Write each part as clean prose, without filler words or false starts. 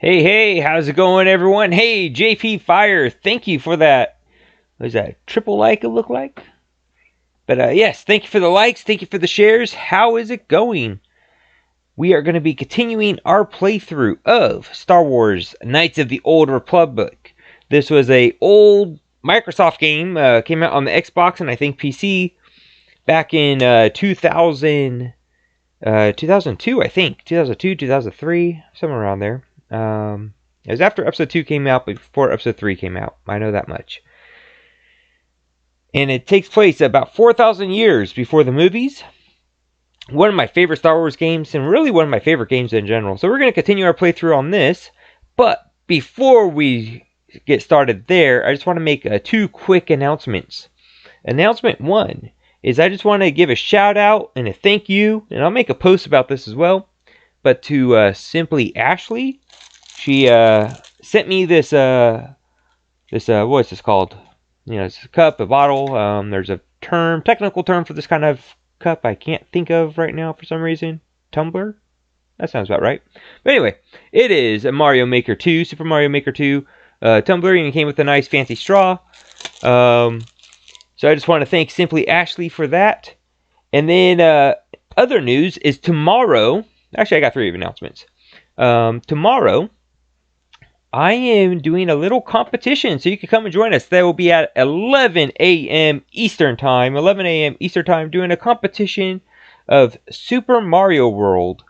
Hey, how's it going, everyone? Hey, JP Fire, thank you for that. Was that triple like it looked like? But yes, thank you for the likes, thank you for the shares. How is it going? We are going to be continuing our playthrough of Star Wars Knights of the Old Republic. This was a old Microsoft game, came out on the Xbox and I think PC back in 2002, I think. 2002, 2003, somewhere around there. It was after episode 2 came out, but before episode 3 came out. I know that much. And it takes place about 4,000 years before the movies. One of my favorite Star Wars games, and really one of my favorite games in general. So we're going to continue our playthrough on this. But before we get started there, I just want to make two quick announcements. Announcement 1 is I just want to give a shout out and a thank you, and I'll make a post about this as well. But to Simply Ashley, she sent me this what's this called? You know, it's a cup, a bottle. There's a technical term for this kind of cup I can't think of right now for some reason. Tumbler? That sounds about right. But anyway, it is a Mario Maker 2, Super Mario Maker 2 tumbler, and it came with a nice fancy straw. So I just want to thank Simply Ashley for that. And then other news is tomorrow. Actually, I got 3 announcements. Tomorrow, I am doing a little competition, so you can come and join us. That will be at 11 a.m. Eastern Time. 11 a.m. Eastern Time, doing a competition of Super Mario World.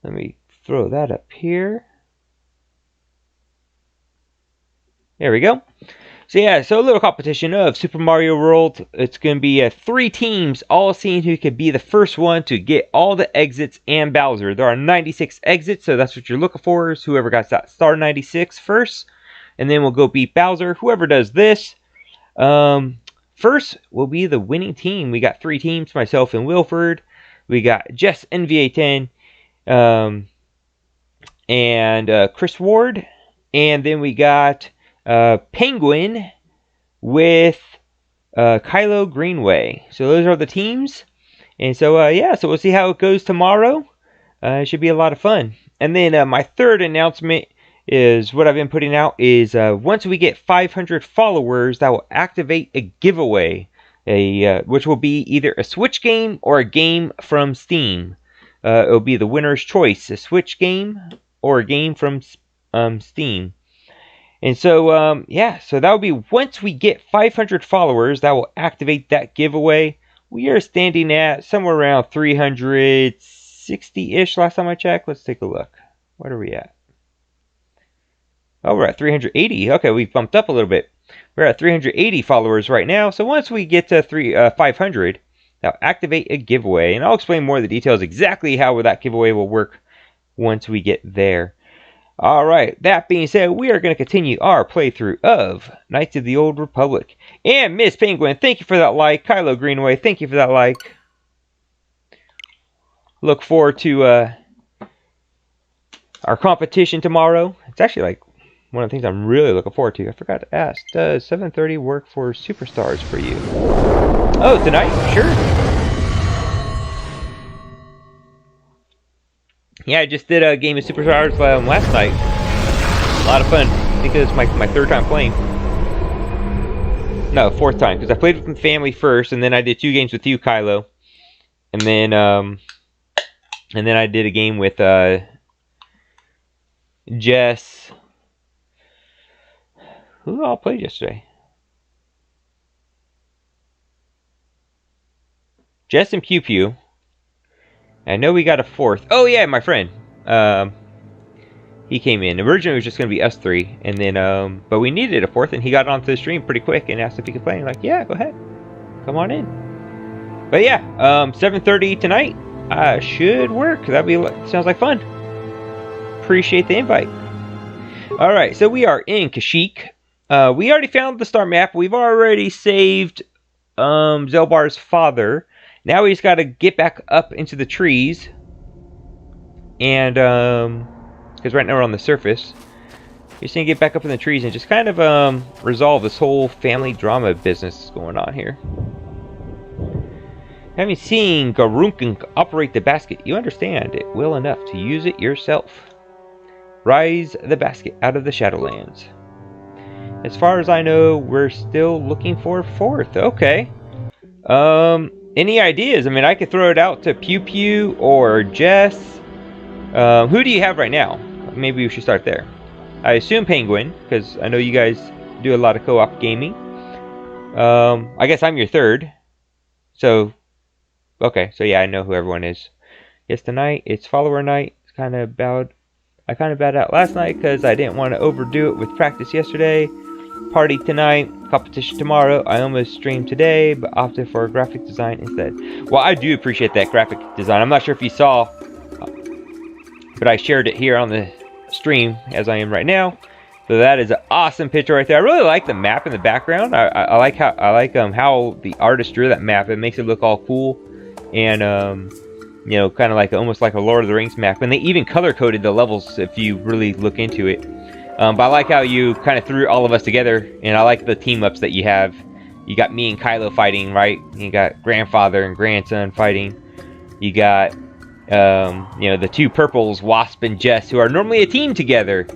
Let me throw that up here. There we go. So yeah, so a little competition of Super Mario World. It's going to be 3 teams, all seeing who could be the first one to get all the exits and Bowser. There are 96 exits, so that's what you're looking for, is whoever got that star 96 first. And then we'll go beat Bowser. Whoever does this first will be the winning team. We got 3 teams, myself and Wilford. We got Jess NVA10 and Chris Ward. And then we got Penguin with Kylo Greenway. So those are the teams. And so, yeah, so we'll see how it goes tomorrow. It should be a lot of fun. And then my third announcement is what I've been putting out is once we get 500 followers, that will activate a giveaway, which will be either a Switch game or a game from Steam. It will be the winner's choice, a Switch game or a game from Steam. And so, yeah, so that will be once we get 500 followers, that will activate that giveaway. We are standing at somewhere around 360-ish last time I checked. Let's take a look. What are we at? Oh, we're at 380. Okay, we've bumped up a little bit. We're at 380 followers right now. So once we get to 500, that'll activate a giveaway. And I'll explain more of the details exactly how that giveaway will work once we get there. Alright, that being said, we are going to continue our playthrough of Knights of the Old Republic. And Miss Penguin, thank you for that like. Kylo Greenway, thank you for that like. Look forward to our competition tomorrow. It's actually like one of the things I'm really looking forward to. I forgot to ask, does 7:30 work for Superstars for you? Oh, tonight? Sure. Yeah, I just did a game of Superstars last night. A lot of fun. I think it was my third time playing. No, 4th time, because I played with my family first, and then I did 2 games with you, Kylo. And then I did a game with Jess. Who all played yesterday? Jess and Pew Pew. I know we got a 4th. Oh yeah, my friend. He came in. Originally it was just going to be us 3. And then, but we needed a 4th, and he got onto the stream pretty quick and asked if he could play. I'm like, yeah, go ahead. Come on in. But yeah, 7:30 tonight should work. Sounds like fun. Appreciate the invite. Alright, so we are in Kashyyyk. We already found the star map. We've already saved Zelbar's father. Now we just got to get back up into the trees. And, because right now we're on the surface. We're just going to get back up in the trees and just kind of resolve this whole family drama business going on here. Having seen Garunkin operate the basket, you understand it well enough to use it yourself. Rise the basket out of the Shadowlands. As far as I know, we're still looking for 4th. Okay. Any ideas? I mean, I could throw it out to Pew Pew or Jess. Who do you have right now? Maybe we should start there. I assume Penguin, because I know you guys do a lot of co-op gaming. I guess I'm your 3rd. So, okay. So yeah, I know who everyone is. Yes, tonight it's follower night. It's kind of bowed. I kind of bowed out last night because I didn't want to overdo it with practice yesterday. Party tonight, competition tomorrow. I almost streamed today, but opted for graphic design instead. Well, I do appreciate that graphic design. I'm not sure if you saw, but I shared it here on the stream as I am right now. So that is an awesome picture right there. I really like the map in the background. I like how the artist drew that map. It makes it look all cool, and you know, kind of like almost like a Lord of the Rings map. And they even color coded the levels if you really look into it. But I like how you kind of threw all of us together, and I like the team ups that you have. You got me and Kylo fighting, right? You got grandfather and grandson fighting. You got you know, the 2 purples, Wasp and Jess, who are normally a team together,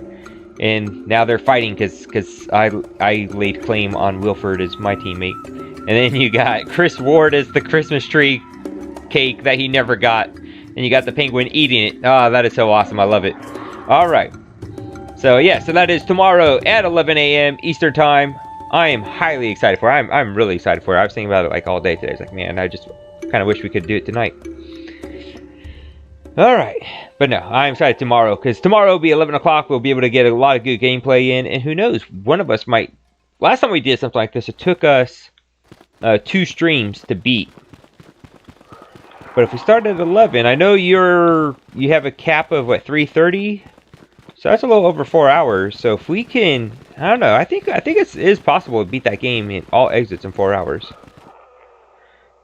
and now they're fighting because I laid claim on Wilford as my teammate. And then you got Chris Ward as the Christmas tree cake that he never got, and you got the Penguin eating it. Oh, that is so awesome. I love it. All right. So yeah, so that is tomorrow at 11 a.m. Eastern time. I am highly excited for it. I'm really excited for it. I was thinking about it like all day today. It's like, man, I just kind of wish we could do it tonight. All right, but no, I'm excited tomorrow, because tomorrow will be 11 o'clock. We'll be able to get a lot of good gameplay in, and who knows, one of us might. Last time we did something like this, it took us 2 streams to beat. But if we start at 11, I know you have a cap of what, 3:30. So that's a little over 4 hours. So if we can, I don't know. I think it is possible to beat that game in all exits in 4 hours.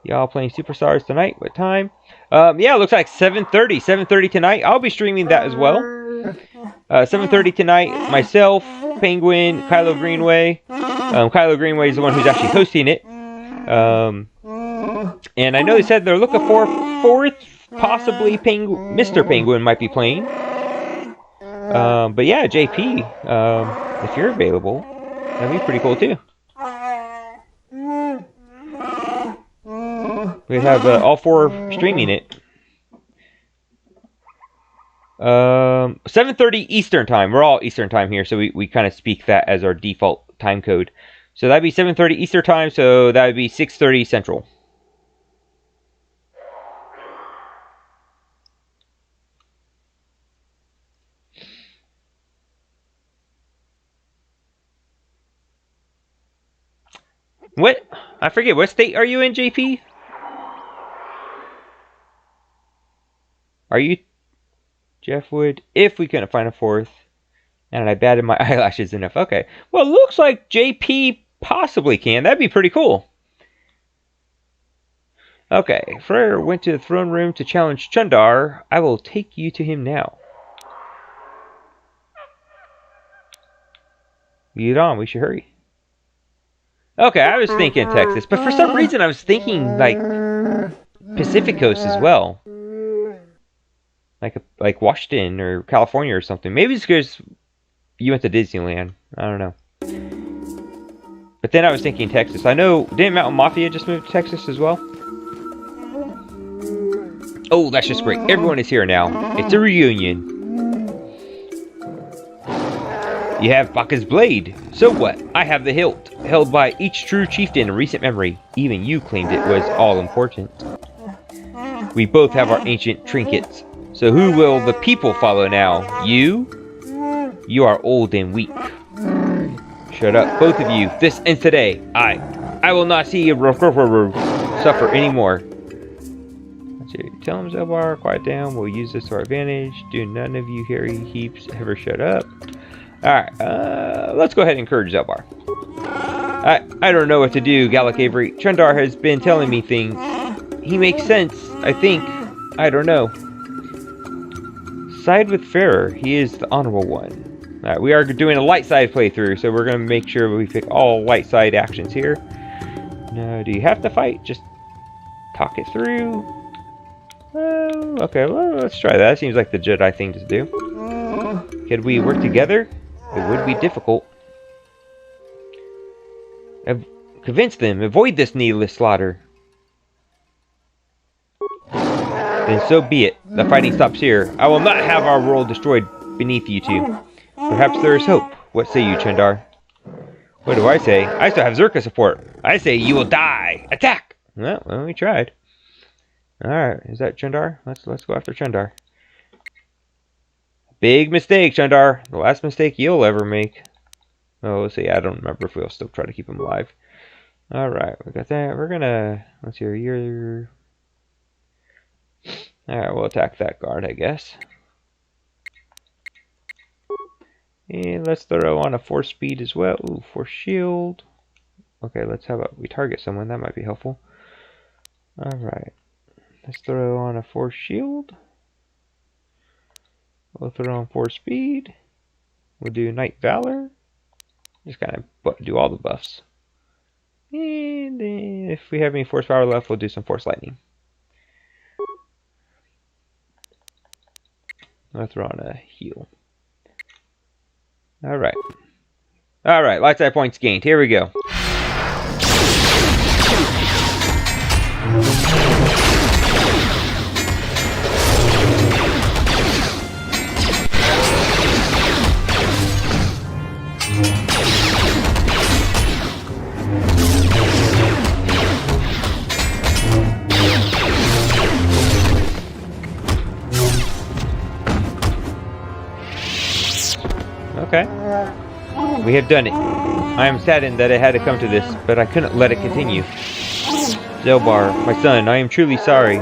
Y'all playing Superstars tonight? What time? Yeah, it looks like 7:30. 7:30 tonight. I'll be streaming that as well. 7:30 tonight. Myself, Penguin, Kylo Greenway. Kylo Greenway is the one who's actually hosting it. And I know they said they're looking for 4th, possibly Mr. Penguin might be playing. But yeah, JP, if you're available, that'd be pretty cool too. We have all 4 streaming it. 7:30 Eastern time. We're all Eastern time here, so we kind of speak that as our default time code. So that'd be 7:30 Eastern time, so that would be 6:30 Central. What? I forget. What state are you in, JP? Are you Jeff Wood? If we couldn't find a 4th, and I batted my eyelashes enough. Okay. Well, it looks like JP possibly can. That'd be pretty cool. Okay. Freyr went to the throne room to challenge Chundar. I will take you to him now. Lead on. We should hurry. Okay, I was thinking Texas, but for some reason I was thinking like Pacific Coast as well, like Washington or California or something. Maybe it's because you went to Disneyland. I don't know. But then I was thinking Texas. I know, didn't Mountain Mafia just move to Texas as well? Oh, that's just great. Everyone is here now. It's a reunion. You have Baka's blade. So what? I have the hilt, held by each true chieftain in recent memory. Even you claimed it was all important. We both have our ancient trinkets. So who will the people follow now? You? You are old and weak. Shut up, both of you. This ends today. I will not see you suffer anymore. Tell him, Zelbar, quiet down. We'll use this to our advantage. Do none of you hairy heaps ever shut up. Alright, let's go ahead and encourage Zelbar. I don't know what to do, Gallic Avery. Chundar has been telling me things. He makes sense, I think. I don't know. Side with Farrer. He is the honorable one. Alright, we are doing a light side playthrough, so we're going to make sure we pick all light side actions here. No, do you have to fight? Just talk it through. Okay, well, let's try that. Seems like the Jedi thing to do. Could we work together? It would be difficult. Convince them. Avoid this needless slaughter. Then so be it. The fighting stops here. I will not have our world destroyed beneath you two. Perhaps there is hope. What say you, Chandar? What do I say? I still have Zerka support. I say you will die. Attack! Well, we tried. Alright, is that Chandar? Let's go after Chandar. Big mistake, Chandar. The last mistake you'll ever make. Oh, let's see. I don't remember if we'll still try to keep him alive. Alright, we got that. We're gonna... Let's see. You're... Alright, we'll attack that guard, I guess. And let's throw on a force speed as well. Ooh, force shield. Okay, how about we target someone? That might be helpful. Alright. Let's throw on a force shield. We'll throw on force speed. We'll do Knight Valor. Just kind of do all the buffs. And then if we have any force power left, we'll do some force lightning. I'll throw on a heal. Alright. Alright, light side points gained. Here we go. Okay. We have done it. I am saddened that it had to come to this, but I couldn't let it continue. Zelbar, my son, I am truly sorry.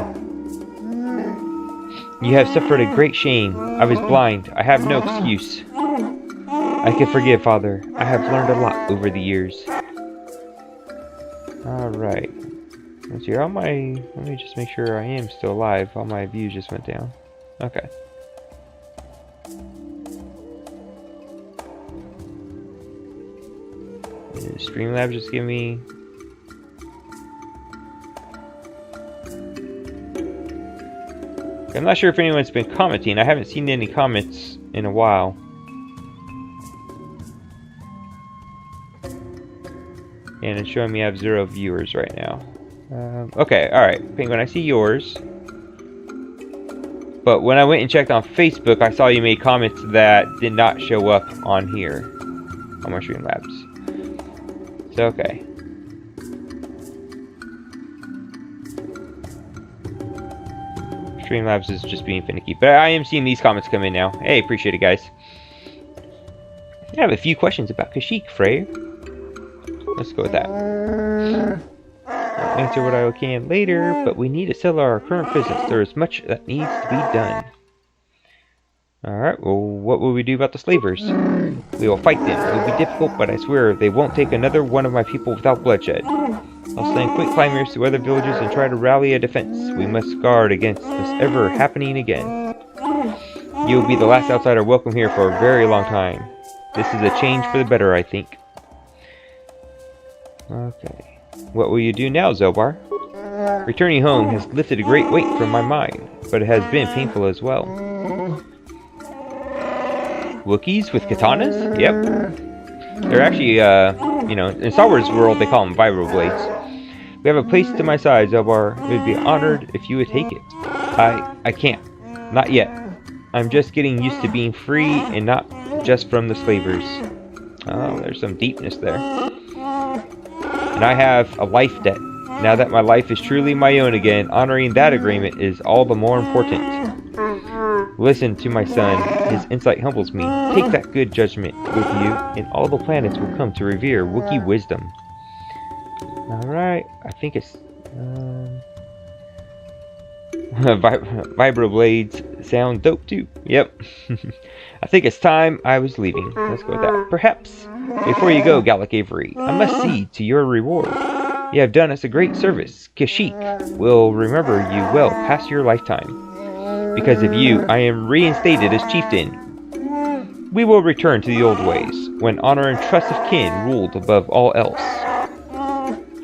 You have suffered a great shame. I was blind. I have no excuse. I can forgive, Father. I have learned a lot over the years. Alright. Let's see. Let me just make sure I am still alive. All my views just went down. Okay. Streamlabs just give me... I'm not sure if anyone's been commenting. I haven't seen any comments in a while. And it's showing me I have 0 viewers right now. Okay, alright. Penguin, I see yours. But when I went and checked on Facebook, I saw you made comments that did not show up on here. On my Streamlabs. So, okay. Streamlabs is just being finicky. But I am seeing these comments come in now. Hey, appreciate it, guys. I have a few questions about Kashyyyk, Frey. Let's go with that. I'll answer what I can later, but we need to settle our current business. There is much that needs to be done. Alright, well, what will we do about the slavers? We will fight them. It will be difficult, but I swear they won't take another one of my people without bloodshed. I'll send quick climbers to other villages and try to rally a defense. We must guard against this ever happening again. You will be the last outsider welcome here for a very long time. This is a change for the better, I think. Okay. What will you do now, Zelbar? Returning home has lifted a great weight from my mind, but it has been painful as well. Wookiees with katanas? Yep. They're actually, you know, in Star Wars world they call them vibroblades. We have a place to my side, Zelbar. It would be honored if you would take it. I can't. Not yet. I'm just getting used to being free and not just from the slavers. Oh, there's some deepness there. And I have a life debt. Now that my life is truly my own again, honoring that agreement is all the more important. Listen to my son. His insight humbles me. Take that good judgment with you, and all the planets will come to revere Wookiee wisdom. Alright, I think it's... Vibroblades sound dope too. Yep. I think it's time I was leaving. Let's go with that. Perhaps, before you go, Gallic Avery, I must see to your reward. You have done us a great service. Kashyyyk will remember you well past your lifetime. Because of you, I am reinstated as chieftain. We will return to the old ways, when honor and trust of kin ruled above all else.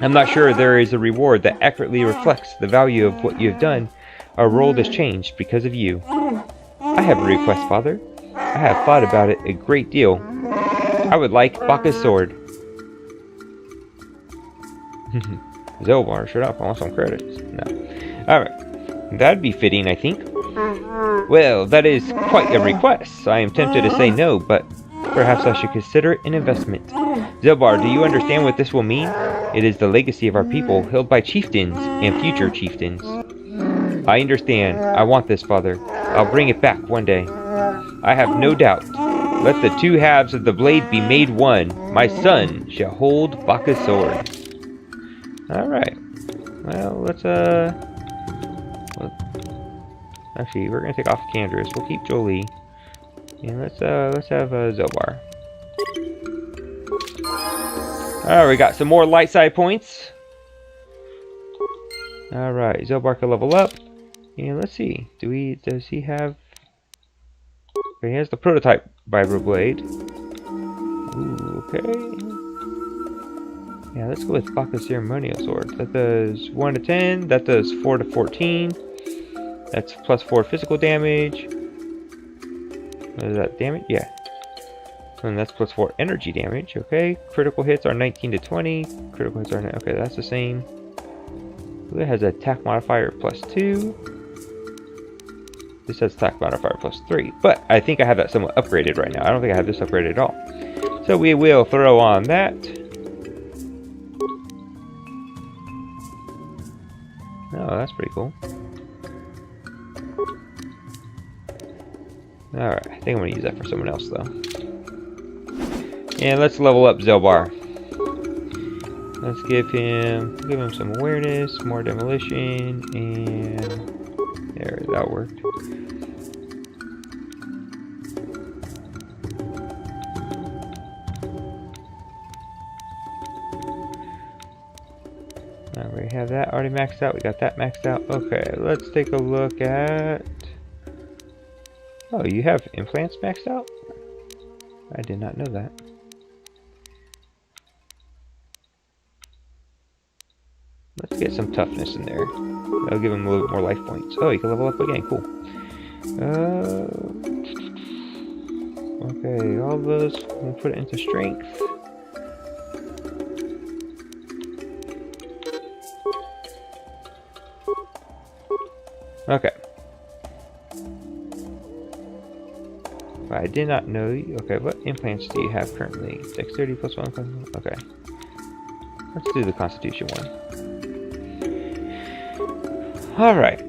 I'm not sure there is a reward that accurately reflects the value of what you have done. Our world has changed because of you. I have a request, Father. I have thought about it a great deal. I would like Baka's sword. Zelbar, shut up, I want some credits. No. Alright. That'd be fitting, I think. Well, that is quite a request. I am tempted to say no, but perhaps I should consider it an investment. Zelbar, do you understand what this will mean? It is the legacy of our people, held by chieftains and future chieftains. I understand. I want this, Father. I'll bring it back one day. I have no doubt. Let the two halves of the blade be made one. My son shall hold Baka's sword. Alright. Well, let's, actually, we're gonna take off Candrace. We'll keep Jolie. And let's have, Zelbar. Alright, we got some more light side points. Alright, Zelbar can level up. And let's see. Does he have... He has the prototype vibroblade. Ooh, okay. Yeah, let's go with Baka's ceremonial sword. That does 1 to 10. That does 4 to 14. That's plus 4 physical damage. What is that? Damage? Yeah. And that's plus 4 energy damage. Okay. Critical hits are 19 to 20. Critical hits are... Okay, that's the same. It has an attack modifier plus 2. This has attack modifier plus 3. But I think I have that somewhat upgraded right now. I don't think I have this upgraded at all. So we will throw on that. Oh, that's pretty cool. Alright, I think I'm going to use that for someone else, though. And let's level up Zelbar. Let's give him some awareness, more demolition, and... There, that worked. We have that already maxed out. We got that maxed out. Okay, let's take a look at... Oh, you have implants maxed out? I did not know that. Let's get some toughness in there. That'll give him a little bit more life points. Oh, you can level up again. Cool. Okay, all those, we'll put it into strength. Okay. I did not know. Okay, what implants do you have currently? Dexterity plus 1. Okay. Let's do the Constitution one. Alright.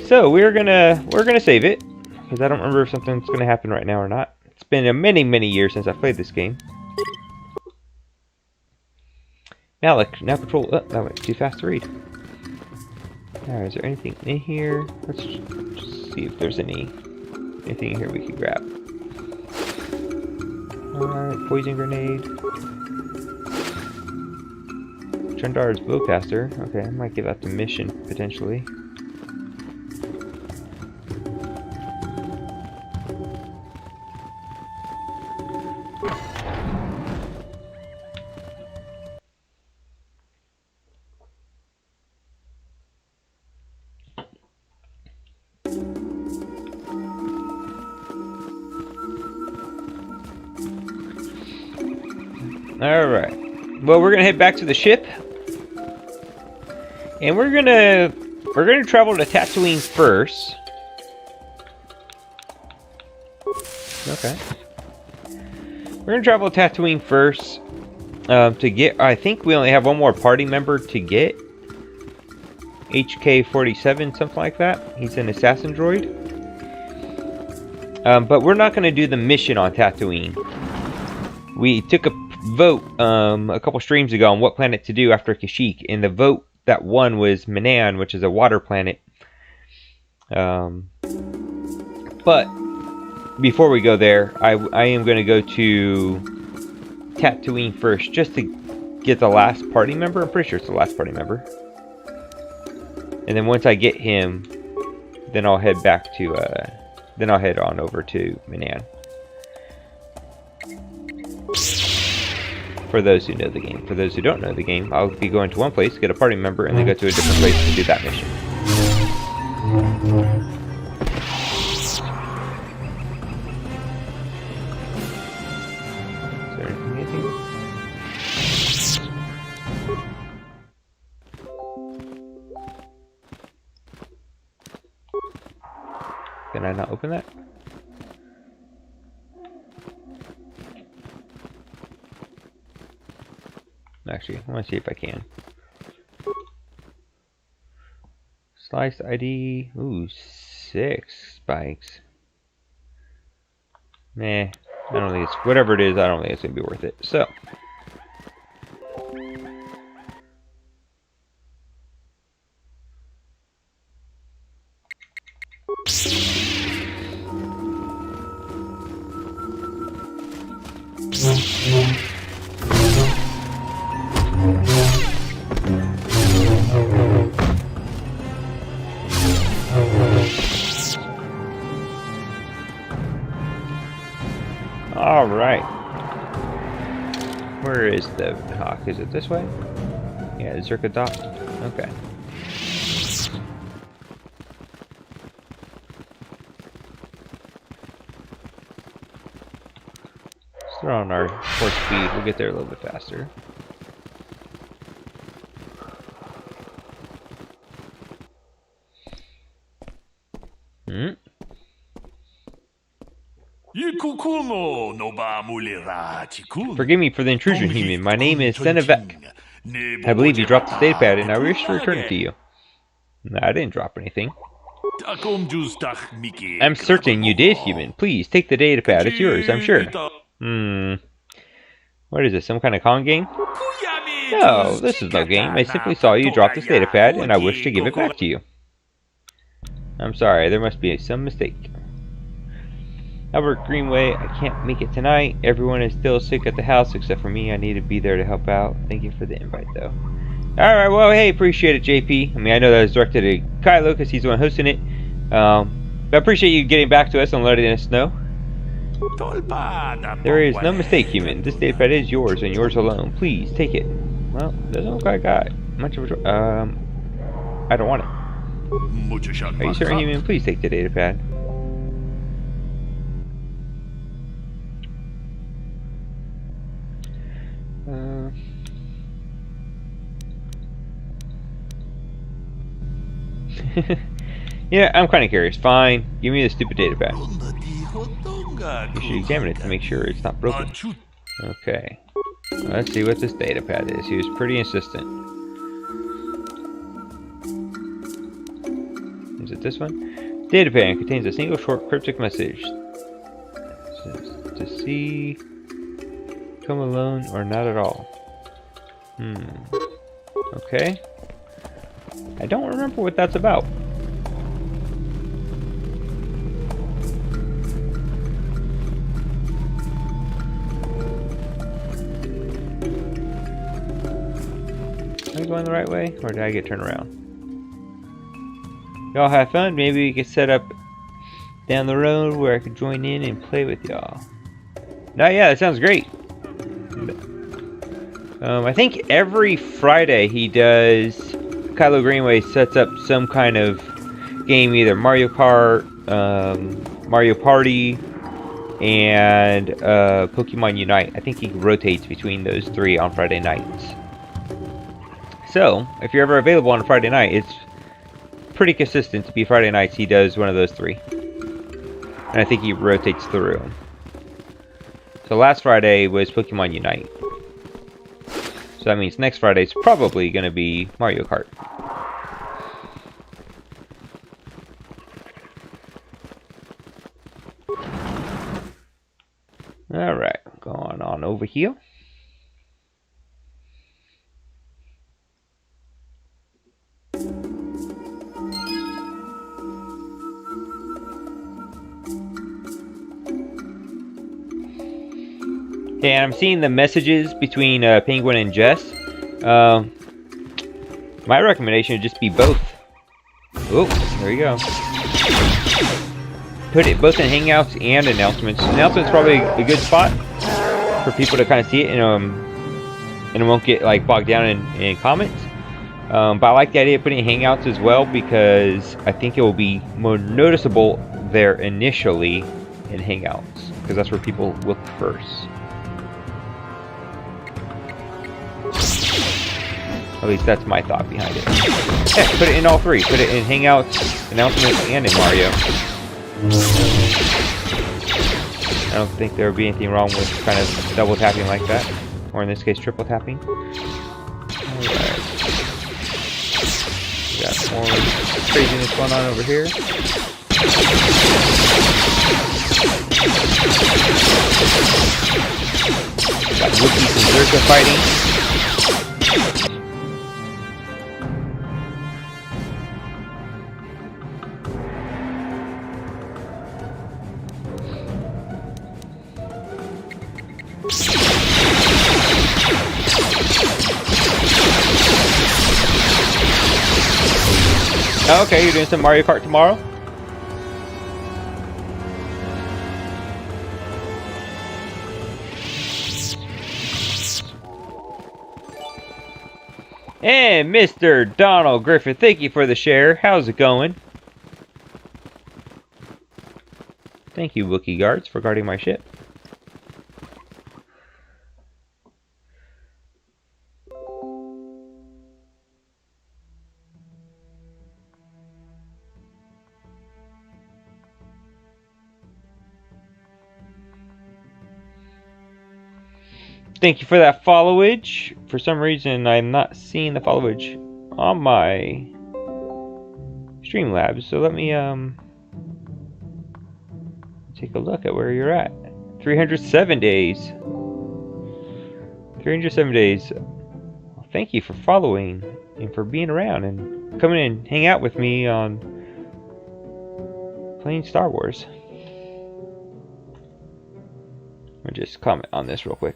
So we're gonna save it. Because I don't remember if something's gonna happen right now or not. It's been many, many years since I played this game. Malik, now control. Oh, that went too fast to read. Alright, is there anything in here? Let's just see if there's anything in here we can grab. Alright, poison grenade. Chandar's bowcaster. Okay, I might give that to mission potentially. Alright. Well, we're gonna head back to the ship. And we're gonna travel to Tatooine first. Okay. We're gonna travel to Tatooine first. To get, I think we only have one more party member to get. HK-47, something like that. He's an assassin droid. But we're not gonna do the mission on Tatooine. We took a vote a couple streams ago on what planet to do after Kashyyyk, and the vote that won was Manan, which is a water planet. But before we go there, I am going to go to Tatooine first, just to get the last party member. I'm pretty sure it's the last party member. And then once I get him, then I'll head back to then I'll head on over to Manan. For those who know the game. For those who don't know the game, I'll be going to one place, get a party member, and then go to a different place to do that mission. Can I not open that? Actually, I want to see if I can. Slice ID. Ooh, 6 spikes. Meh. I don't think it's... Whatever it is, I don't think it's going to be worth it. So. Alright. Where is the hawk? Is it this way? Yeah, Zerka dot. Okay. Let's throw on our horse speed. We'll get there a little bit faster. Forgive me for the intrusion, human. My name is Senevek. I believe you dropped the data pad and I wish to return it to you. No, I didn't drop anything. I'm certain you did, human. Please, take the data pad. It's yours, I'm sure. What is this, some kind of con game? No, this is no game. I simply saw you drop this data pad and I wish to give it back to you. I'm sorry, there must be some mistake. Albert Greenway, I can't make it tonight. Everyone is still sick at the house except for me. I need to be there to help out. Thank you for the invite, though. Alright, well, hey, appreciate it, JP. I mean, I know that was directed to Kylo because he's the one hosting it. But I appreciate you getting back to us and letting us know. There is no mistake, human. This data pad is yours and yours alone. Please, take it. Well, doesn't look like I got much of a... I don't want it. Are you certain, human? Please take the data pad. Yeah, I'm kind of curious. Fine, give me the stupid data pad. You should examine it to make sure it's not broken. Okay. Let's see what this data pad is. He was pretty insistent. Is it this one? Data pad contains a single short cryptic message. To see... Come alone or not at all. Okay. I don't remember what that's about. Am I going the right way? Or did I get turned around? Y'all have fun? Maybe we could set up down the road where I could join in and play with y'all. No, yeah, that sounds great. I think every Friday he does... Kylo Greenway sets up some kind of game, either Mario Kart, Mario Party, and Pokemon Unite. I think he rotates between those three on Friday nights. So, if you're ever available on a Friday night, it's pretty consistent to be Friday nights he does one of those three. And I think he rotates through them. So last Friday was Pokemon Unite. So that means next Friday is probably going to be Mario Kart. Alright, going on over here. Okay, and I'm seeing the messages between Penguin and Jess. My recommendation would just be both. Oh, there you go. Put it both in Hangouts and Announcements. Announcements probably a good spot for people to kind of see it, and it won't get like bogged down in comments. But I like the idea of putting Hangouts as well because I think it will be more noticeable there initially in Hangouts because that's where people look first. At least that's my thought behind it. Yeah, put it in all three. Put it in Hangouts, Announcements, and in Mario. I don't think there would be anything wrong with kind of double tapping like that. Or in this case, triple tapping. Alright. We got more craziness going on over here. Got Wookiees and Zerka fighting. Okay, you're doing some Mario Kart tomorrow? And Mr. Donald Griffith, thank you for the share. How's it going? Thank you, Wookiee guards, for guarding my ship. Thank you for that followage. For some reason, I'm not seeing the followage on my Streamlabs. So let me take a look at where you're at. 307 days. 307 days. Well, thank you for following and for being around and coming and hang out with me on playing Star Wars. I'll just comment on this real quick.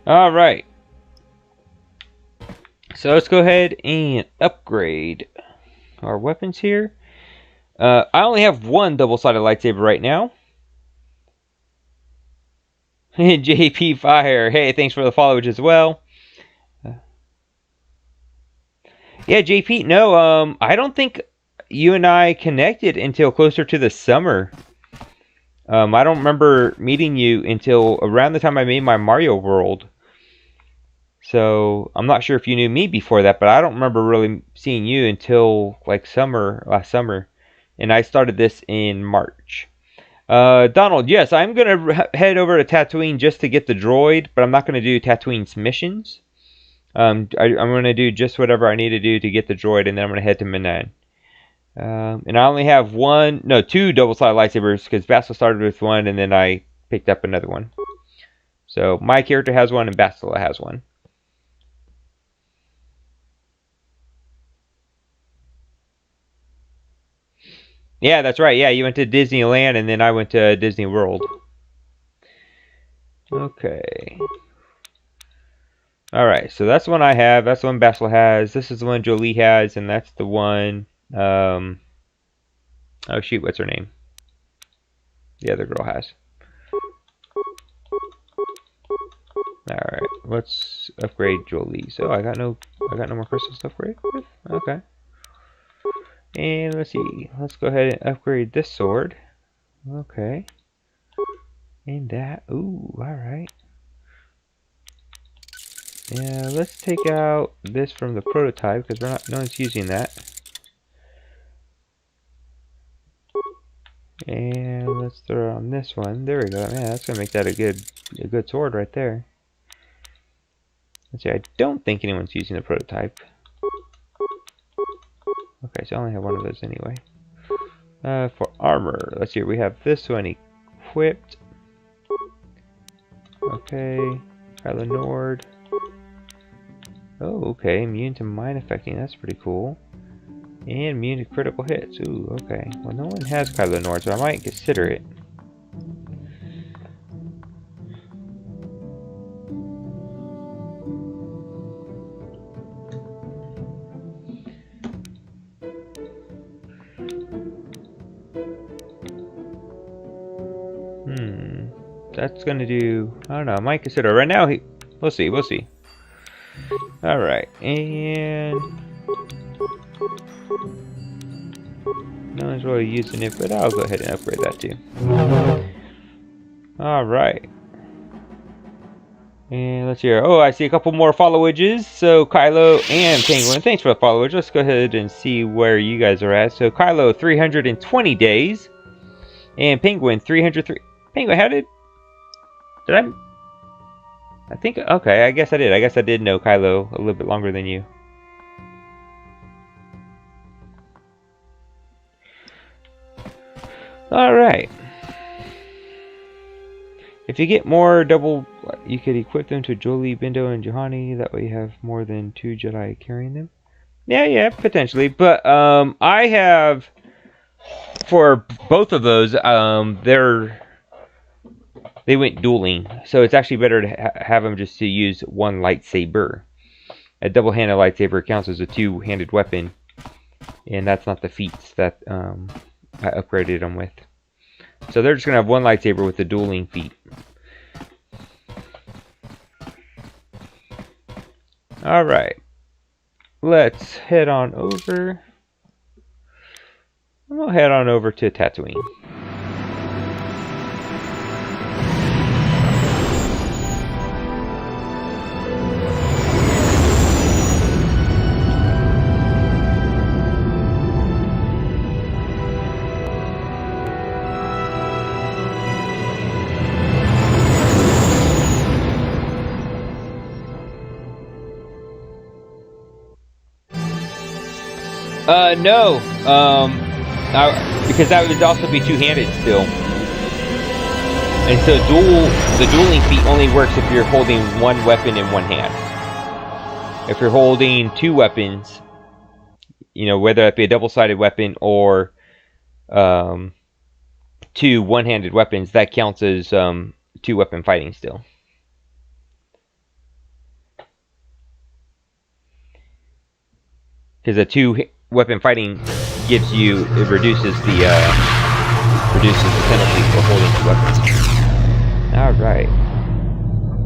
Alright, so let's go ahead and upgrade our weapons here. I only have one double-sided lightsaber right now. JP Fire, hey, thanks for the followage as well. Yeah, JP, no, I don't think you and I connected until closer to the summer. I don't remember meeting you until around the time I made my Mario World. So, I'm not sure if you knew me before that, but I don't remember really seeing you until, like, last summer. And I started this in March. Donald, yes, I'm going to head over to Tatooine just to get the droid, but I'm not going to do Tatooine's missions. I'm going to do just whatever I need to do to get the droid, and then I'm going to head to Minan. And I only have two double-sided lightsabers, because Bastila started with one, and then I picked up another one. So, my character has one, and Bastila has one. Yeah, that's right. Yeah, you went to Disneyland, and then I went to Disney World. Okay. Alright, so that's the one I have. That's the one Bastila has. This is the one Jolie has, and that's the one... oh, shoot, what's her name? The other girl has. Alright, let's upgrade Jolie. So, I got no more crystals to upgrade with? Okay. And let's see, let's go ahead and upgrade this sword. Okay. And that, ooh, alright. Yeah, let's take out this from the prototype, because no one's using that. And let's throw on this one. There we go. Man, that's gonna make that a good sword right there. Let's see, I don't think anyone's using the prototype. Okay, so I only have one of those anyway. For armor, let's see, we have this one equipped. Okay, Kylo Nord. Oh, okay, immune to mine affecting, that's pretty cool. And immune to critical hits, ooh, okay. Well, no one has Kylo Nord, so I might consider it. that's gonna do. I don't know. I might consider right now. We'll see. We'll see. All right, and no one's really using it, but I'll go ahead and upgrade that too. All right. And let's hear. Oh, I see a couple more followages. So Kylo and Penguin, thanks for the followers. Let's go ahead and see where you guys are at. So Kylo, 320 days, and Penguin, 303. Penguin, how did I think, okay, I guess I did. I guess I did know Kylo a little bit longer than you. Alright. If you get more double, you could equip them to Jolie, Bindo, and Juhani. That way you have more than 2 Jedi carrying them. Yeah, potentially. But I have, for both of those, they went dueling, so it's actually better to have them just to use one lightsaber. A double-handed lightsaber counts as a two-handed weapon, and that's not the feats that I upgraded them with. So they're just gonna have one lightsaber with the dueling feat. All right, let's head on over. We'll head on over to Tatooine. No, because that would also be two-handed still. And so the dueling feat only works if you're holding one weapon in one hand. If you're holding two weapons, you know, whether that be a double-sided weapon or two one-handed weapons, that counts as two-weapon fighting still. Because a two-weapon fighting gives you, it reduces the penalty for holding two weapons. All right.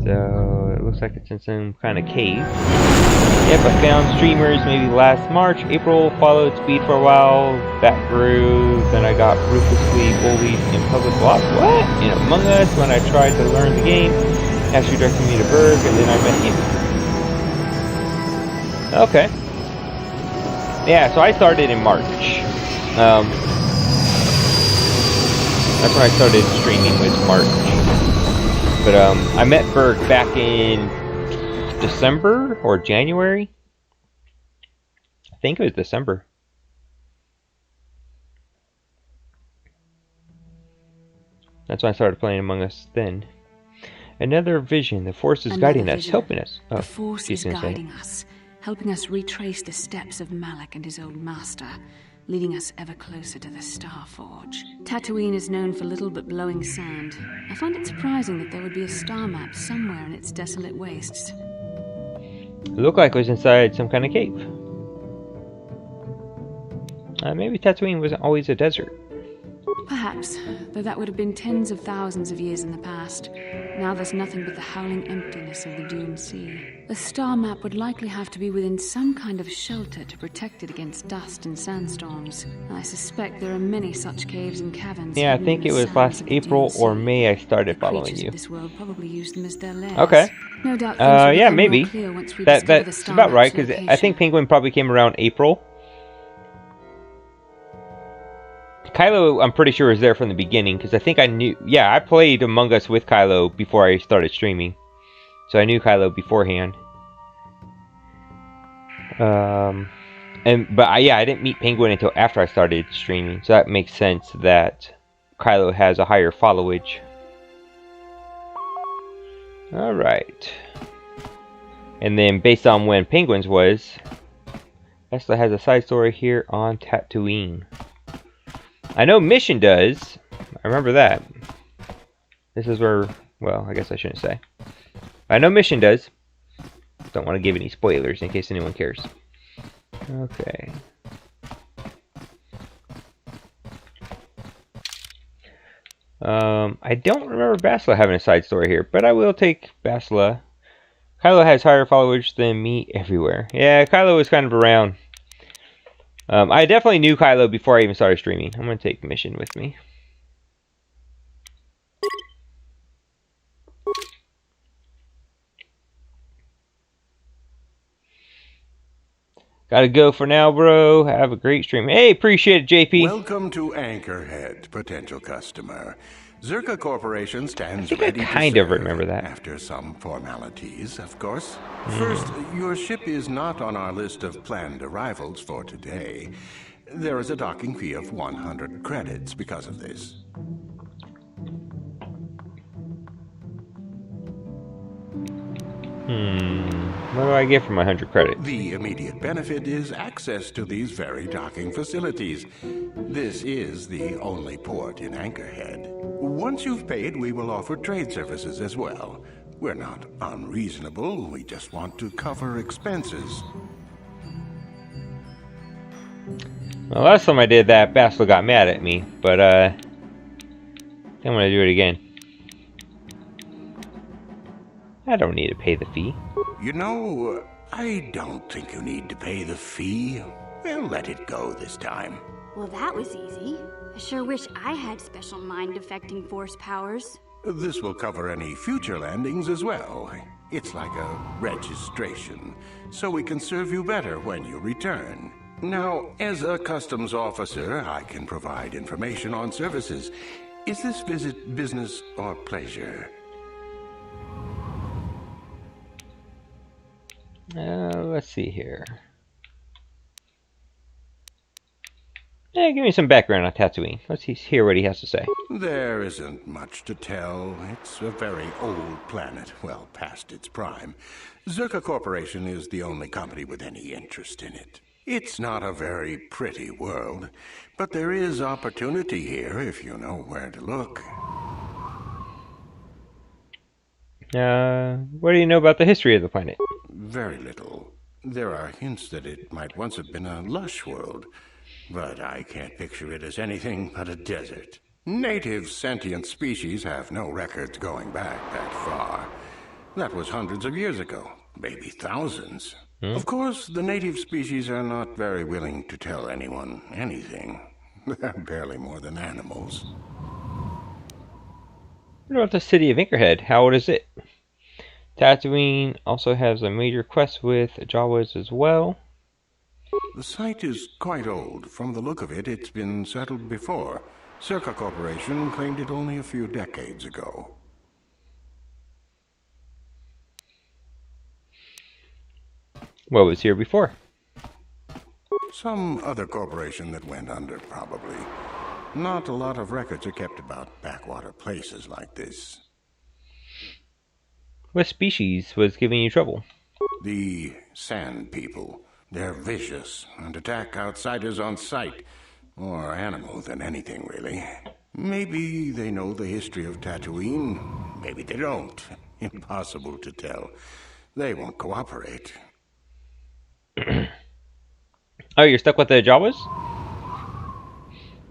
So it looks like it's in some kind of cave. Yep, I found streamers maybe last March, April. Followed Speed for a while. That grew. Then I got ruthlessly bullied in public blocks. What? In Among Us when I tried to learn the game. Actually directed me to Berg, and then I met you. Okay. Yeah, so I started in March. That's when I started streaming, was March. But I met Berg back in December or January. I think it was December. That's when I started playing Among Us then. Another vision. The Force is guiding us, helping us. Oh, the Force is guiding us, helping us retrace the steps of Malak and his old master, leading us ever closer to the Star Forge. Tatooine is known for little but blowing sand. I find it surprising that there would be a star map somewhere in its desolate wastes. It looked like it was inside some kind of cave. Maybe Tatooine wasn't always a desert. Perhaps, though that would have been tens of thousands of years in the past. Now there's nothing but the howling emptiness of the dune sea. The star map would likely have to be within some kind of shelter to protect it against dust and sandstorms. I suspect there are many such caves and caverns. Yeah, I think it was last April or May I started following you. This world probably used them as their lairs. Okay. No doubt. Yeah, maybe. That's about right, because I think Penguin probably came around April. Kylo, I'm pretty sure, was there from the beginning, because I think I knew... Yeah, I played Among Us with Kylo before I started streaming. So I knew Kylo beforehand. But I didn't meet Penguin until after I started streaming. So that makes sense that Kylo has a higher followage. Alright. And then, based on when Penguin's was, Tesla has a side story here on Tatooine. I know Mission does. I remember that. This is where... Well, I guess I shouldn't say. I know Mission does. Don't want to give any spoilers in case anyone cares. Okay. I don't remember Basila having a side story here, but I will take Basila. Kylo has higher followers than me everywhere. Yeah, Kylo was kind of around. I definitely knew Kylo before I even started streaming. I'm going to take Mission with me. Gotta go for now, bro. Have a great stream. Hey, appreciate it, JP. Welcome to Anchorhead, potential customer. Zerka Corporation stands ready to kind serve. of remember that. After some formalities, of course. First, your ship is not on our list of planned arrivals for today. There is a docking fee of 100 credits because of this. What do I get for my 100 credits? The immediate benefit is access to these very docking facilities. This is the only port in Anchorhead. Once you've paid, we will offer trade services as well. We're not unreasonable, we just want to cover expenses. Well, last time I did that, Basila got mad at me, but I'm gonna do it again. I don't need to pay the fee. You know, I don't think you need to pay the fee. We'll let it go this time. Well, that was easy. I sure wish I had special mind-affecting force powers. This will cover any future landings as well. It's like a registration, so we can serve you better when you return. Now, as a customs officer, I can provide information on services. Is this visit business or pleasure? Let's see here. Give me some background on Tatooine. Let's hear what he has to say. There isn't much to tell. It's a very old planet, well past its prime. Zerka Corporation is the only company with any interest in it. It's not a very pretty world, but there is opportunity here if you know where to look. What do you know about the history of the planet? Very little. There are hints that it might once have been a lush world, but I can't picture it as anything but a desert. Native sentient species have no records going back that far. That was hundreds of years ago, maybe thousands. Of course, the native species are not very willing to tell anyone anything. They're barely more than animals. What about the city of Anchorhead? How old is it? Tatooine also has a major quest with Jawas as well. The site is quite old. From the look of it, it's been settled before. Zerka Corporation claimed it only a few decades ago. What was here before? Some other corporation that went under, probably. Not a lot of records are kept about backwater places like this. What species was giving you trouble? The Sand People. They're vicious and attack outsiders on sight. More animal than anything, really. Maybe they know the history of Tatooine. Maybe they don't. Impossible to tell. They won't cooperate. Oh, you're stuck with the Jawas?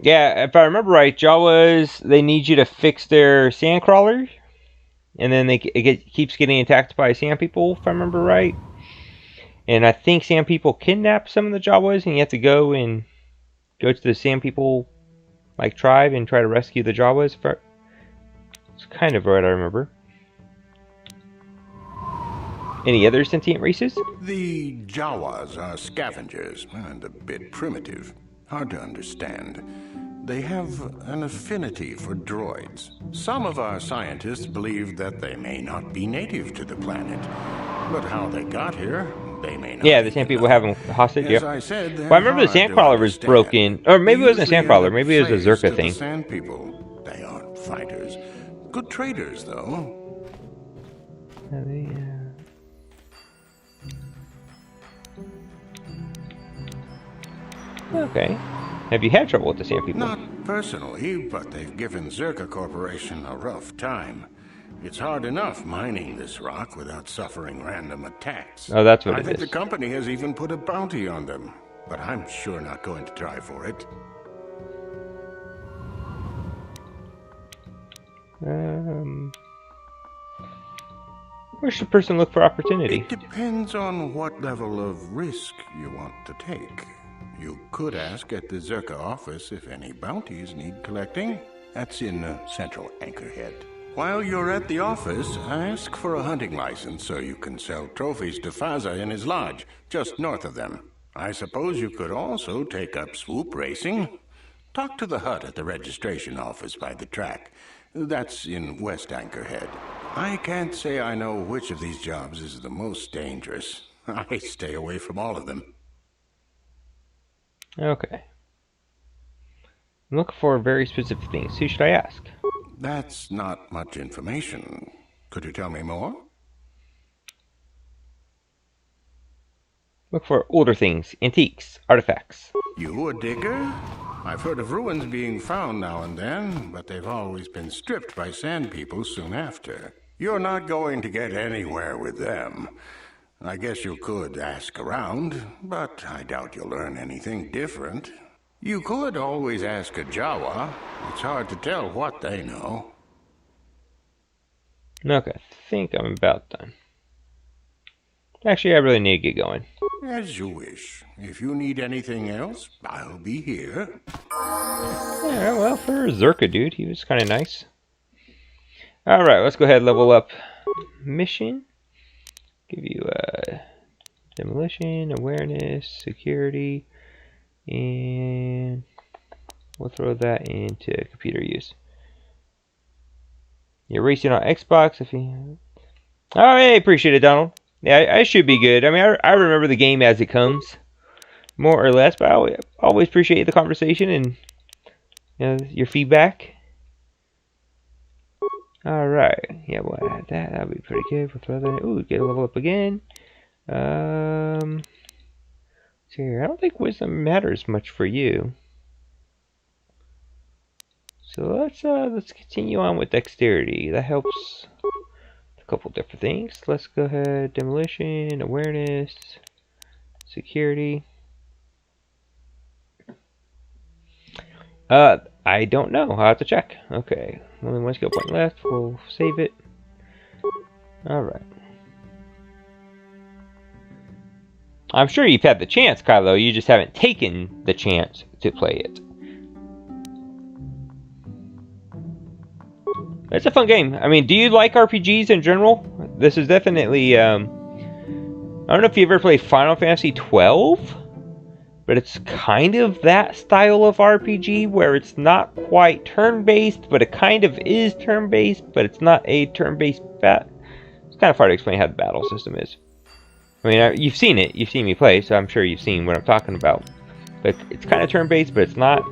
Yeah, if I remember right, Jawas, they need you to fix their sand crawler. And then it keeps getting attacked by sand people, if I remember right. And I think sand people kidnap some of the Jawas, and you have to go to the sand people tribe and try to rescue the Jawas. It's kind of what I remember. Any other sentient races? The Jawas are scavengers and a bit primitive. Hard to understand. They have an affinity for droids. Some of our scientists believe that they may not be native to the planet. But how they got here, they may not. Yeah, the sand people have them hostage. As Yep. I said, Well, I remember the sandcrawler was broken. Or maybe it wasn't a sandcrawler. Maybe it was a Zerka thing. Sand people. They aren't fighters. Good traders, though. Okay. Have you had trouble with the sand people? Not personally, but they've given Zerka Corporation a rough time. It's hard enough mining this rock without suffering random attacks. Oh, that's what I it think is. the company has even put a bounty on them, but I'm sure not going to try for it. Where should a person look for opportunity? It depends on what level of risk you want to take. You could ask at the Zerka office if any bounties need collecting. That's in Central Anchorhead. While you're at the office, ask for a hunting license so you can sell trophies to Faza in his lodge, just north of them. I suppose you could also take up swoop racing. Talk to the hut at the registration office by the track. That's in West Anchorhead. I can't say I know which of these jobs is the most dangerous. I stay away from all of them. Okay. I'm looking for very specific things. Who should I ask? That's not much information. Could you tell me more? Look for older things, antiques, artifacts. You a digger? I've heard of ruins being found now and then, but they've always been stripped by sand people soon after. You're not going to get anywhere with them. I guess you could ask around, but I doubt you'll learn anything different. You could always ask a Jawa. It's hard to tell what they know. Okay, I think I'm about done. Actually, I really need to get going. As you wish. If you need anything else, I'll be here. Yeah, well, for a Zerka dude, he was kind of nice. Alright, let's go ahead and level up mission. Give you demolition, awareness, security, and we'll throw that into computer use. You're racing on Xbox if you... Alright, appreciate it, Donald. Yeah, I should be good. I mean, I remember the game as it comes, more or less, but I always appreciate the conversation and your feedback. Alright, yeah, we'll add that. That'll be pretty good. We'll throw that in. Ooh, get a level up again. Here, I don't think wisdom matters much for you. So let's continue on with dexterity. That helps a couple different things. Let's go ahead, demolition, awareness, security. I don't know. I'll have to check. Okay, only one skill point left. We'll save it. Alright. I'm sure you've had the chance, Kylo. You just haven't taken the chance to play it. It's a fun game. I mean, do you like RPGs in general? This is definitely, I don't know if you ever played Final Fantasy 12, but it's kind of that style of RPG where it's not quite turn-based, but it kind of is turn-based, but it's not a turn-based battle. It's kind of hard to explain how the battle system is. I mean, you've seen it. You've seen me play, so I'm sure you've seen what I'm talking about. But it's kind of turn-based, but it's not.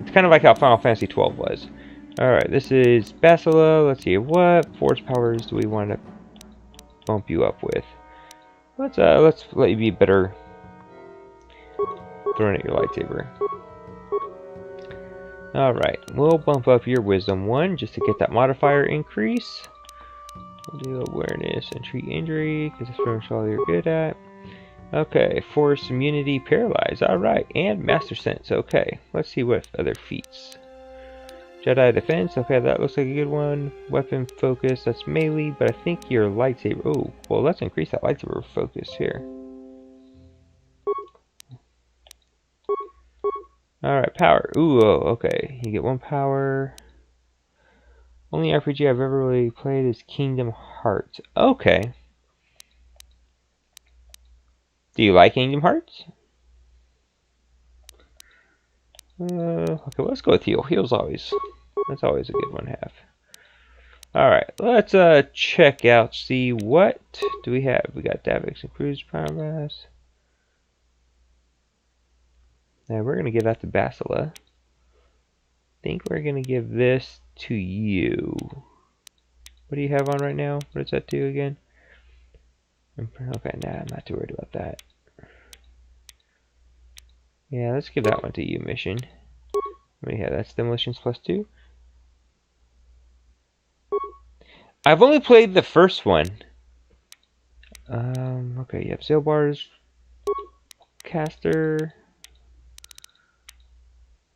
It's kind of like how Final Fantasy 12 was. Alright, this is Basila. Let's see, what force powers do we want to bump you up with? Let's let you be better throwing at your lightsaber. Alright, we'll bump up your wisdom 1 just to get that modifier increase. We'll do awareness and treat injury, because that's pretty much all you're good at. Okay, force immunity, paralyze, alright, and master sense, okay. Let's see what other feats. Jedi defense, okay, that looks like a good one. Weapon focus, that's melee, but I think your lightsaber, oh, well, let's increase that lightsaber focus here. Alright, power, ooh, oh, okay, you get 1 power. Only RPG I've ever really played is Kingdom Hearts. Okay. Do you like Kingdom Hearts? Okay, well, let's go with heal. Heal's always, that's always a good one to have. Alright, let's check out, see what do we have. We got Davix and Cruise Progress. Now we're going to give that to Basila. I think we're going to give this to you. What do you have on right now? What does that do again? Okay, nah, I'm not too worried about that. Yeah, let's give that one to you, mission. What do you have? That's demolitions +2. I've only played the first one. Okay, you have sail bars, caster.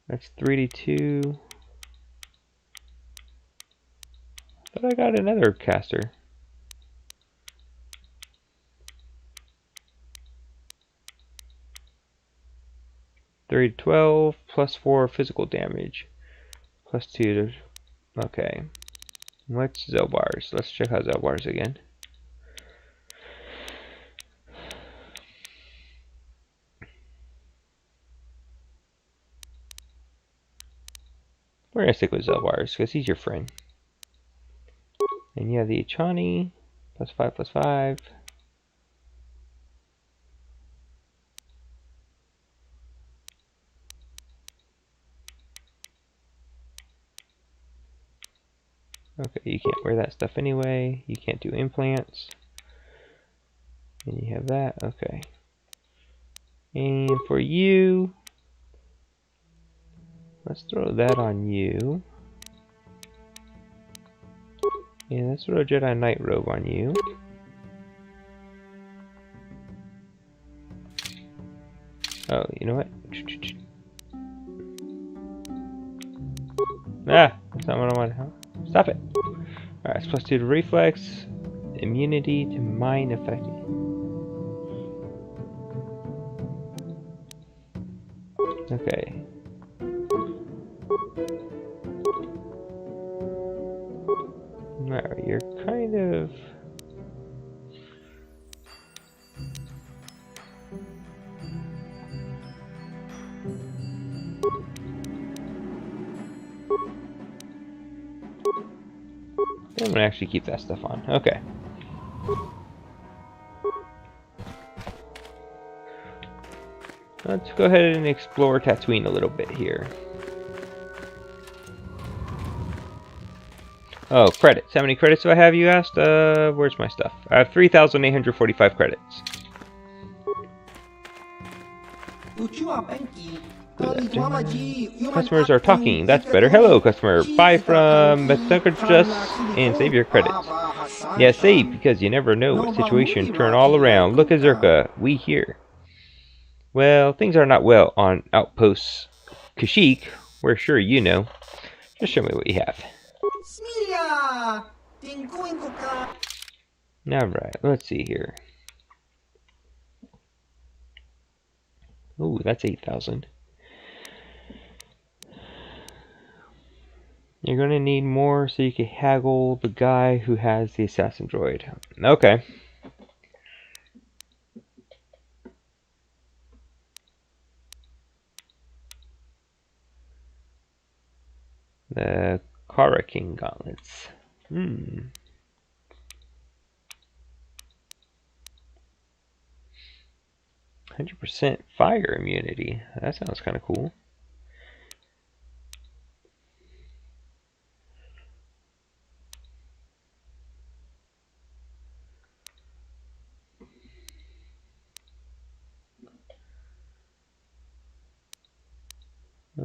That's 3d2. But I got another caster. $3-12 plus 4 physical damage. Plus 2 to... Okay. What's Zelbar's? Let's check out Zelbar's again. We're gonna stick with Zelbar's because he's your friend. And you have the Ichani, plus 5. Okay, you can't wear that stuff anyway. You can't do implants. And you have that, okay. And for you, let's throw that on you. And let's throw a Jedi Knight robe on you. Oh, you know what? Ah, that's not what I want. Stop it. Alright, it's plus 2 to reflex, immunity to mind affecting. Okay. Alright, you're kind of... I'm gonna actually keep that stuff on. Okay. Let's go ahead and explore Tatooine a little bit here. Oh, credits. How many credits do I have, you asked? Where's my stuff? I have 3,845 credits. Customers are talking. That's better. Hello, customer. Buy from Just and save your credits. Yeah, save, because you never know what situation turn all around. Look at Zerka. We here. Well, things are not well on Outpost Kashyyyk. We're sure you know. Just show me what you have. Alright, let's see here. Ooh, that's 8,000. You're gonna need more so you can haggle the guy who has the assassin droid. Okay. The Kara King gauntlets. 100% fire immunity. That sounds kind of cool.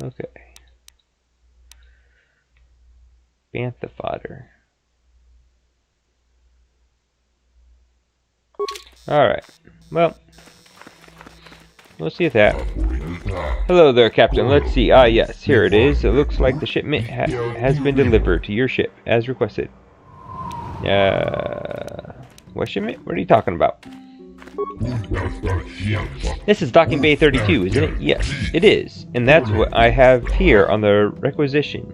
Okay. Bantha fodder. Alright. Well, we'll see at that. Hello there, Captain. Let's see. Ah, yes, here it is. It looks like the shipment has been delivered to your ship, as requested. What shipment? What are you talking about? This is Docking Bay 32, isn't it? Yes, it is. And that's what I have here on the requisition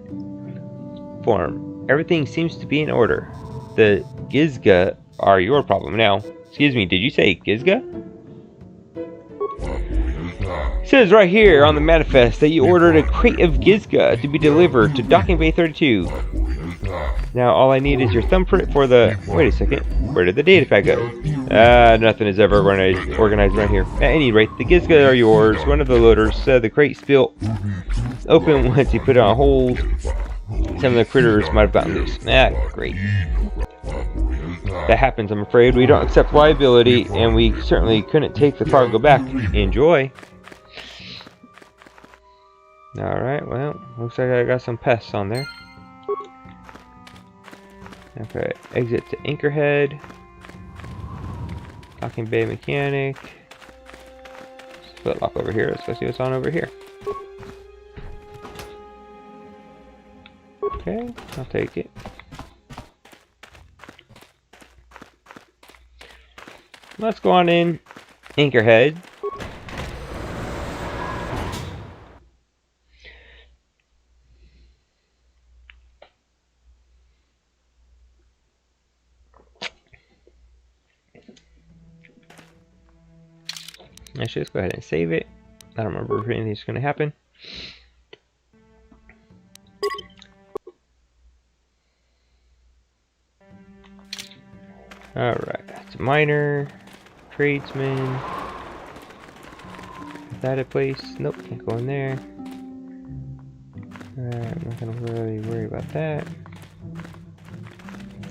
form. Everything seems to be in order. The Gizga are your problem now. Excuse me, did you say Gizga? It says right here on the manifest that you ordered a crate of Gizga to be delivered to Docking Bay 32. Now all I need is your thumbprint for the... Wait a second. Where did the data pad go? Nothing is ever organized around here. At any rate, the Gizga are yours. One of the loaders said the crate spilled open once he put it on hold. Some of the critters might have gotten loose. Great. That happens, I'm afraid. We don't accept liability, and we certainly couldn't take the cargo back. Enjoy. Alright, well, looks like I got some pests on there. Okay, exit to Anchorhead. Docking Bay Mechanic. Split lock over here. Let's go see what's on over here. Okay, I'll take it. let's go on in. Anchorhead. Actually, let's go ahead and save it. I don't remember if anything's going to happen. Alright, that's a miner, tradesman. Is that a place? Nope, can't go in there. Alright, I'm not going to really worry about that.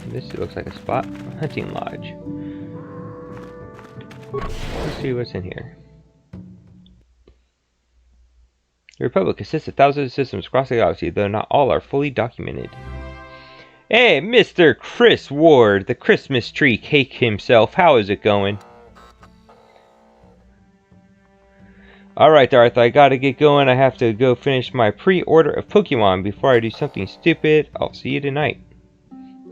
This looks like a spot. Hunting lodge. Let's see what's in here. The Republic consists of thousands of systems across the galaxy, though not all are fully documented. Hey, Mr. Chris Ward, the Christmas tree cake himself. How is it going? Alright, Darth, I gotta get going. I have to go finish my pre-order of Pokemon before I do something stupid. I'll see you tonight.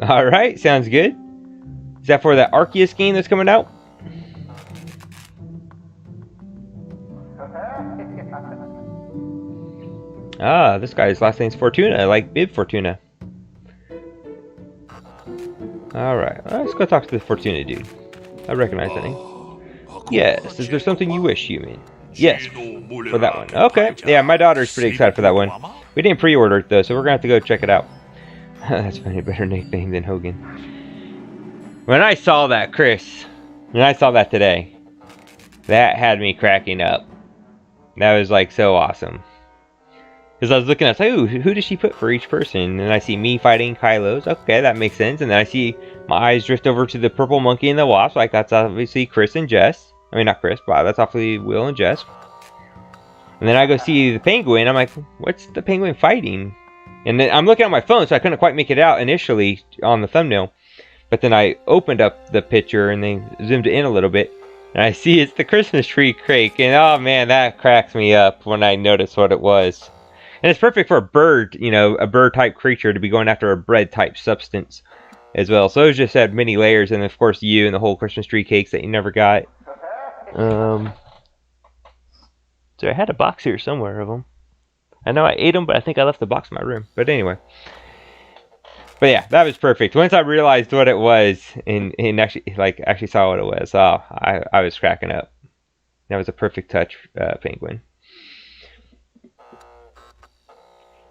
Alright, sounds good. Is that for that Arceus game that's coming out? Ah, this guy's last name's Fortuna, like Bib Fortuna. Alright, let's go talk to the Fortuna dude. I recognize that name. Yes, is there something you wish, human? Yes, for that one. Okay, yeah, my daughter's pretty excited for that one. We didn't pre-order it though, so we're gonna have to go check it out. That's funny, a better nickname than Hogan. When I saw that, Chris, when I saw that today, that had me cracking up. That was like so awesome. Because I was looking at, ooh, who does she put for each person? And I see me fighting Kylo's. Okay, that makes sense. And then I see my eyes drift over to the purple monkey and the wasp. Like, that's obviously Chris and Jess. I mean, not Chris, but that's obviously Will and Jess. And then I go see the penguin. I'm like, what's the penguin fighting? And then I'm looking at my phone, so I couldn't quite make it out initially on the thumbnail. But then I opened up the picture and then zoomed it in a little bit. And I see it's the Christmas tree cake. And oh man, that cracks me up when I notice what it was. And it's perfect for a bird, you know, a bird-type creature to be going after a bread-type substance as well. So it just had many layers, and of course you and the whole Christmas tree cakes that you never got. So I had a box here somewhere of them. I know I ate them, but I think I left the box in my room. But anyway. But yeah, that was perfect. Once I realized what it was and actually saw what it was, oh, I was cracking up. That was a perfect touch penguin.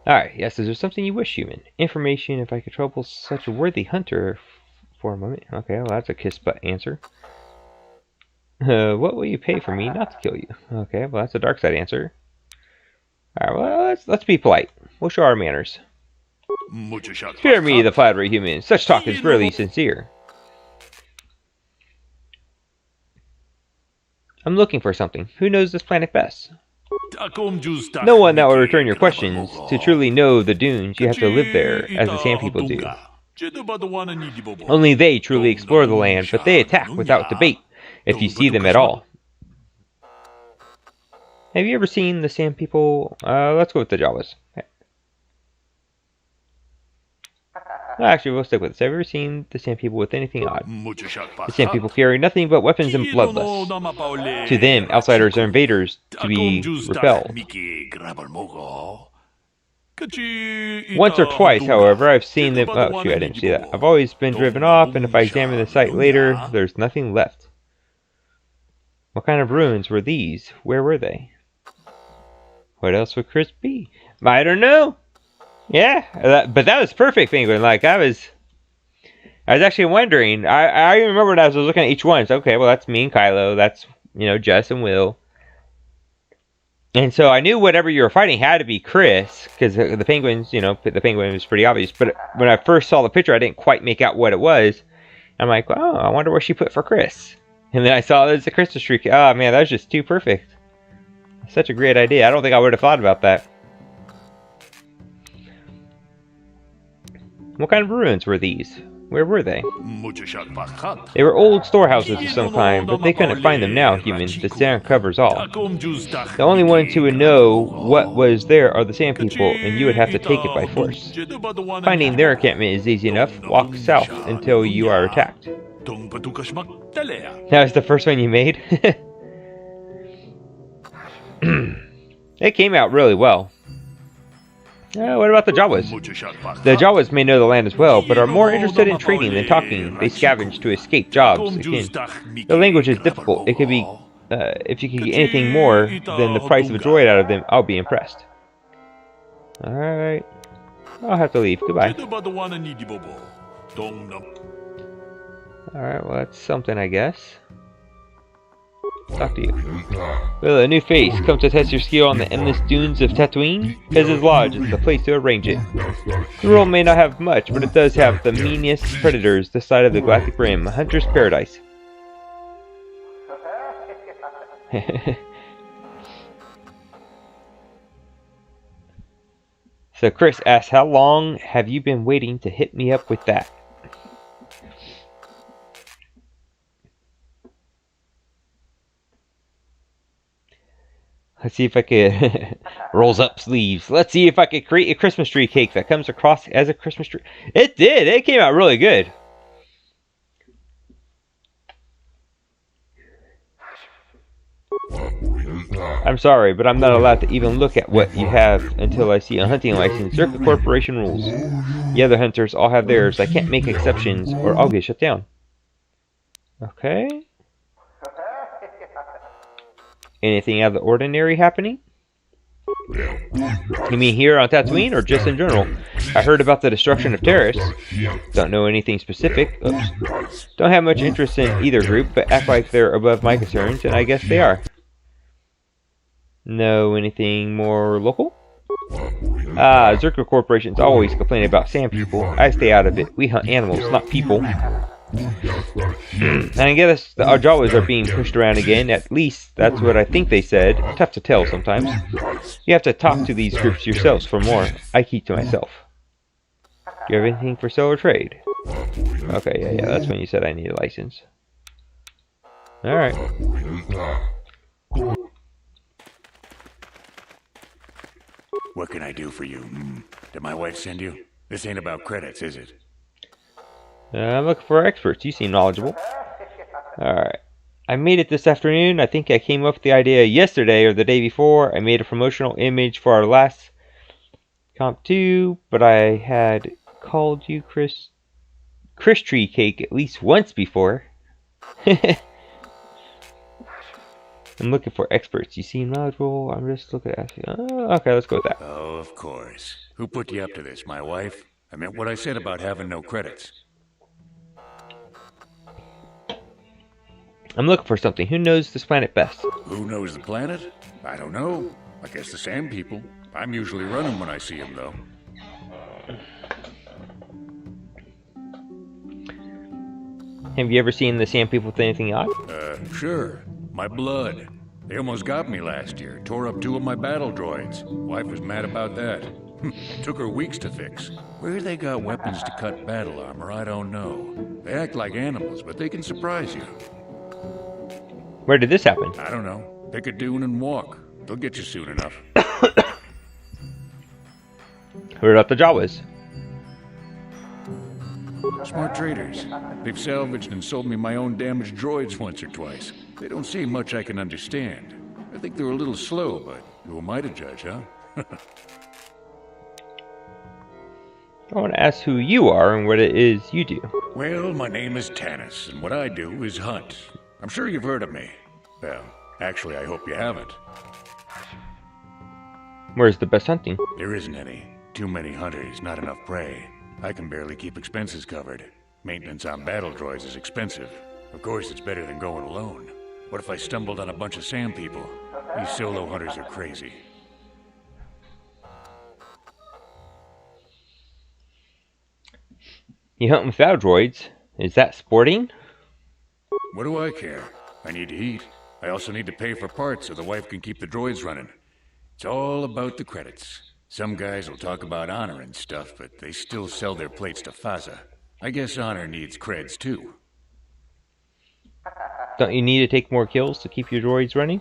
Alright, yes, is there something you wish, human? Information if I could trouble such a worthy hunter for a moment. Okay, well that's a kiss butt answer. What will you pay for me not to kill you? Okay, well that's a dark side answer. Alright, well let's be polite. We'll show our manners. Spare me the flattery, human. Such talk is really sincere. I'm looking for something. Who knows this planet best? No one that will return your questions. To truly know the dunes, you have to live there, as the sand people do. Only they truly explore the land, but they attack without debate, if you see them at all. Have you ever seen the sand people? Let's go with the Jawas. Actually, we'll stick with this. Have you ever seen the sand people with anything odd? The sand people carry nothing but weapons and bloodlust. To them, outsiders are invaders to be repelled. Once or twice, however, I've seen them... Oh, shoot, I didn't see that. I've always been driven off, and if I examine the site later, there's nothing left. What kind of ruins were these? Where were they? What else would Chris be? I don't know. Yeah, but that was perfect, penguin. Like, I was actually wondering. I remember when I was looking at each one. It's okay, well, that's me and Kylo. That's, you know, Jess and Will. And so I knew whatever you were fighting had to be Chris, because the penguins, you know, the penguin was pretty obvious. But when I first saw the picture, I didn't quite make out what it was. I'm like, oh, I wonder what she put for Chris. And then I saw there's a Christmas tree. Oh, man, that was just too perfect. Such a great idea. I don't think I would have thought about that. What kind of ruins were these? Where were they? They were old storehouses of some kind, but they couldn't find them now, human. The sand covers all. The only ones who would know what was there are the sand people, and you would have to take it by force. Finding their encampment is easy enough. Walk south until you are attacked. That was the first one you made? It came out really well. What about the Jawas? The Jawas may know the land as well, but are more interested in trading than talking. They scavenge to escape jobs. Again, the language is difficult. It could be, if you could get anything more than the price of a droid out of them, I'll be impressed. Alright. I'll have to leave. Goodbye. Alright, well that's something, I guess. Talk to you. Well, a new face. Come to test your skill on the endless dunes of Tatooine? Pez's Lodge is the place to arrange it. The world may not have much, but it does have the meanest predators this side of the Galactic Rim. A hunter's paradise. So Chris asks, how long have you been waiting to hit me up with that? Let's see if I could... Rolls up sleeves. Let's see if I could create a Christmas tree cake that comes across as a Christmas tree. It did! It came out really good. I'm sorry, but I'm not allowed to even look at what you have until I see a hunting license. Circle Corporation rules. The other hunters all have theirs. I can't make exceptions or I'll get shut down. Okay. Anything out of the ordinary happening? You mean here on Tatooine or just in general? I heard about the destruction of terrorists. Don't know anything specific. Oops. Don't have much interest in either group, but act like they're above my concerns, and I guess they are. Know anything more local? Zerker Corporation's always complaining about sand people. I stay out of it. We hunt animals, not people. And I guess our Jawas are being pushed around again. At least that's what I think they said. Tough to tell sometimes. You have to talk to these groups yourselves for more. I keep to myself. Do you have anything for sale or trade? Okay, yeah, that's when you said I need a license. Alright. What can I do for you? Did my wife send you? This ain't about credits, is it? I'm looking for experts. You seem knowledgeable. Alright. I made it this afternoon. I think I came up with the idea yesterday or the day before. I made a promotional image for our last Comp 2, but I had called you Chris Tree Cake at least once before. I'm looking for experts. You seem knowledgeable. I'm just looking at you. Okay, let's go with that. Oh, of course. Who put you up to this? My wife? I meant what I said about having no credits. I'm looking for something. Who knows this planet best? Who knows the planet? I don't know. I guess the sand people. I'm usually running when I see them, though. Have you ever seen the sand people with anything odd? Sure. My blood. They almost got me last year. Tore up 2 of my battle droids. Wife was mad about that. Took her weeks to fix. Where they got weapons to cut battle armor, I don't know. They act like animals, but they can surprise you. Where did this happen? I don't know. Pick a dune and walk. They'll get you soon enough. Who about the Jawas? Smart traders. They've salvaged and sold me my own damaged droids once or twice. They don't seem much I can understand. I think they're a little slow, but who am I to judge, huh? I want to ask who you are and what it is you do. Well, my name is Tanis, and what I do is hunt. I'm sure you've heard of me. Well, actually, I hope you haven't. Where's the best hunting? There isn't any. Too many hunters, not enough prey. I can barely keep expenses covered. Maintenance on battle droids is expensive. Of course, it's better than going alone. What if I stumbled on a bunch of sand people? These solo hunters are crazy. You hunt without droids. Is that sporting? What do I care? I need to eat. I also need to pay for parts so the wife can keep the droids running. It's all about the credits. Some guys will talk about honor and stuff, but they still sell their plates to Faza. I guess honor needs creds too. Don't you need to take more kills to keep your droids running?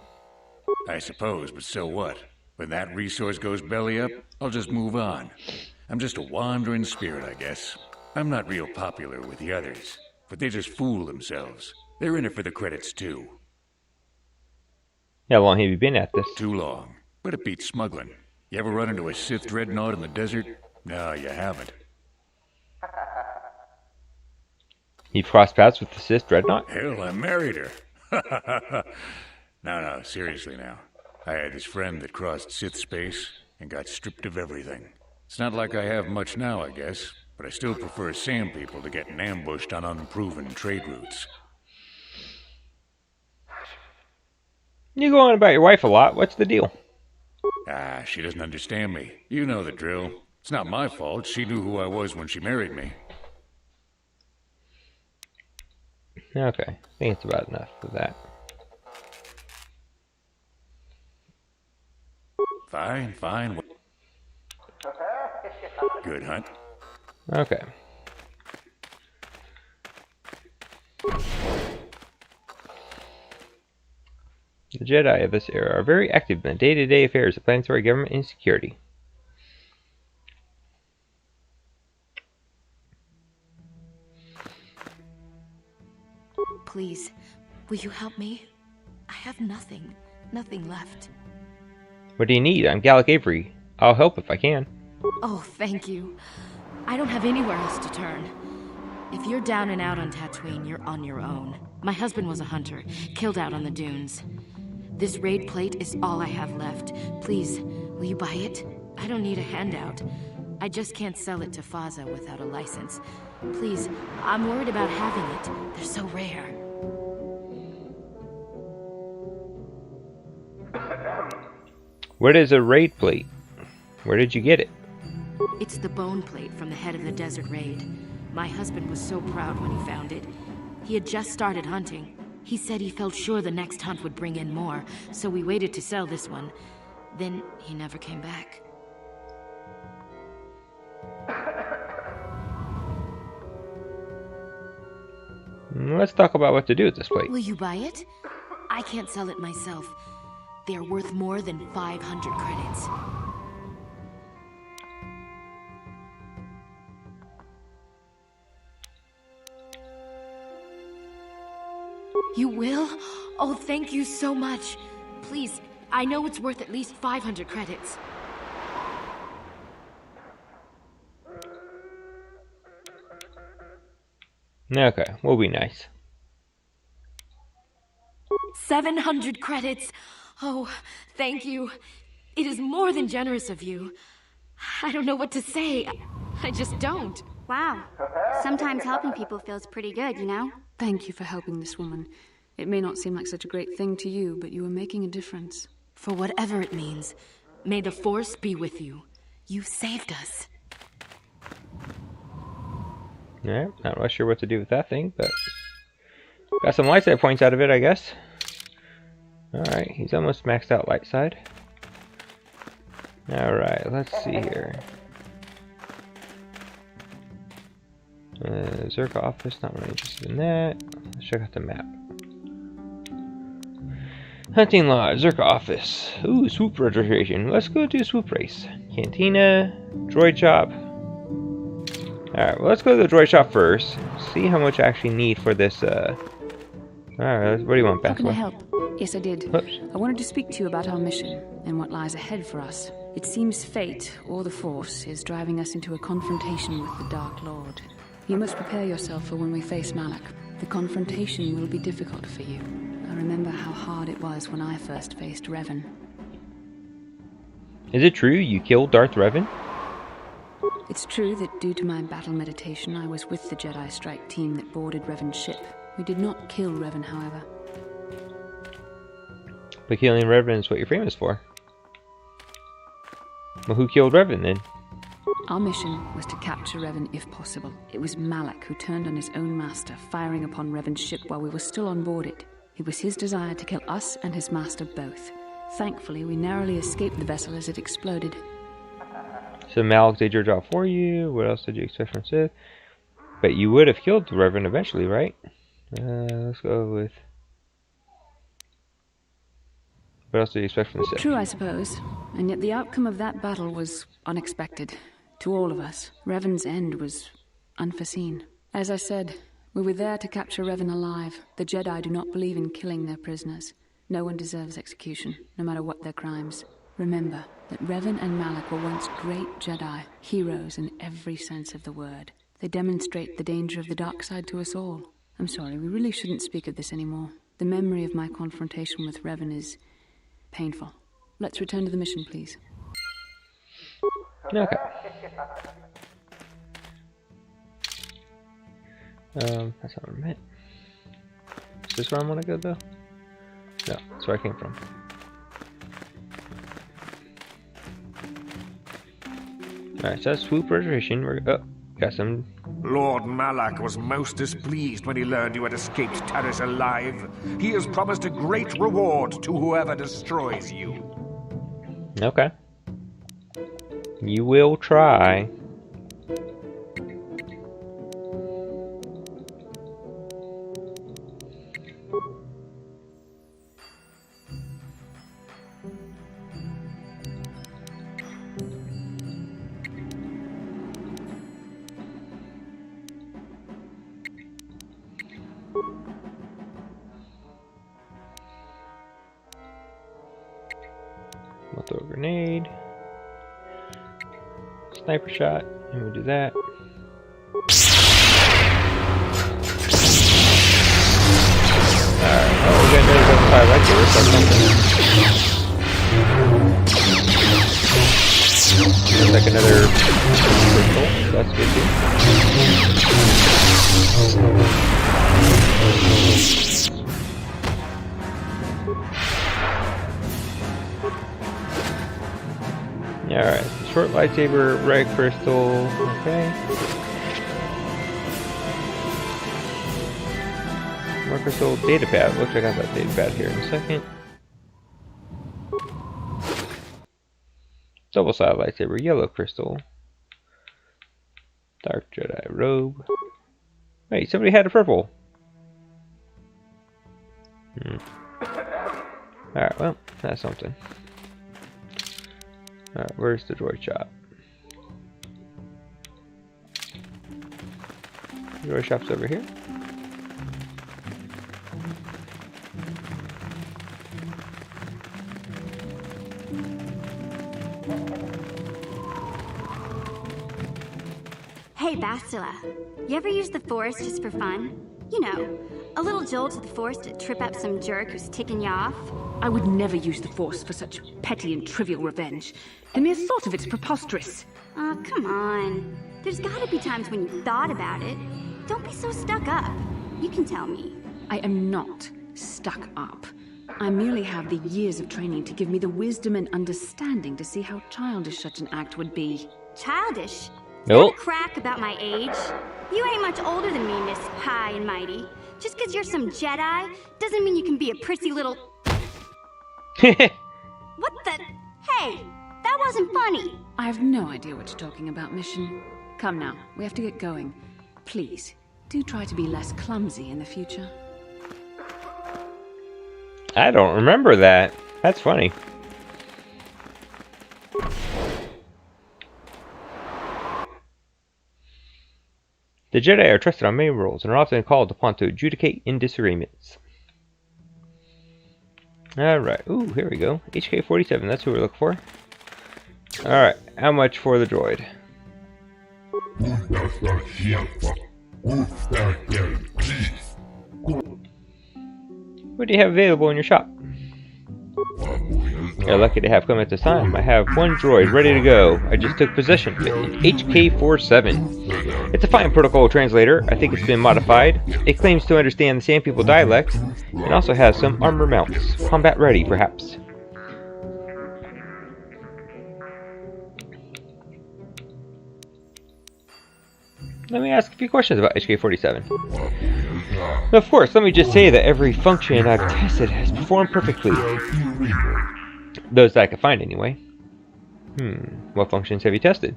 I suppose, but so what? When that resource goes belly up, I'll just move on. I'm just a wandering spirit, I guess. I'm not real popular with the others. but they just fool themselves. They're in it for the credits, too. How long have you been at this? Too long. But it beats smuggling. You ever run into a Sith dreadnought in the desert? No, you haven't. You've crossed paths with the Sith dreadnought? Hell, I married her. No, seriously now. I had this friend that crossed Sith space and got stripped of everything. It's not like I have much now, I guess, but I still prefer sand people to getting ambushed on unproven trade routes. You go on about your wife a lot. What's the deal? Ah, she doesn't understand me. You know the drill. It's not my fault. She knew who I was when she married me. Okay, I think it's about enough of that. Fine. Good hunt. Okay. The Jedi of this era are very active in the day-to-day affairs of planetary government and security. Please, will you help me? I have nothing left. What do you need? I'm Gallic Avery. I'll help if I can. Oh, thank you. I don't have anywhere else to turn. If you're down and out on Tatooine, you're on your own. My husband was a hunter, killed out on the dunes. This raid plate is all I have left. Please, will you buy it? I don't need a handout. I just can't sell it to Faza without a license. Please, I'm worried about having it. They're so rare. What is a raid plate? Where did you get it? It's the bone plate from the head of the desert raid. My husband was so proud when he found it. He had just started hunting. He said he felt sure the next hunt would bring in more, so we waited to sell this one. Then he never came back. Let's talk about what to do with this plate. Will you buy it? I can't sell it myself. They're worth more than 500 credits. You will? Oh, thank you so much. Please, I know it's worth at least 500 credits. Okay, we'll be nice. 700 credits! Oh, thank you. It is more than generous of you. I don't know what to say. I just don't. Wow. Sometimes helping people feels pretty good, you know? Thank you for helping this woman. It may not seem like such a great thing to you, but you are making a difference. For whatever it means, may the Force be with you. You saved us. Alright, not really sure what to do with that thing, but got some light side points out of it, I guess. Alright, he's almost maxed out light side. Alright, let's see here. Zerka office, not really interested in that. Let's check out the map. Hunting lodge, Zerka office. Ooh, swoop registration. Let's go do a swoop race. Cantina, droid shop. Alright, well, let's go to the droid shop first. See how much I actually need for this, Alright, what do you want, How can I Bachelor? help? Yes, I did. Oops. I wanted to speak to you about our mission and what lies ahead for us. It seems fate, or the Force, is driving us into a confrontation with the Dark Lord. You must prepare yourself for when we face Malak. The confrontation will be difficult for you. I remember how hard it was when I first faced Revan. Is it true you killed Darth Revan? It's true that due to my battle meditation, I was with the Jedi strike team that boarded Revan's ship. We did not kill Revan, however. But killing Revan is what you're famous for. Well, who killed Revan then? Our mission was to capture Revan if possible. It was Malak who turned on his own master, firing upon Revan's ship while we were still on board it. It was his desire to kill us and his master both. Thankfully, we narrowly escaped the vessel as it exploded. So Malak did your job for you. What else did you expect from Sith? But you would have killed Revan eventually, right? Let's go with... What else do you expect from the Sith? True, I suppose. And yet the outcome of that battle was unexpected. To all of us. Revan's end was unforeseen. As I said, We were there to capture Revan alive. The Jedi do not believe in killing their prisoners. No one deserves execution, no matter what their crimes. Remember that Revan and Malak were once great Jedi, heroes in every sense of the word. They demonstrate the danger of the dark side to us all. I'm sorry, we really shouldn't speak of this anymore. The memory of my confrontation with Revan is painful. Let's return to the mission, please. Okay. That's not what I meant. Is this where I want to go, though? No, that's where I came from. Alright, so that's swoop registration. We're, oh, got some. Lord Malak was most displeased when he learned you had escaped Taris alive. He has promised a great reward to whoever destroys you. Okay. You will try. We'll throw a grenade. Sniper shot, and we'll do that. Alright, oh, we got another level 5 right here, so something. Looks like another crystal, that's good too. Alright, short lightsaber, red crystal, okay. More crystal, data pad. Looks like I got that data pad here in a second. Double-sided lightsaber, yellow crystal. Dark Jedi robe. Wait, somebody had a purple. Alright, well, that's something. Alright, where's the droid shop? The droid shop's over here. Hey, Bastila, you ever use the Force just for fun? You know, a little jolt of the Force to trip up some jerk who's ticking you off? I would never use the Force for such petty and trivial revenge. The mere thought of it's preposterous. Oh, come on. There's gotta be times when you thought about it. Don't be so stuck up. You can tell me. I am not stuck up. I merely have the years of training to give me the wisdom and understanding to see how childish such an act would be. Childish? Nope. Crack about my age? You ain't much older than me, Miss High and Mighty. Just 'cause you're some Jedi doesn't mean you can be a prissy little... What the... Hey, that wasn't funny. I have no idea what you're talking about, Mission. Come now, we have to get going. Please, do try to be less clumsy in the future. I don't remember that. That's funny. The Jedi are trusted on many roles and are often called upon to adjudicate in disagreements. Alright, ooh, here we go. HK-47, that's who we're looking for. Alright, how much for the droid? What do you have available in your shop? You're lucky to have come at this time. I have one droid ready to go. I just took possession of it. HK-47. It's a fine protocol translator. I think it's been modified. It claims to understand the Sand People dialect and also has some armor mounts. Combat ready, perhaps. Let me ask a few questions about HK-47. Of course, let me just say that every function I've tested has performed perfectly. Those that I could find, anyway. What functions have you tested?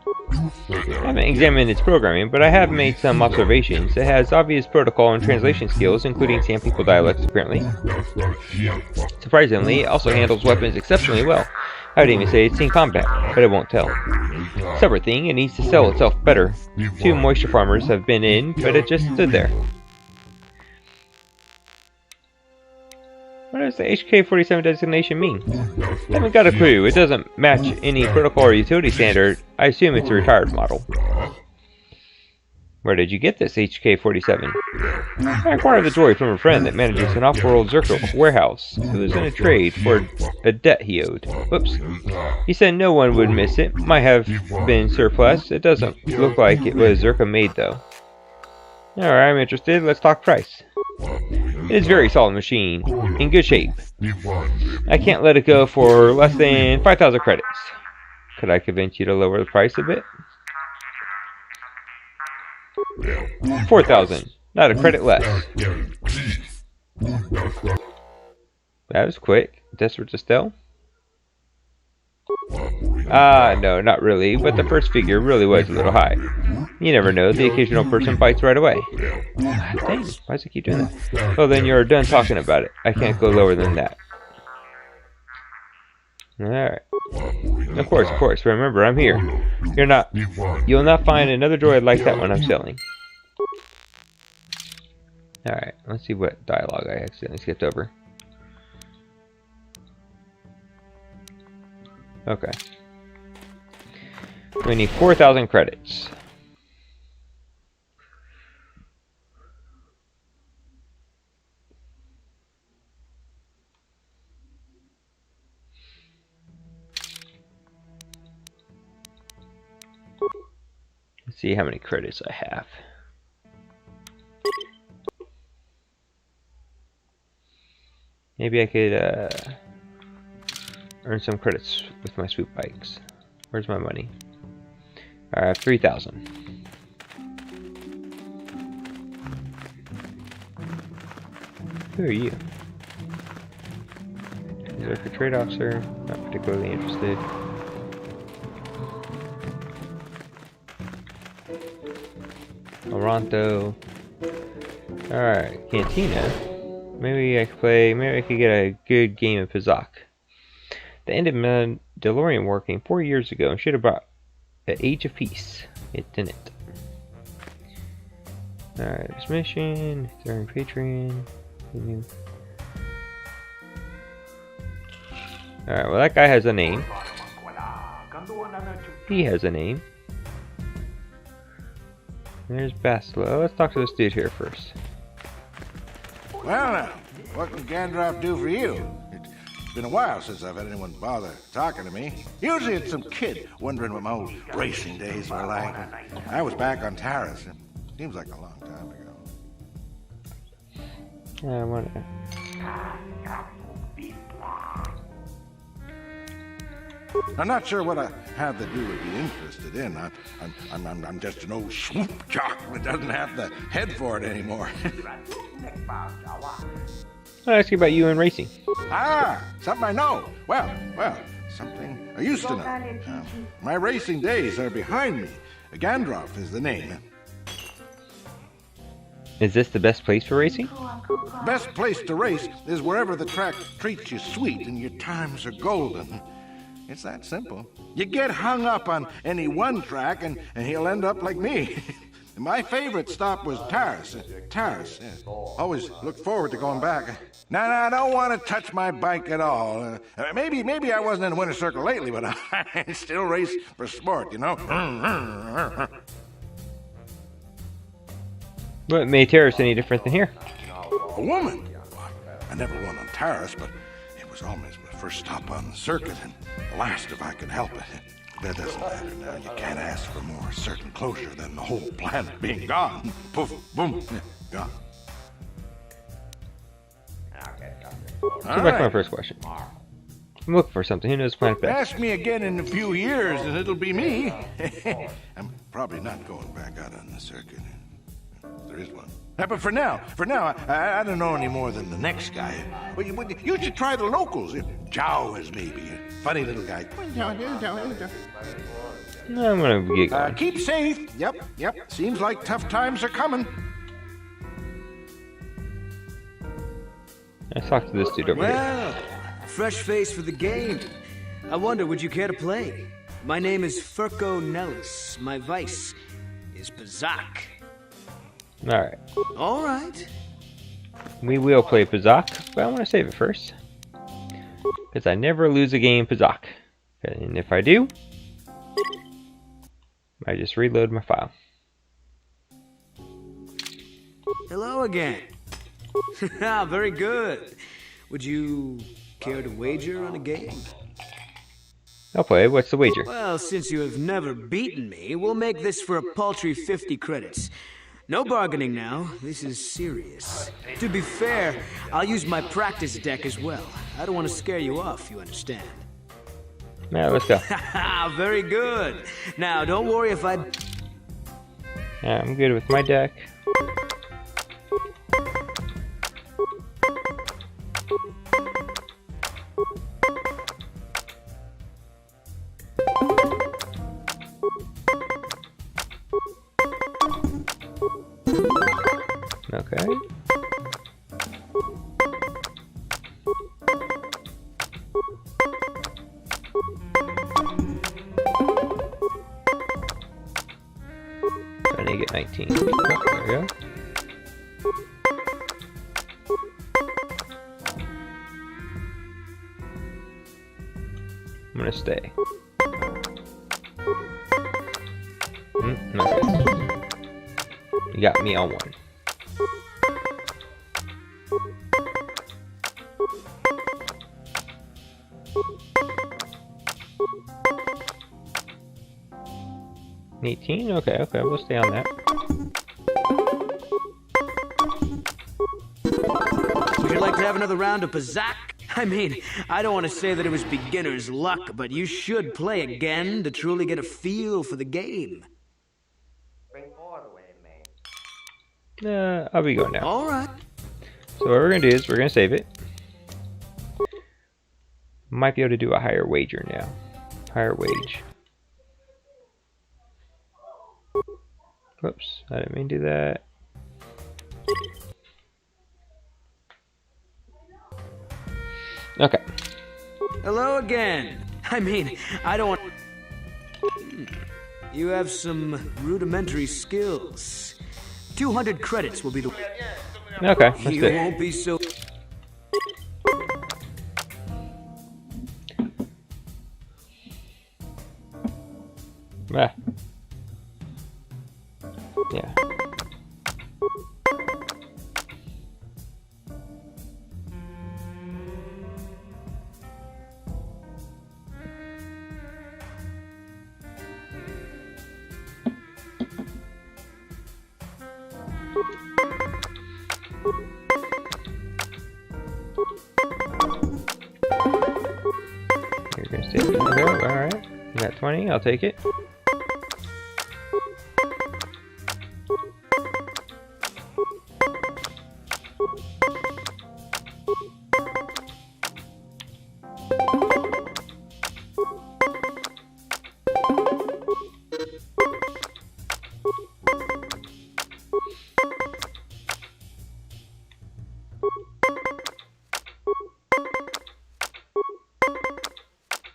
I haven't examined its programming, but I have made some observations. It has obvious protocol and translation skills, including Sand People dialects, apparently. Surprisingly, it also handles weapons exceptionally well. I would even say it's seen combat, but it won't tell. Separate thing, it needs to sell itself better. 2 moisture farmers have been in, but it just stood there. What does the HK-47 designation mean? I haven't got a clue. It doesn't match any protocol or utility standard. I assume it's a retired model. Where did you get this HK-47? I acquired the droid from a friend that manages an off-world Zerko warehouse. It was in a trade for a debt he owed. Whoops. He said no one would miss it. Might have been surplus. It doesn't look like it was Zerko made though. Alright, I'm interested. Let's talk price. It is a very solid machine. In good shape. I can't let it go for less than 5,000 credits. Could I convince you to lower the price a bit? 4,000. Not a credit less. That was quick. Desperate to steal? No, not really, but the first figure really was a little high. You never know, the occasional person bites right away. Dang, why does it keep doing that? Well, then you're done talking about it. I can't go lower than that. Alright. Of course, remember, I'm here. You'll not find another droid like that one I'm selling. Alright, let's see what dialogue I accidentally skipped over. Okay. We need 4,000 credits. Let's see how many credits I have. Maybe I could earn some credits with my swoop bikes. Where's my money? I have 3,000. Who are you? Reserve for trade officer. Not particularly interested. Toronto. Alright, Cantina. Maybe I could get a good game of Pizak. The end of Mandalorian war came 4 years ago and should have brought the Age of Peace. It didn't. Alright, there's mission, during Patreon. Alright, well that guy has a name. He has a name. There's Bastila. Let's talk to this dude here first. Well now, what can Gandalf do for you? It's been a while since I've had anyone bother talking to me. Usually it's some kid wondering what my old racing days were like. I was back on Taris. It seems like a long time ago. Yeah, I wonder. I'm not sure what I have that you would be interested in. I'm just an old swoop jock that doesn't have the head for it anymore. I'll ask you about you and racing. Ah, something I know. Well, something I used to know. My racing days are behind me. Gandalf is the name. Is this the best place for racing? Best place to race is wherever the track treats you sweet and your times are golden. It's that simple. You get hung up on any one track and he'll end up like me. My favorite stop was Taris. Yeah. Always look forward to going back. Now, I don't want to touch my bike at all. Maybe I wasn't in the winner's circle lately, but I still race for sport, you know? What made Taris any different than here? A woman? I never won on Taris, but it was almost my first stop on the circuit, and the last if I could help it. That doesn't matter now. You can't ask for more certain closure than the whole planet being gone. Poof, boom, gone. Back to my first question. I'm looking for something. Who knows planet best? Ask me again in a few years, and it'll be me. I'm probably not going back out on the circuit. There is one. But for now, I don't know any more than the next guy. Well, you should try the locals. Jow is maybe a funny little guy. No, I'm gonna get going. Keep safe. Yep. Seems like tough times are coming. Let's talk to this dude over here. Well, fresh face for the game. I wonder, would you care to play? My name is Furco Nellis. My vice is Pazak. Alright. Alright. We will play Pazak, but I want to save it first. Because I never lose a game Pazak. And if I do, I just reload my file. Hello again. Very good. Would you care to wager on a game? I'll play. What's the wager? Well, since you have never beaten me, we'll make this for a paltry 50 credits. No bargaining now. This is serious. To be fair, I'll use my practice deck as well. I don't want to scare you off, you understand. Yeah, let's go. Very good. Now, don't worry if I... Yeah, I'm good with my deck. Okay. I need to get 19. Oh, there we go. I'm gonna stay. Okay. You got me on one. $18? Okay, we'll stay on that. Would you like to have another round of Pazak? I mean, I don't want to say that it was beginner's luck, but you should play again to truly get a feel for the game. I'll be going now. Alright. So what we're going to do is we're going to save it. Might be able to do a higher wager now. Higher wage. Whoops, I didn't mean to do that. Okay. Hello again. I mean, I don't want... You have some rudimentary skills. 200 credits will be the... Okay, let's you do it. won't be so... Ah. Yeah. You're gonna stay in the hill, alright. You got 20, I'll take it.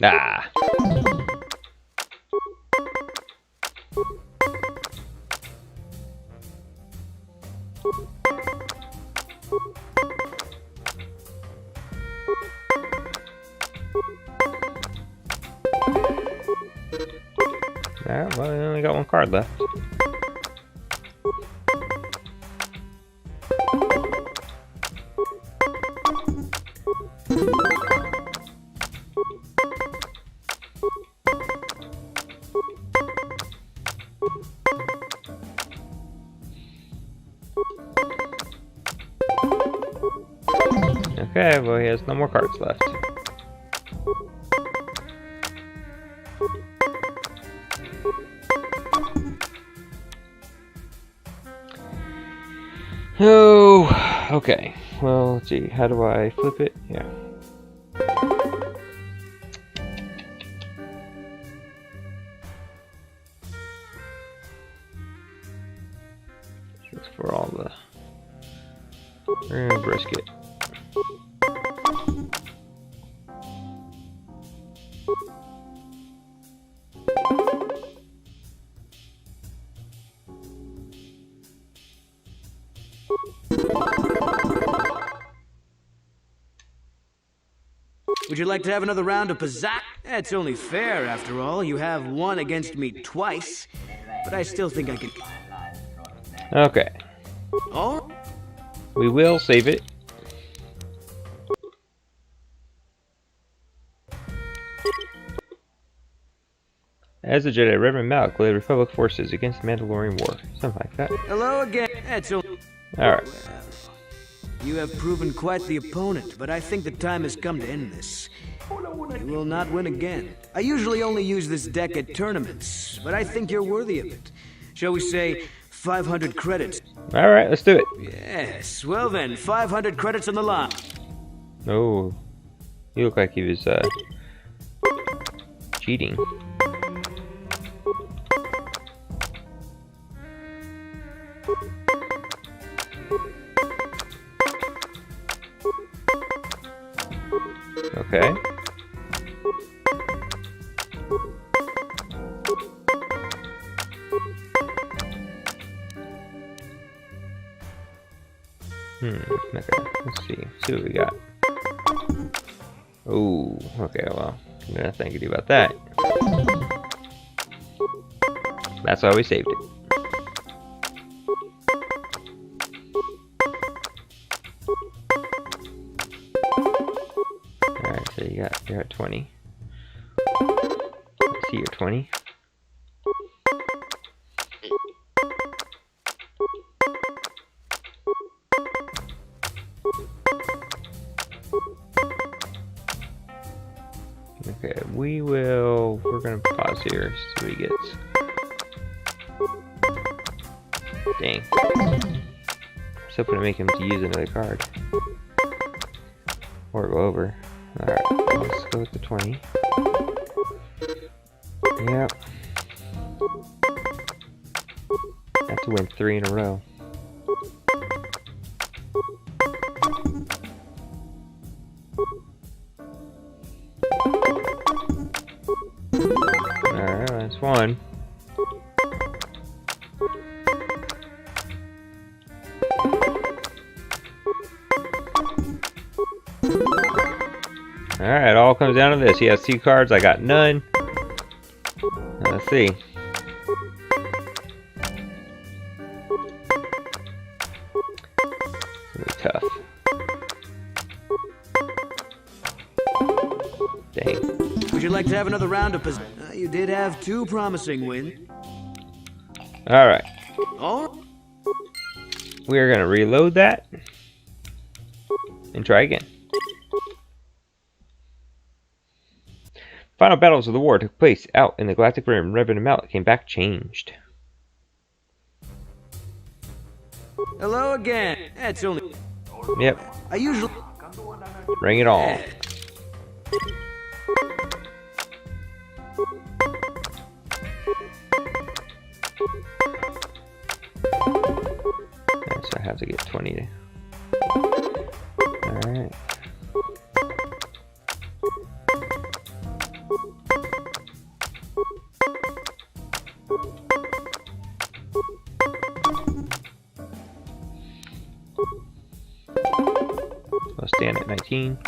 Ah. Yeah, well, I only got one card left. Okay, well, he has no more cards left. Oh, okay. Well, let's see. How do I flip it? Yeah. Just for all the brisket. Would you like to have another round of Pazak? That's only fair, after all. You have won against me twice, but I still think I can... Okay. Oh? We will save it. As a Jedi, Reverend Malik led Republic forces against the Mandalorian War. Something like that. Hello again. That's only... Alright. Well, you have proven quite the opponent, but I think the time has come to end this. You will not win again. I usually only use this deck at tournaments, but I think you're worthy of it. Shall we say 500 credits? Alright, let's do it. Yes, well then, 500 credits on the line. Oh. He looked like he was, cheating. Okay. Okay, let's see. See what we got. Oh, okay, well, nothing I can do about that. That's why we saved it. Alright, so you're at 20. I see you're 20. Okay, we're gonna pause here, see what he gets. Dang. I'm still gonna make him to use another card. Or go over. Alright, let's go with the 20. Yep. I have to win 3 in a row. Alright, that's 1. Alright, it all comes down to this. He has 2 cards, I got none. Now, let's see. It's gonna be tough. Dang. Would you like to have another round of you did have 2 promising wins. Alright. Oh? We are gonna reload that. And try again. Final battles of the war took place out in the Galactic Rim. Reverend Malik came back changed. Hello again. That's only... Yep. I usually... Bring it on. Okay, so I have to get 20. Alright. I'll stand at 19.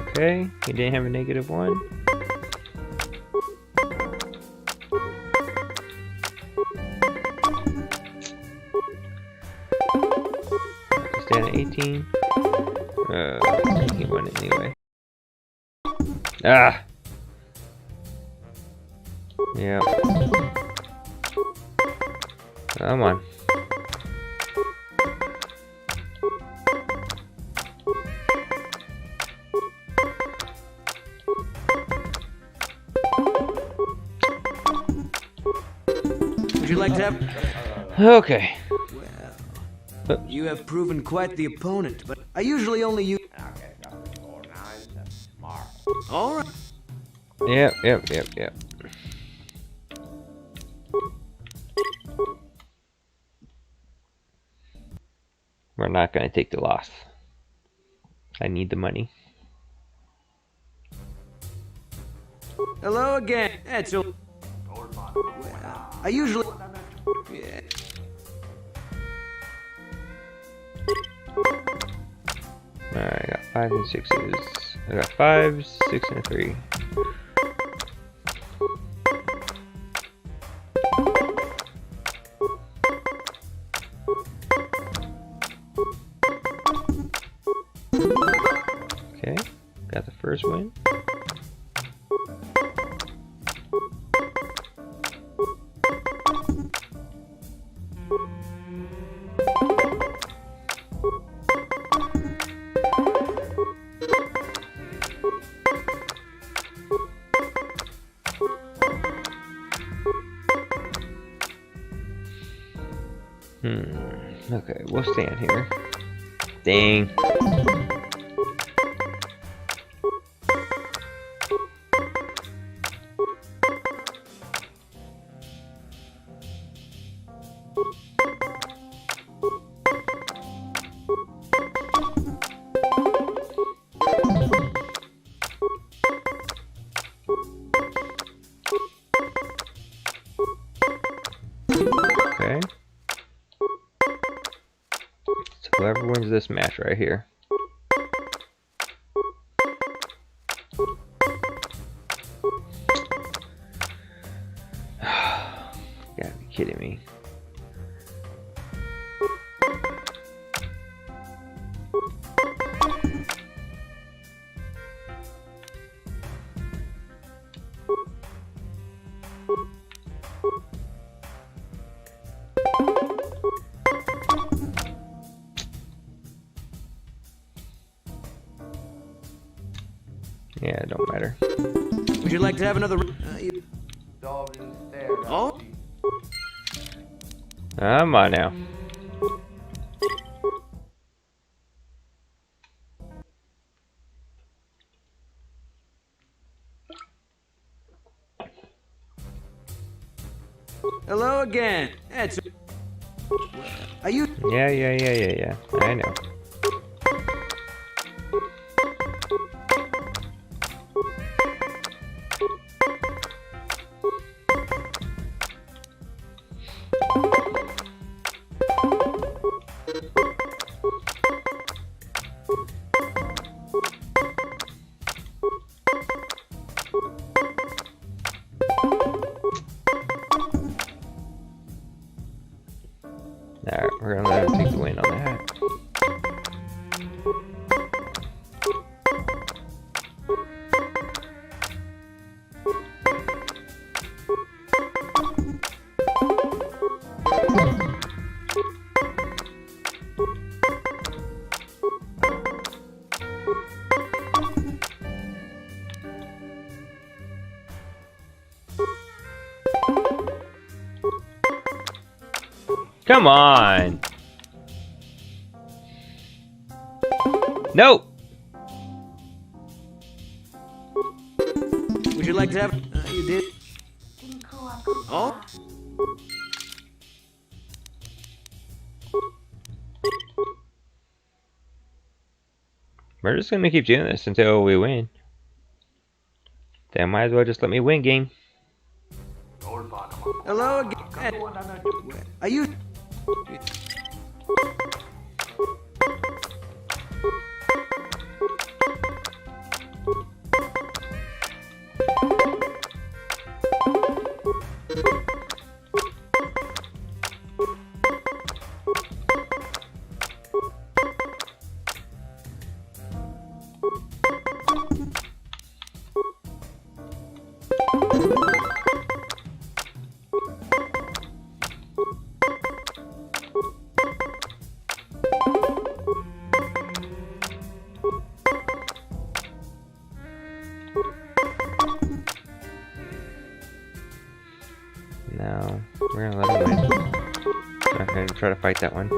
Okay, he didn't have a -1. Stand at 18. He won it anyway. Ah! Yeah. Come on. Would you like to have... Okay. Well, you have proven quite the opponent, but I usually only use... Alright. Yep. We're not going to take the loss. I need the money. Hello again. Edsel. I usually... Yeah. Alright, I got 5 and 6s. I got 5, 6, and a 3. Okay, got the first win. Okay, we'll stand here. Dang. Okay. So whoever wins this match right here. You gotta be kidding me. Yeah, it don't matter. Would you like to have another... Oh? Come on now. Hello again. Edsel. Are you... Yeah. I know. Alright, we're gonna let him take the win on that. Come on! No! Would you like to have... you did? Oh? We're just gonna keep doing this until we win. They might as well just let me win, game. Hello again. Are you... No, we're gonna let him win. I'm not gonna try to fight that one.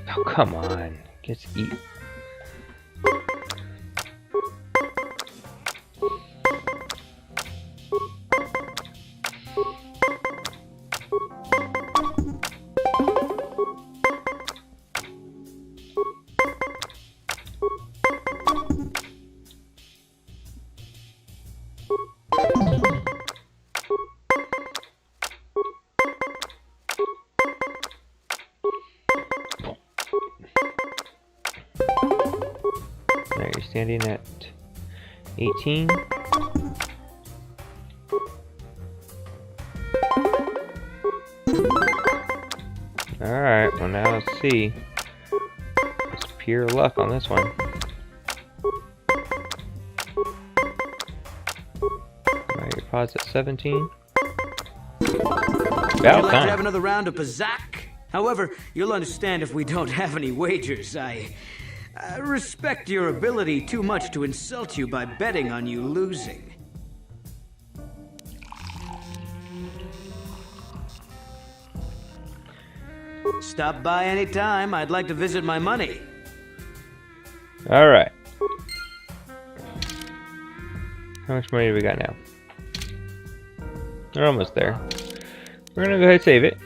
Oh, come on. Just eat. standing at 18. Alright, well now let's see. It's pure luck on this one. Alright, your pod's at 17. Would you About like time. to have another round of Bazak? However, you'll understand if we don't have any wagers. I respect your ability too much to insult you by betting on you losing. Stop by any time. I'd like to visit my money. Alright. How much money do we got now? We're almost there. We're gonna go ahead and save it.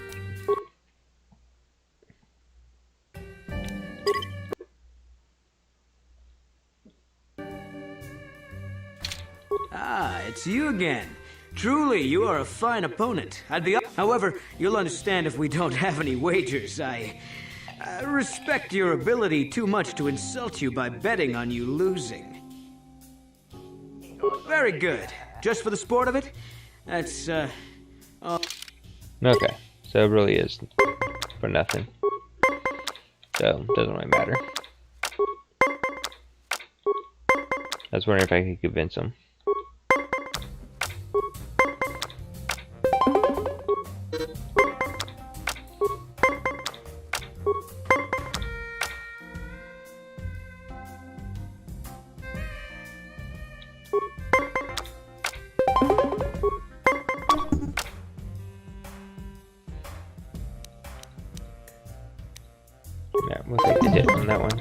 Ah, it's you again. Truly, you are a fine opponent. However, you'll understand if we don't have any wagers. I respect your ability too much to insult you by betting on you losing. Very good. Just for the sport of it? That's, Okay, so it really is for nothing. So, it doesn't really matter. I was wondering if I could convince him. Yeah, we'll take the hit on that one.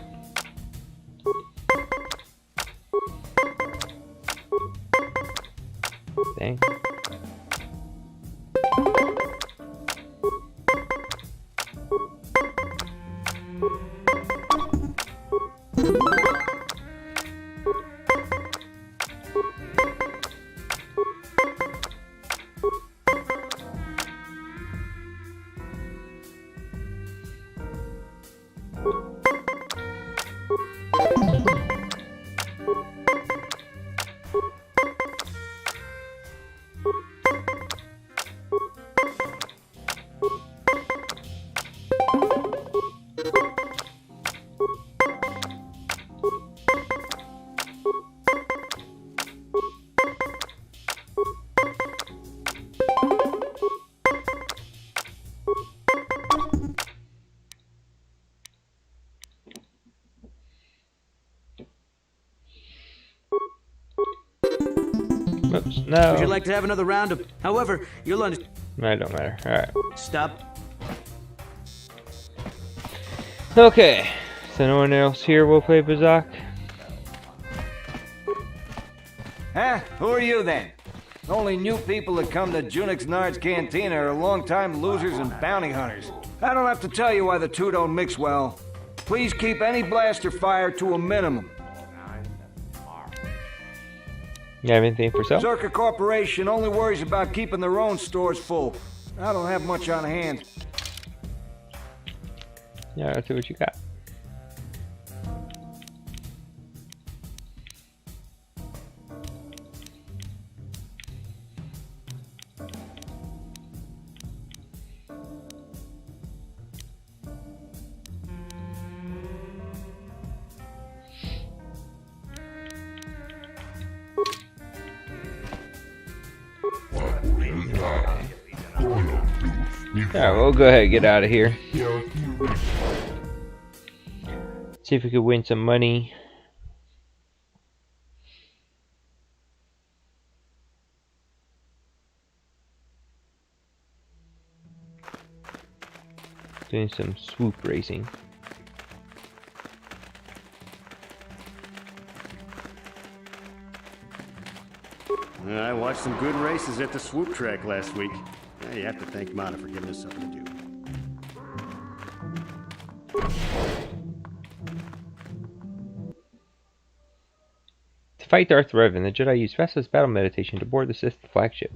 Dang. Oops, no. would you like to have another round of... However, you'll understand... That don't matter. Alright. Stop. Okay. So no one else here will play Bazak? Huh? Who are you then? Only new people that come to Junix Nard's Cantina are long-time losers and bounty hunters. I don't have to tell you why the two don't mix well. Please keep any blaster fire to a minimum. You have anything for sale? Zerka Corporation only worries about keeping their own stores full. I don't have much on hand. Yeah, let's see what you got. Alright, we'll go ahead and get out of here. See if we could win some money. Doing some swoop racing. I watched some good races at the swoop track last week. You have to thank Mana for giving us something to do. To fight Darth Ford, the Jedi use fastless battle meditation to board the Sith flagship.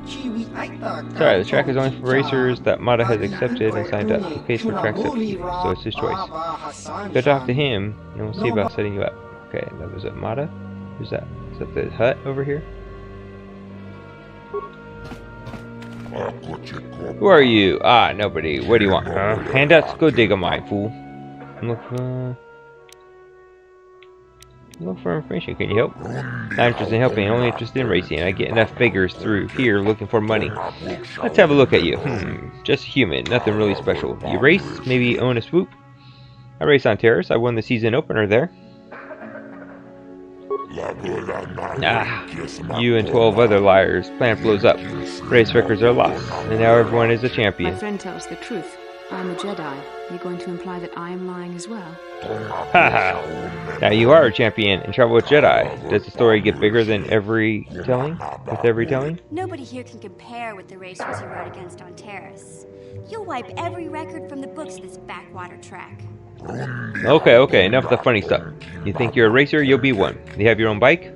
Chewie, I thought Sorry, the track is only for racers that Mata has accepted and signed up. He pays for track set fees, so it's his choice. Go talk to him, and we'll see about setting you up. Okay, that was it. Mata? Who's that? Is that the hut over here? Who are you? Ah, nobody. What do you want? Handouts? Go dig a mine, fool. Look for information. Can you help? Not interested in helping. Only interested in racing. I get enough beggars through here looking for money. Let's have a look at you. Just human. Nothing really special. You race? Maybe own a swoop? I race on Terrace. I won the season opener there. Ah, you and 12 other liars. Plan blows up. Race records are lost, and now everyone is a champion. My friend tells the truth. I'm a Jedi. Are you going to imply that I'm lying as well? Haha. Now you are a champion and travel with Jedi. Does the story get bigger than every telling? With every telling? Nobody here can compare with the racers you rode against on Terrace. You'll wipe every record from the books of this backwater track. Okay, enough of the funny stuff. You think you're a racer, you'll be one. You have your own bike?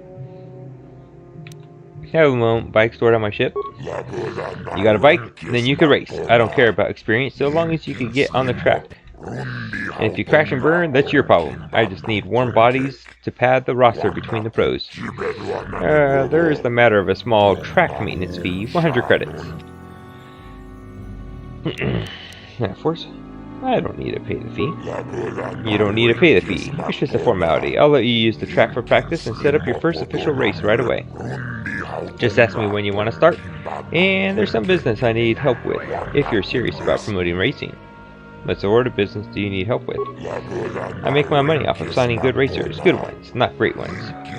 I have my own bike stored on my ship. You got a bike? Then you can race. I don't care about experience, so long as you can get on the track. And if you crash and burn, that's your problem. I just need warm bodies to pad the roster between the pros. There is the matter of a small track maintenance fee, 100 credits. Force? I don't need to pay the fee. You don't need to pay the fee. It's just a formality. I'll let you use the track for practice and set up your first official race right away. Just ask me when you want to start. And there's some business I need help with, if you're serious about promoting racing. What sort of business do you need help with? I make my money off of signing good racers. Good ones, not great ones.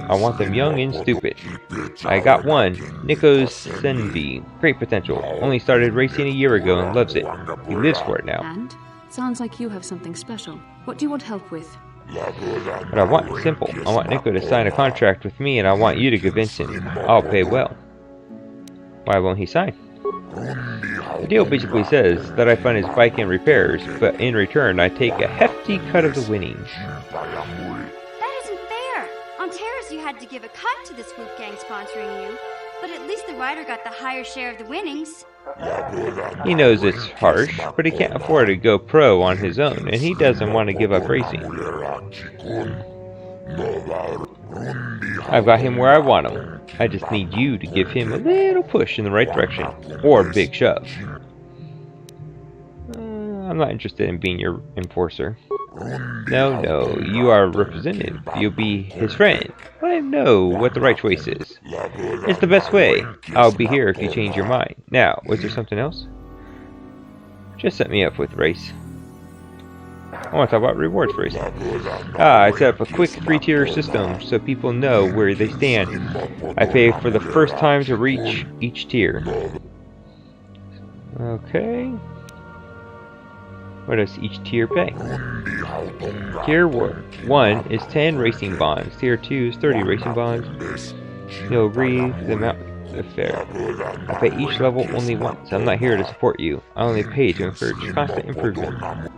I want them young and stupid. I got one, Nikos Senvi. Great potential. Only started racing a year ago and loves it. He lives for it now. And? Sounds like you have something special. What do you want help with? What I want is simple. I want Nico to sign a contract with me, and I want you to convince him. I'll pay well. Why won't he sign? The deal basically says that I fund his bike and repairs, but in return I take a hefty cut of the winnings. That isn't fair! On Terrace you had to give a cut to the swoop gang sponsoring you, but at least the rider got the higher share of the winnings. He knows it's harsh, but he can't afford to go pro on his own, and he doesn't want to give up racing. I've got him where I want him. I just need you to give him a little push in the right direction, or a big shove. I'm not interested in being your enforcer. No, you are a representative. You'll be his friend. Let him know what the right choice is. It's the best way. I'll be here if you change your mind. Now, was there something else? Just set me up with race. I want to talk about rewards for racing. I set up a quick 3-tier system so people know where they stand. I pay for the first time to reach each tier. Okay. What does each tier pay? Tier 1 is 10 racing bonds. Tier 2 is 30 racing bonds. You'll read them out the fair. I pay each level only once. I'm not here to support you. I only pay to encourage constant improvement.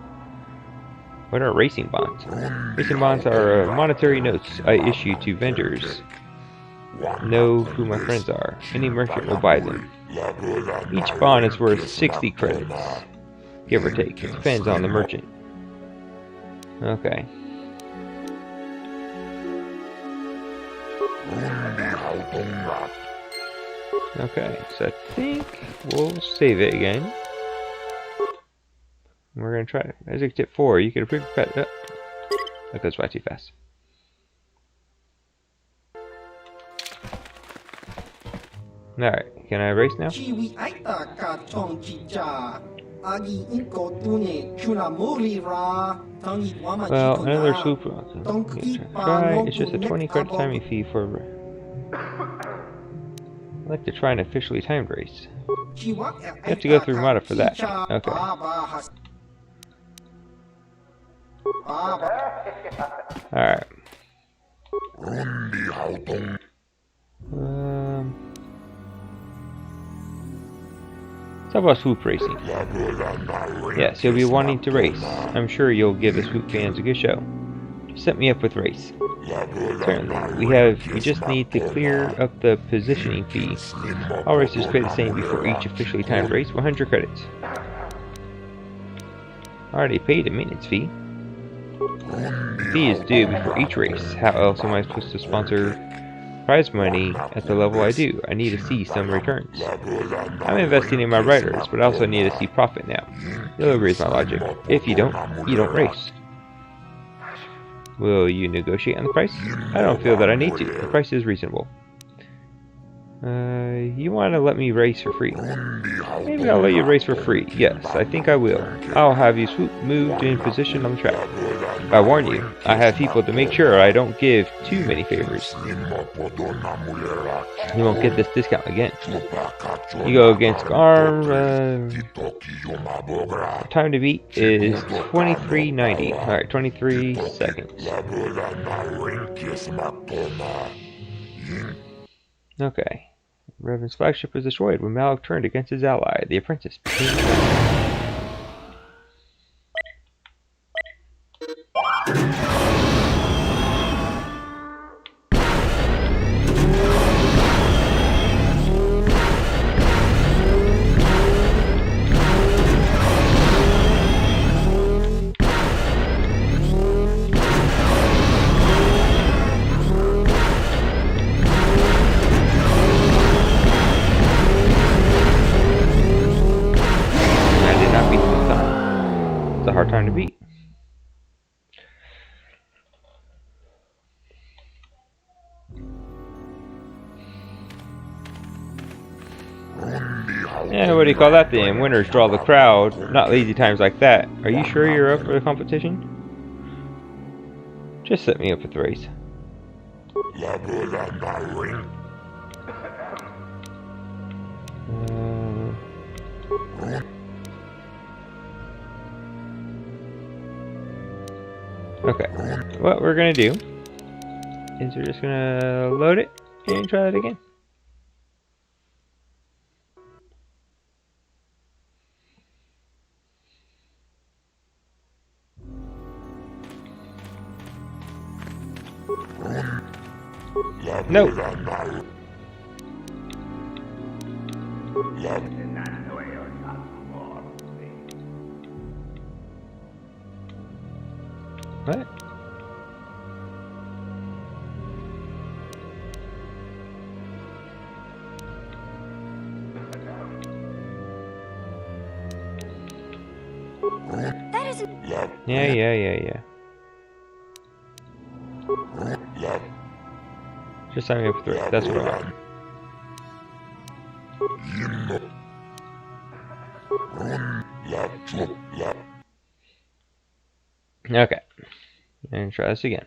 What are racing bonds? Racing bonds are monetary notes I issue to vendors. Know who my friends are. Any merchant will buy them. Each bond is worth 60 credits. Give or take. It depends on the merchant. Okay. Okay, so I think we'll save it again. We're gonna try it. As tip 4, you can approve your pet. That goes by too fast. Alright, can I race now? Well, another swoop. Try. It's just a 20 credit timing fee for. I'd like to try an officially timed race. You have to go through Mata for that. Okay. Alright. Let's talk about swoop racing. Yes, you'll be wanting to race. I'm sure you'll give the swoop fans a good show. Just set me up with race. Certainly. We just need to clear up the positioning fee. All racers pay the same before each officially timed race, 100 credits. Already paid a maintenance fee. The fee is due before each race. How else am I supposed to sponsor prize money at the level I do? I need to see some returns. I'm investing in my riders, but I also need to see profit now. You'll agree with my logic. If you don't race. Will you negotiate on the price? I don't feel that I need to. The price is reasonable. You want to let me race for free? Maybe I'll let you race for free. Yes, I think I will. I'll have you moved in position on the track. I warn you, I have people to make sure I don't give too many favors. You won't get this discount again. You go against arm. Time to beat is 23:90. Alright, 23 seconds. Okay. Revan's flagship was destroyed when Malik turned against his ally, the apprentice. Time to beat. Yeah, what do you call that then? Winners draw the crowd, not lazy times like that. Are you sure you're up for the competition? Just set me up with the race. Okay, what we're gonna do is we're just gonna load it and try it again. Nope. What? That isn't... Yeah. Just sign me up for 3. That's what I want. Okay. And try this again.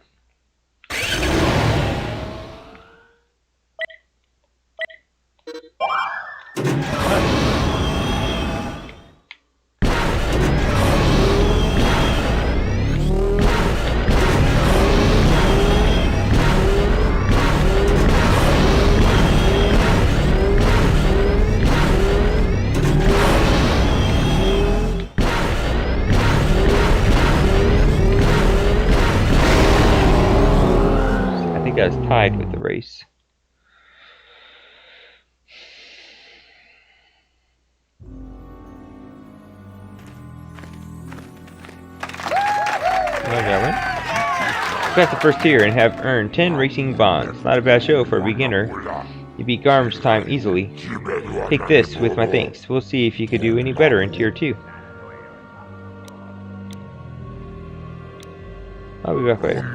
Guys tied with the race. Got the first tier and have earned 10 racing bonds. Not a bad show for a beginner. You beat Garm's time easily. Take this with my thanks. We'll see if you could do any better in tier 2. I'll be back later.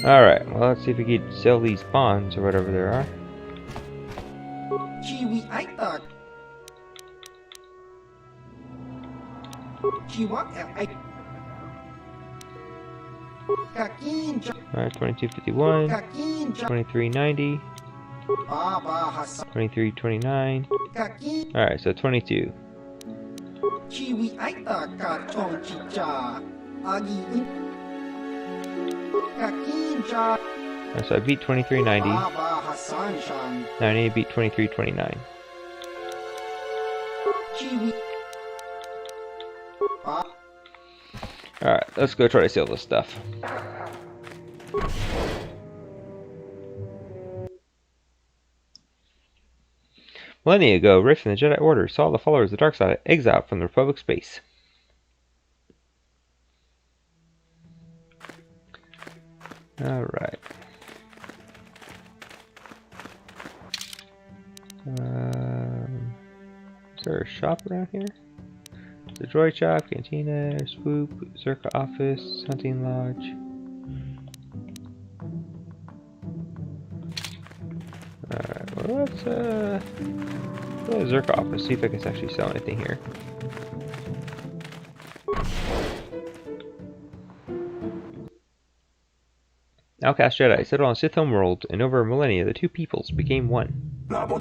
Alright, well, let's see if we can sell these bonds or whatever there are. Alright, 2251, 2390, 2329. Alright, so 22. So I beat 2390. Now I need to beat 2329. Alright, let's go try to steal this stuff. Millennia ago, Rift and the Jedi Order saw the followers of the dark side exiled from the Republic space. Alright. Is there a shop around here? The droid shop, cantina, swoop, Zerka office, hunting lodge. Alright, well let's go to the Zerka office, see if I can actually sell anything here. Outcast Jedi settled on Sith homeworld, and over a millennia the two peoples became one. You'll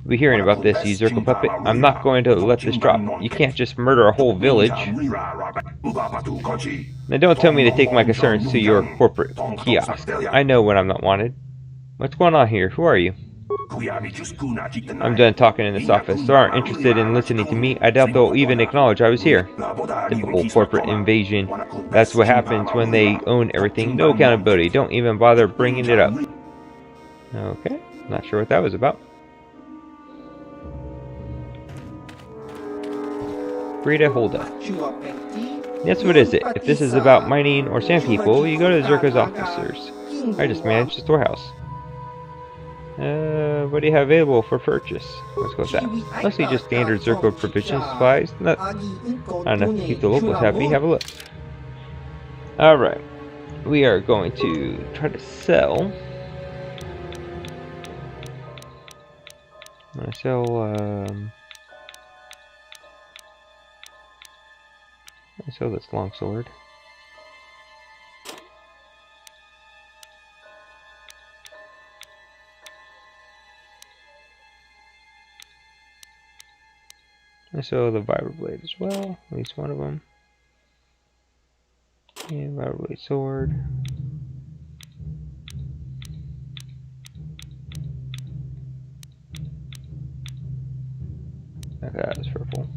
be hearing about this, you Zerka puppet. I'm not going to let this drop. You can't just murder a whole village. Now don't tell me to take my concerns to your corporate kiosk. I know when I'm not wanted. What's going on here? Who are you? I'm done talking in this office. They aren't interested in listening to me. I doubt they'll even acknowledge I was here. Typical corporate invasion. That's what happens when they own everything. No accountability. Don't even bother bringing it up. Okay. Not sure what that was about. Frida Holda. That's what is it. If this is about mining or sand people, you go to Zerka's officers. I just manage the storehouse. What do you have available for purchase? Let's go with that. Mostly just standard Zerka provision supplies. Not enough to keep the locals happy. Have a look. Alright. We are going to try to sell. I'm going to sell this longsword. I sell the vibroblade as well, at least one of them. And vibroblade sword. Okay, that's purple.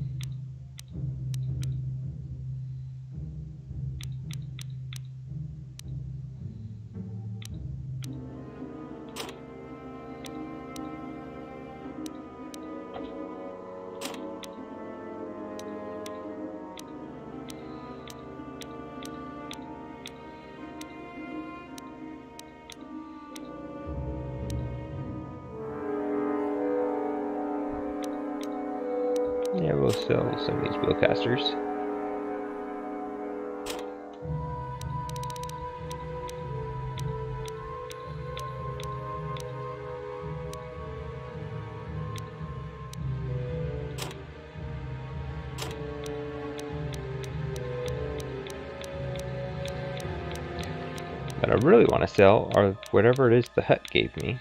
Yeah, we'll sell some of these wheelcasters. What I really want to sell are whatever it is the hut gave me.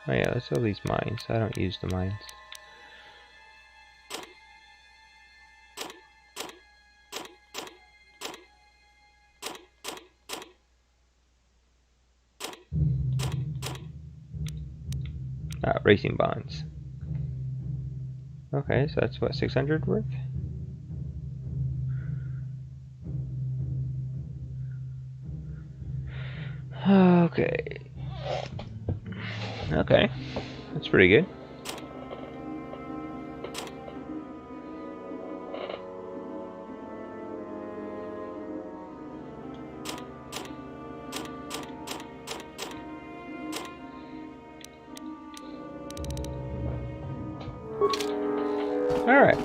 Oh yeah, let's sell these mines. I don't use the mines. Racing bonds. Okay, so that's what, 600 worth? Okay. Okay, that's pretty good. Alright.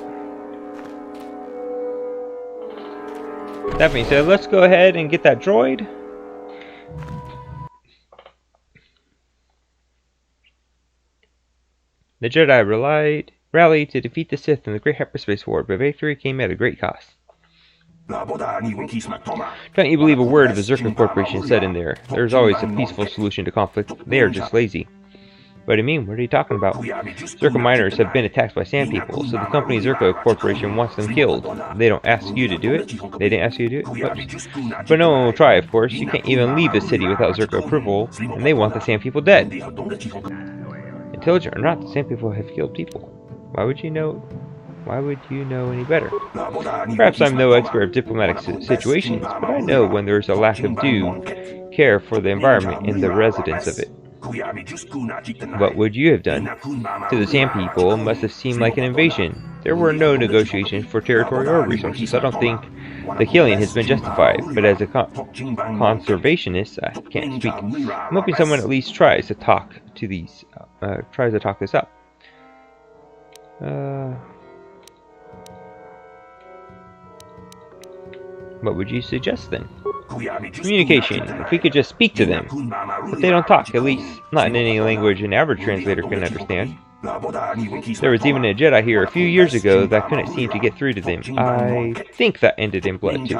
That being said, let's go ahead and get that droid. The Jedi rallied to defeat the Sith in the Great Hyperspace War, but victory came at a great cost. Don't you believe a word the Zerka Corporation said in there? There's always a peaceful solution to conflict. They are just lazy. What do you mean? What are you talking about? Zerko miners have been attacked by sand people, so the company Zerko Corporation wants them killed. They don't ask you to do it? They didn't ask you to do it? Whoops. But no one will try, of course. You can't even leave the city without Zerko approval, and they want the sand people dead. Intelligent or not, the sand people have killed people. Why would you know? Why would you know any better? Perhaps I'm no expert of diplomatic situations, but I know when there's a lack of due care for the environment and the residents of it. What would you have done? To the Sand people, it must have seemed like an invasion. There were no negotiations for territory or resources. I don't think the killing has been justified, but as a conservationist, I can't speak. I'm hoping someone at least tries to talk this up. What would you suggest then? Communication. If we could just speak to them. But they don't talk, at least not in any language an average translator can understand. There was even a Jedi here a few years ago that couldn't seem to get through to them. I think that ended in blood too.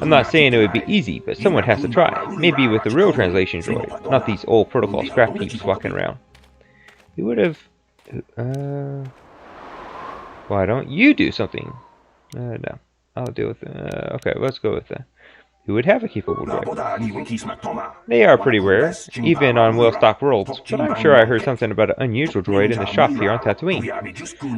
I'm not saying it would be easy, but someone has to try. Maybe with a real translation droid, not these old protocol scrap heaps walking around. We would have... why don't you do something? No. I'll deal with it. Okay, let's go with that. Who would have a capable droid? They are pretty rare, even on well-stocked worlds, but I'm sure I heard something about an unusual droid in the shop here on Tatooine.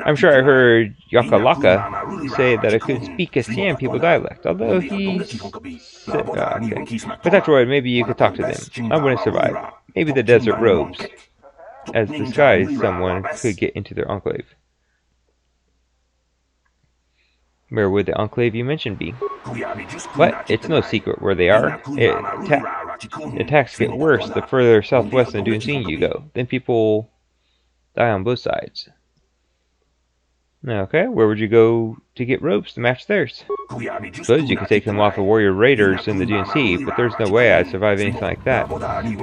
I'm sure I heard Yakalaka say that it could speak a Sand people dialect, although he's... okay. With that droid, maybe you could talk to them. I wouldn't survive. Maybe the desert robes, as disguise someone could get into their enclave. Where would the enclave you mentioned be? What? It's no secret where they are. Attacks get worse the further southwest in the Dune Sea you go. Then people die on both sides. Okay, where would you go to get robes to match theirs? Suppose you could take them off the warrior raiders in the Dune Sea, but there's no way I'd survive anything like that.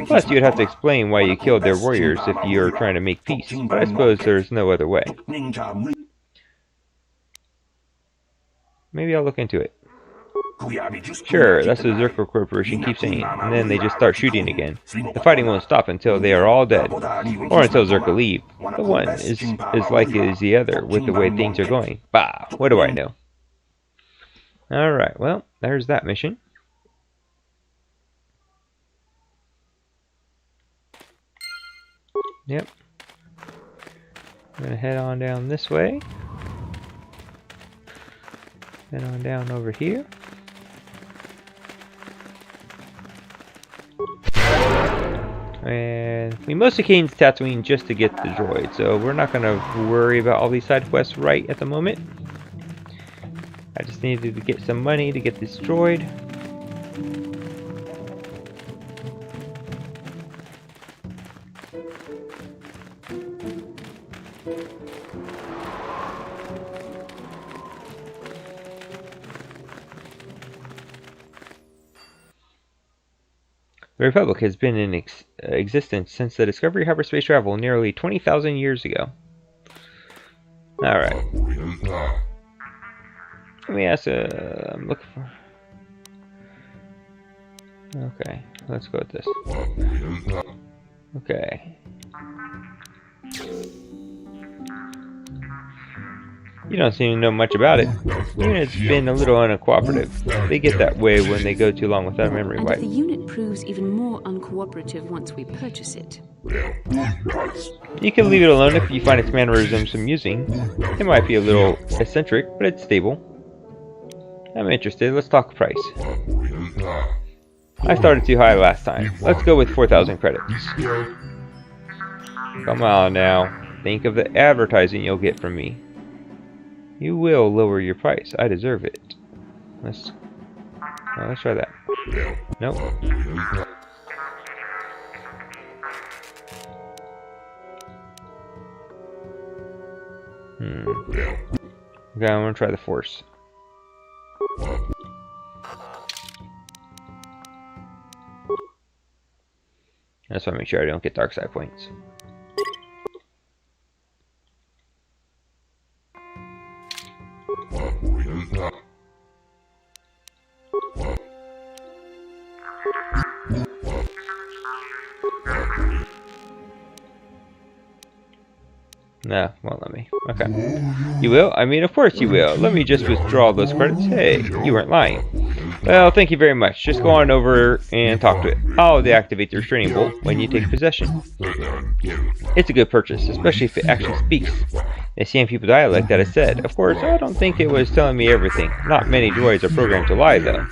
Plus, you'd have to explain why you killed their warriors if you're trying to make peace, but I suppose there's no other way. Maybe I'll look into it. Sure, that's what the Zerko Corporation keeps saying, and then they just start shooting again. The fighting won't stop until they are all dead, or until Zerko leave. The one is as likely as the other with the way things are going. Bah, what do I know? Alright, well, there's that mission. Yep. I'm gonna head on down this way. Head on down over here. And we mostly came to Tatooine just to get the droid, so we're not going to worry about all these side quests right at the moment. I just needed to get some money to get this droid. The Republic has been in existence since the discovery of hyperspace travel nearly 20,000 years ago. Alright. Let me ask, I'm looking for... Okay, let's go with this. Okay. You don't seem to know much about it. The unit's been a little uncooperative. They get that way when they go too long without a memory wipe. And if the unit proves even more uncooperative once we purchase it. You can leave it alone if you find its mannerisms amusing. It might be a little eccentric, but it's stable. I'm interested. Let's talk price. I started too high last time. Let's go with 4,000 credits. Come on now. Think of the advertising you'll get from me. You will lower your price. I deserve it. Let's try that. Nope. Okay, I'm gonna try the Force. I just want to make sure I don't get dark side points. No, won't let me. Okay. You will? I mean, of course you will. Let me just withdraw those credits. Hey, you weren't lying. Well, thank you very much. Just go on over and talk to it. I'll deactivate the restraining bolt when you take possession. It's a good purchase, especially if it actually speaks a Sand People dialect that is said. Of course, I don't think it was telling me everything. Not many droids are programmed to lie, though.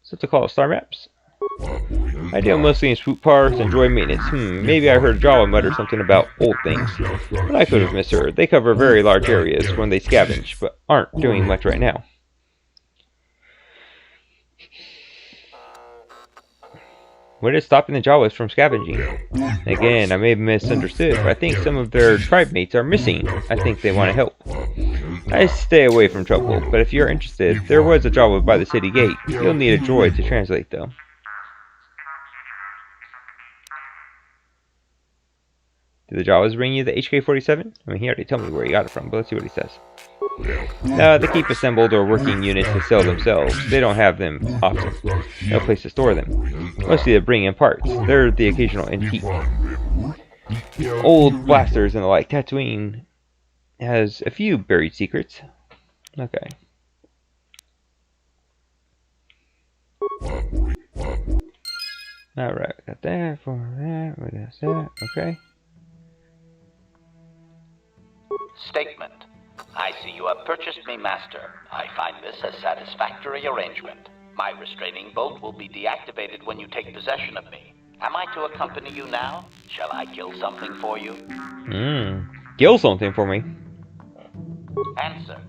So to call it star maps? I deal mostly in swoop parks and droid maintenance. Maybe I heard Jawa mutter something about old things. But I could have misheard. They cover very large areas when they scavenge, but aren't doing much right now. What is stopping the Jawas from scavenging? Again, I may have misunderstood, but I think some of their tribe mates are missing. I think they want to help. I stay away from trouble, but if you're interested, there was a Jawa by the city gate. You'll need a droid to translate, though. Did the Jawas bring you the HK-47? I mean, he already told me where he got it from, but let's see what he says. They keep assembled or working units to sell themselves. They don't have them often. No place to store them. Mostly they bring in parts. They're the occasional antique. Old blasters and the like. Tatooine has a few buried secrets. Okay. Alright, we got that, for that, we got that, okay. Statement. I see you have purchased me, Master. I find this a satisfactory arrangement. My restraining bolt will be deactivated when you take possession of me. Am I to accompany you now? Shall I kill something for you? Kill something for me? Answer.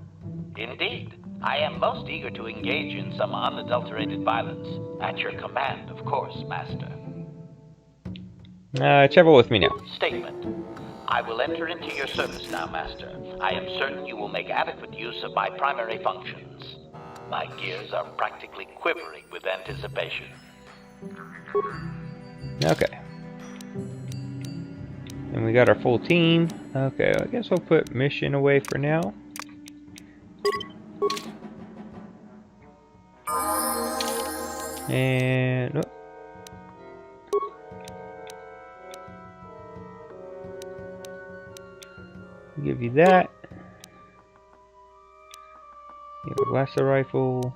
Indeed. I am most eager to engage in some unadulterated violence. At your command, of course, Master. Travel with me now. Statement. I will enter into your service now, Master. I am certain you will make adequate use of my primary functions. My gears are practically quivering with anticipation. Okay. And we got our full team. Okay, I guess we'll put mission away for now. And... oh. Give you that. You have a blaster rifle.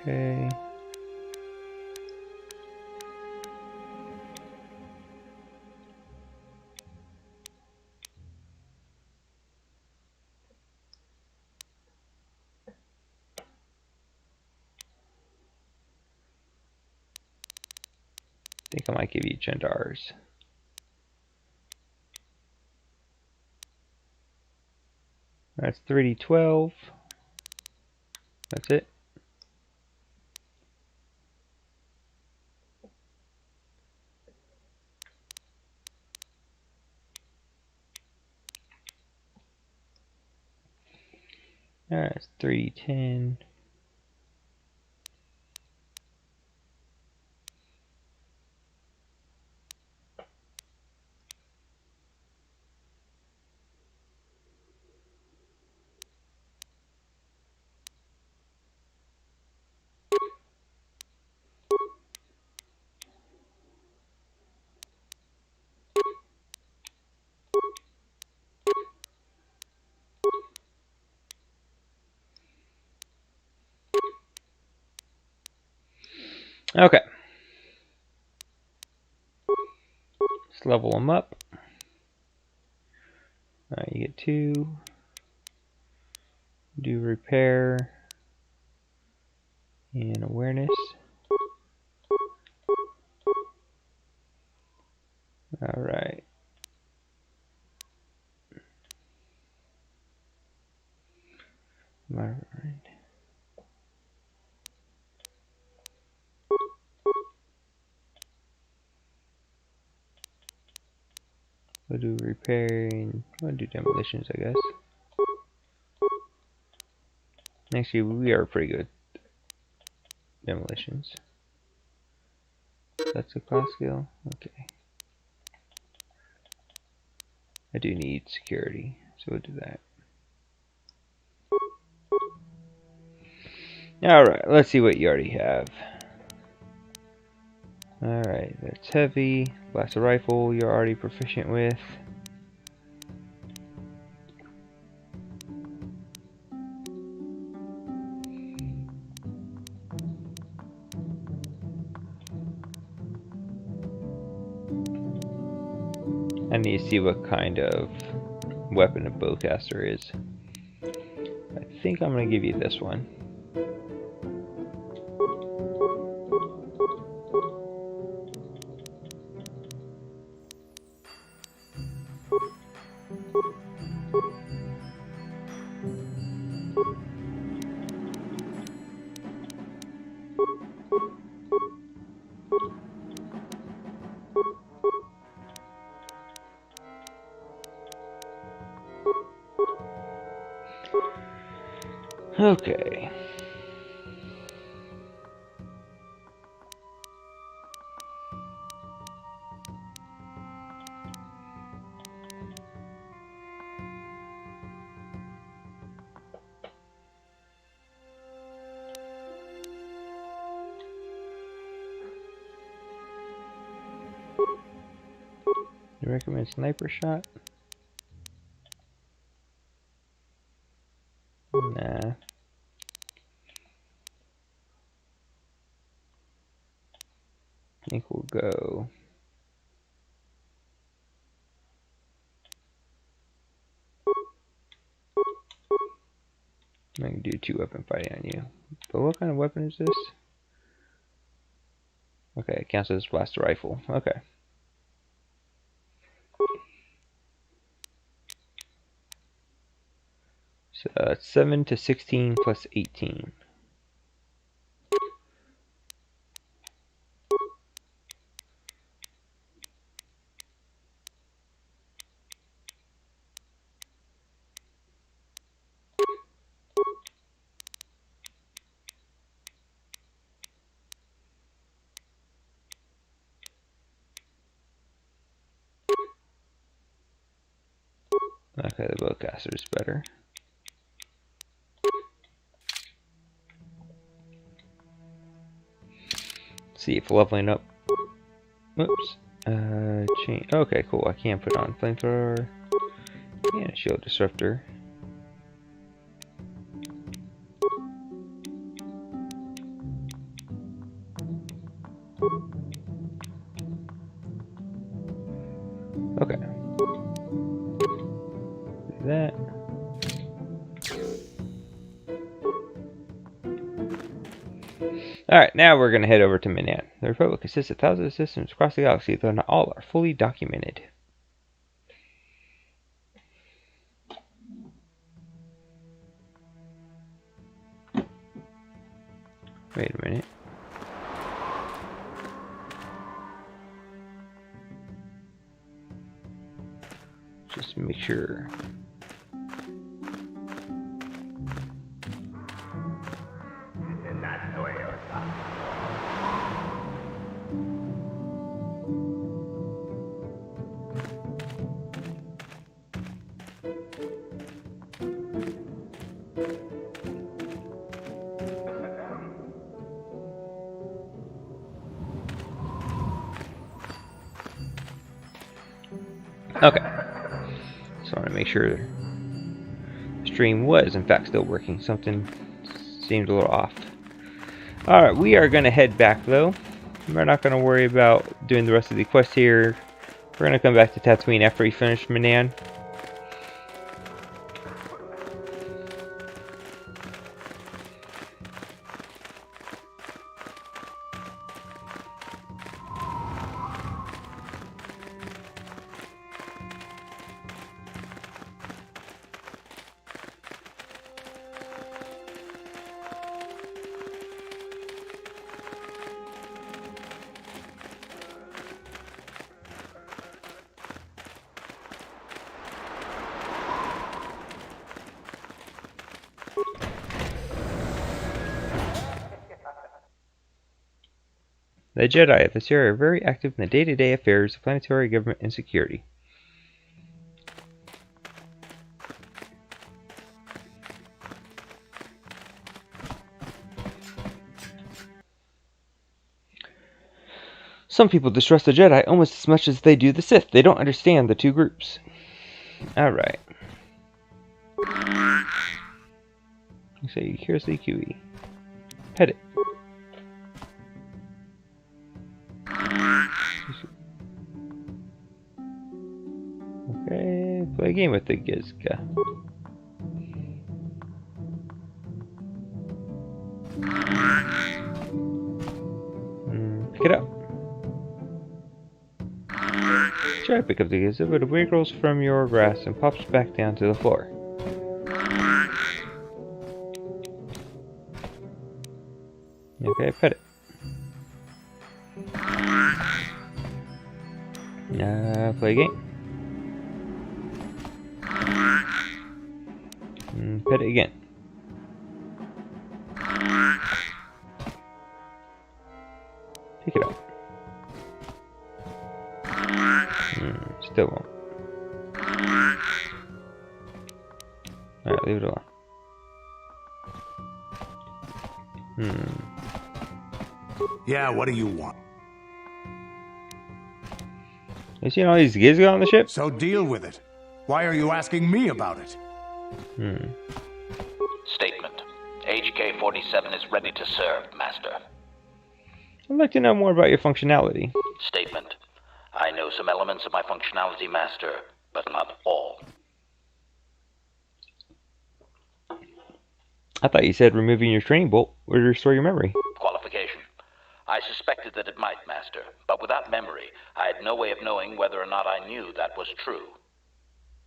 Okay. I think I might give you Chandars. That's 3D12. That's it. Alright, it's 3D10. Okay. Let's level them up. Alright, you get 2. Do repair and awareness. Alright. Alright. We'll do repairing. We'll do demolitions, I guess. Actually, we are pretty good. Demolitions. That's a class skill. Okay. I do need security, so we'll do that. Alright, let's see what you already have. Alright, that's heavy. Blaster rifle you're already proficient with. I need to see what kind of weapon a bowcaster is. I think I'm going to give you this one. Okay. You recommend sniper shot? Nah. I think we'll go. I can do 2-weapon fighting on you. But what kind of weapon is this? Okay, it counts as blaster rifle. Okay. So it's 7 to 16 plus 18. Okay, the bowcaster is better. See if leveling up. Whoops. Change. Okay, cool. I can put on flamethrower and a shield disruptor. Okay. Do that. Alright, now we're going to head over to Minan. The Republic consists of thousands of systems across the galaxy, though not all are fully documented. Wait a minute. Just make sure. Okay. Just want to make sure the stream was in fact still working. Something seemed a little off. Alright, we are going to head back though. We're not going to worry about doing the rest of the quest here. We're going to come back to Tatooine after we finish Minan. The Jedi of this era are very active in the day-to-day affairs of planetary government and security. Some people distrust the Jedi almost as much as they do the Sith. They don't understand the two groups. Alright. You say, here's the QE. Pet it. Okay, play a game with the Gizka. Pick it up. Try to pick up the Gizka, but it wiggles from your grasp and pops back down to the floor. Okay, pet it. Play a game. Pet it again. Pick it up. Still won't. Alright, leave it alone. Yeah, what do you want? You seen all these Gizka on the ship? So deal with it. Why are you asking me about it? Statement. HK-47 is ready to serve, Master. I'd like to know more about your functionality. Statement. I know some elements of my functionality, Master, but not all. I thought you said removing your training bolt would restore your memory. Qualification. I suspected that it might, Master, but without memory, I had no way of knowing whether or not I knew that was true.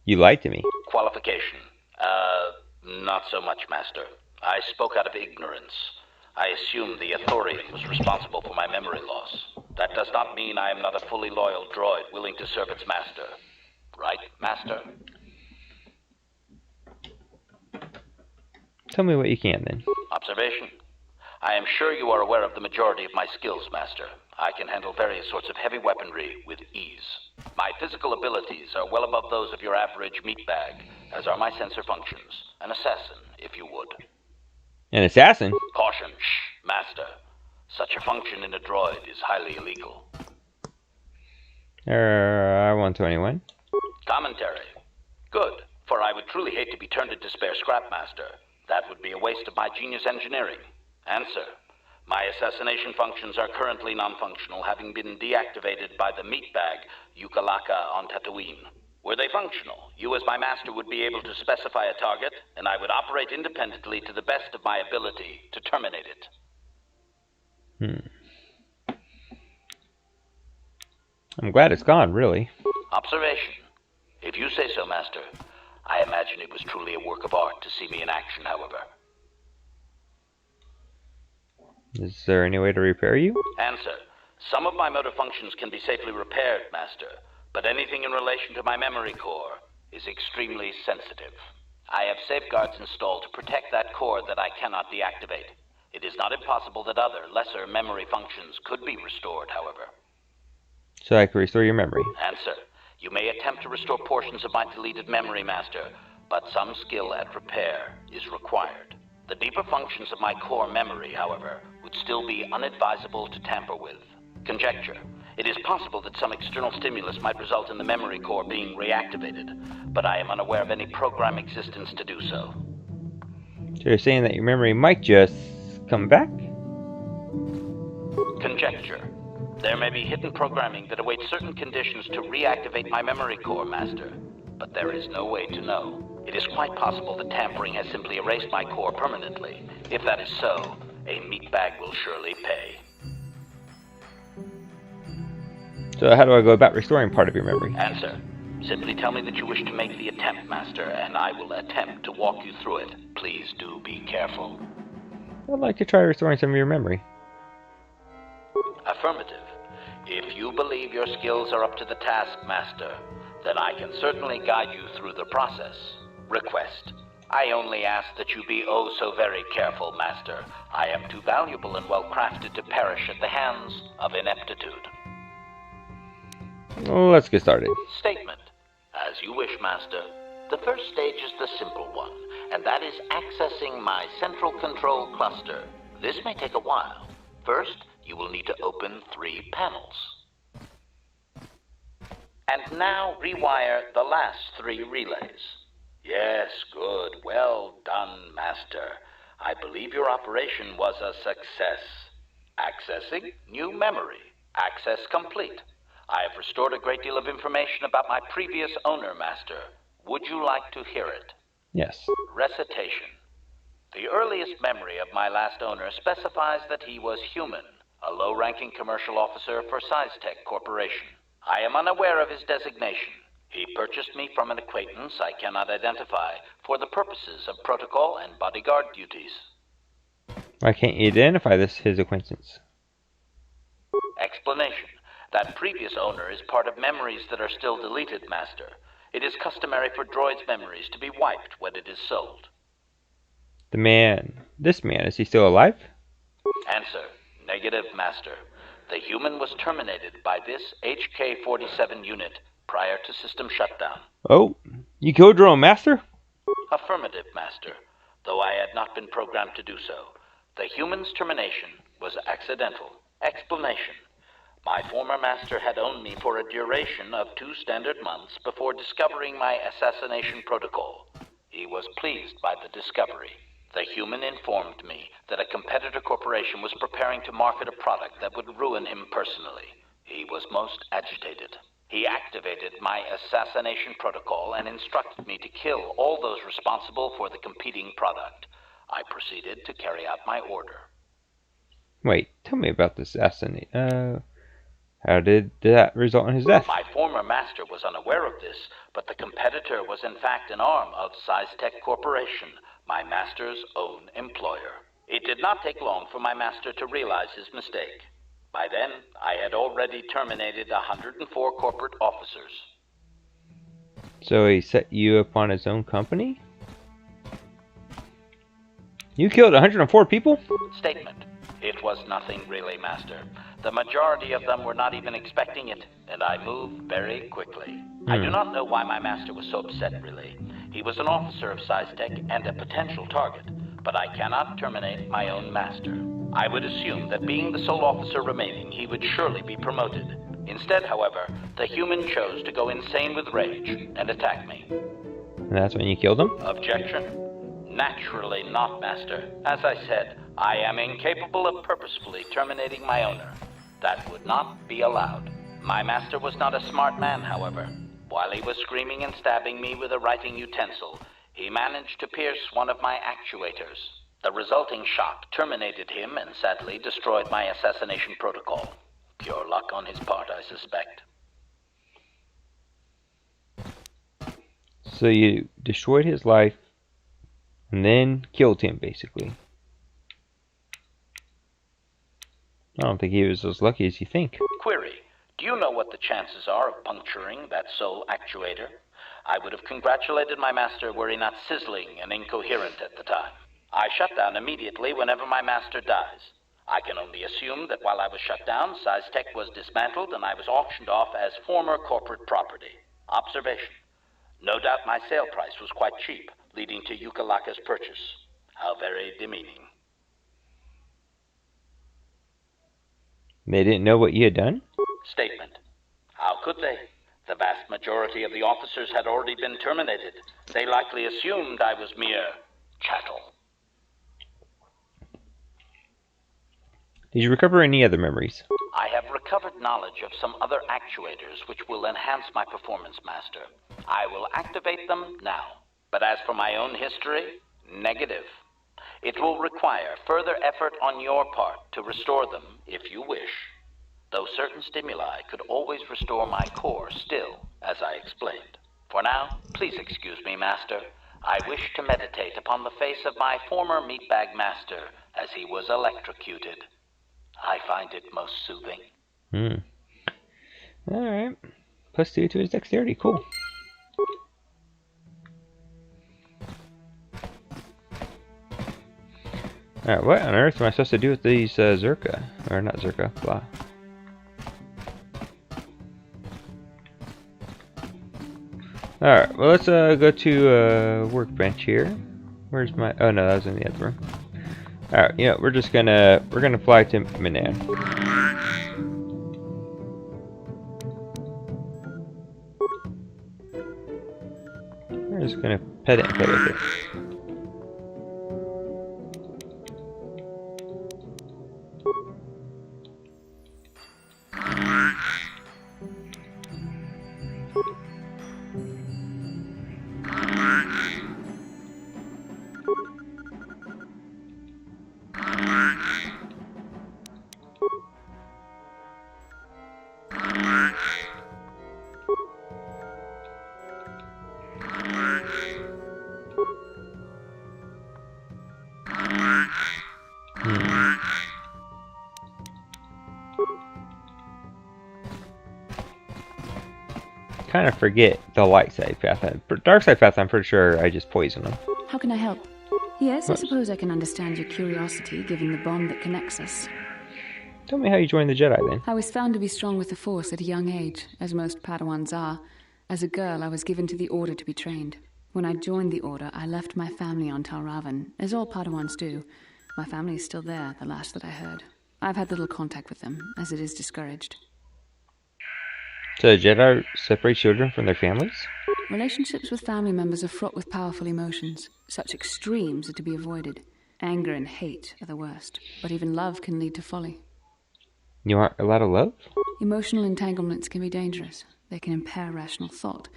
You lied to me. Qualification. Not so much, Master. I spoke out of ignorance. I assumed the Authorian was responsible for my memory loss. That does not mean I am not a fully loyal droid willing to serve its master. Right, Master? Tell me what you can, then. Observation. I am sure you are aware of the majority of my skills, Master. I can handle various sorts of heavy weaponry with ease. My physical abilities are well above those of your average meatbag, as are my sensor functions. An assassin, if you would. An assassin? Caution, shh, Master. Such a function in a droid is highly illegal. R121. Commentary. Good, for I would truly hate to be turned into spare scrap, Master. That would be a waste of my genius engineering. Answer. My assassination functions are currently non-functional, having been deactivated by the meatbag Yukalaka on Tatooine. Were they functional, you as my master would be able to specify a target, and I would operate independently to the best of my ability to terminate it. I'm glad it's gone, really. Observation. If you say so, Master. I imagine it was truly a work of art to see me in action, however. Is there any way to repair you? Answer. Some of my motor functions can be safely repaired, Master, but anything in relation to my memory core is extremely sensitive. I have safeguards installed to protect that core that I cannot deactivate. It is not impossible that other, lesser memory functions could be restored, however. So I can restore your memory? Answer. You may attempt to restore portions of my deleted memory, Master, but some skill at repair is required. The deeper functions of my core memory, however, would still be unadvisable to tamper with. Conjecture. It is possible that some external stimulus might result in the memory core being reactivated, but I am unaware of any program existence to do so. So you're saying that your memory might just come back? Conjecture. There may be hidden programming that awaits certain conditions to reactivate my memory core, Master, but there is no way to know. It is quite possible that tampering has simply erased my core permanently. If that is so, a meatbag will surely pay. So how do I go about restoring part of your memory? Answer. Simply tell me that you wish to make the attempt, Master, and I will attempt to walk you through it. Please do be careful. I'd like to try restoring some of your memory. Affirmative. If you believe your skills are up to the task, Master, then I can certainly guide you through the process. Request. I only ask that you be oh so very careful, Master. I am too valuable and well-crafted to perish at the hands of ineptitude. Well, let's get started. Statement. As you wish, Master. The first stage is the simple one, and that is accessing my central control cluster. This may take a while. First, You will need to open 3 panels. And now rewire the last 3 relays. Yes, good. Well done, Master. I believe your operation was a success. Accessing new memory. Access complete. I have restored a great deal of information about my previous owner, Master. Would you like to hear it? Yes. Recitation. The earliest memory of my last owner specifies that he was human, a low-ranking commercial officer for SciTech Corporation. I am unaware of his designation. He purchased me from an acquaintance I cannot identify for the purposes of protocol and bodyguard duties. Why can't you identify his acquaintance? Explanation. That previous owner is part of memories that are still deleted, Master. It is customary for droids' memories to be wiped when it is sold. This man, is he still alive? Answer. Negative, Master. The human was terminated by this HK-47 unit prior to system shutdown. Oh, you killed your own master? Affirmative, Master, though I had not been programmed to do so. The human's termination was accidental. Explanation. My former master had owned me for a duration of 2 standard months before discovering my assassination protocol. He was pleased by the discovery. The human informed me that a competitor corporation was preparing to market a product that would ruin him personally. He was most agitated. He activated my assassination protocol and instructed me to kill all those responsible for the competing product. I proceeded to carry out my order. Wait, tell me about this assassination. How did that result in his death? My former master was unaware of this, but the competitor was in fact an arm of SciTech Corporation, my master's own employer. It did not take long for my master to realize his mistake. By then, I had already terminated 104 corporate officers. So he set you up on his own company? You killed 104 people? Statement. It was nothing really, Master. The majority of them were not even expecting it, and I moved very quickly. I do not know why my master was so upset, really. He was an officer of SciTech and a potential target, but I cannot terminate my own master. I would assume that being the sole officer remaining, he would surely be promoted. Instead, however, the human chose to go insane with rage and attack me. And that's when you killed him? Objection? Naturally not, Master. As I said, I am incapable of purposefully terminating my owner. That would not be allowed. My master was not a smart man, however. While he was screaming and stabbing me with a writing utensil, he managed to pierce one of my actuators. The resulting shock terminated him and sadly destroyed my assassination protocol. Pure luck on his part, I suspect. So you destroyed his life and then killed him, basically. I don't think he was as lucky as you think. Query. Do you know what the chances are of puncturing that sole actuator? I would have congratulated my master were he not sizzling and incoherent at the time. I shut down immediately whenever my master dies. I can only assume that while I was shut down, SciTech was dismantled and I was auctioned off as former corporate property. Observation. No doubt my sale price was quite cheap, leading to Yukalaka's purchase. How very demeaning. They didn't know what you had done? Statement. How could they? The vast majority of the officers had already been terminated. They likely assumed I was mere chattel. Did you recover any other memories? I have recovered knowledge of some other actuators which will enhance my performance, Master. I will activate them now. But as for my own history, negative. It will require further effort on your part to restore them if you wish. Though certain stimuli could always restore my core still, as I explained. For now, please excuse me, Master. I wish to meditate upon the face of my former meatbag master as he was electrocuted. I find it most soothing. Alright. +2 to his dexterity. Cool. Alright, what on earth am I supposed to do with these Zerka? Or not Zerka, blah. Alright, well let's go to workbench here. Where's my... oh no, that was in the other room. Alright, you know, we're gonna fly to Manan. We're just gonna pet it and play with it. Kind of forget the light side path. Dark side path, I'm pretty sure I just poison them. How can I help? Yes, I suppose I can understand your curiosity, given the bond that connects us. Tell me how you joined the Jedi, then. I was found to be strong with the Force at a young age, as most Padawans are. As a girl, I was given to the Order to be trained. When I joined the Order, I left my family on Tal Ravan, as all Padawans do. My family is still there, the last that I heard. I've had little contact with them, as it is discouraged. So the Jedi separate children from their families? Relationships with family members are fraught with powerful emotions. Such extremes are to be avoided. Anger and hate are the worst, but even love can lead to folly. You aren't allowed to love? Emotional entanglements can be dangerous. They can impair rational thought.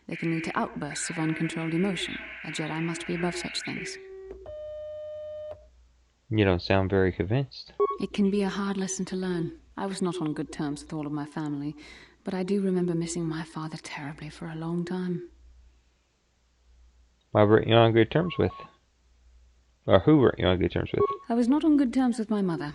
They can lead to outbursts of uncontrolled emotion. A Jedi must be above such things. You don't sound very convinced. It can be a hard lesson to learn. I was not on good terms with all of my family, but I do remember missing my father terribly for a long time. Why weren't you on good terms with? Or who weren't you on good terms with? I was not on good terms with my mother.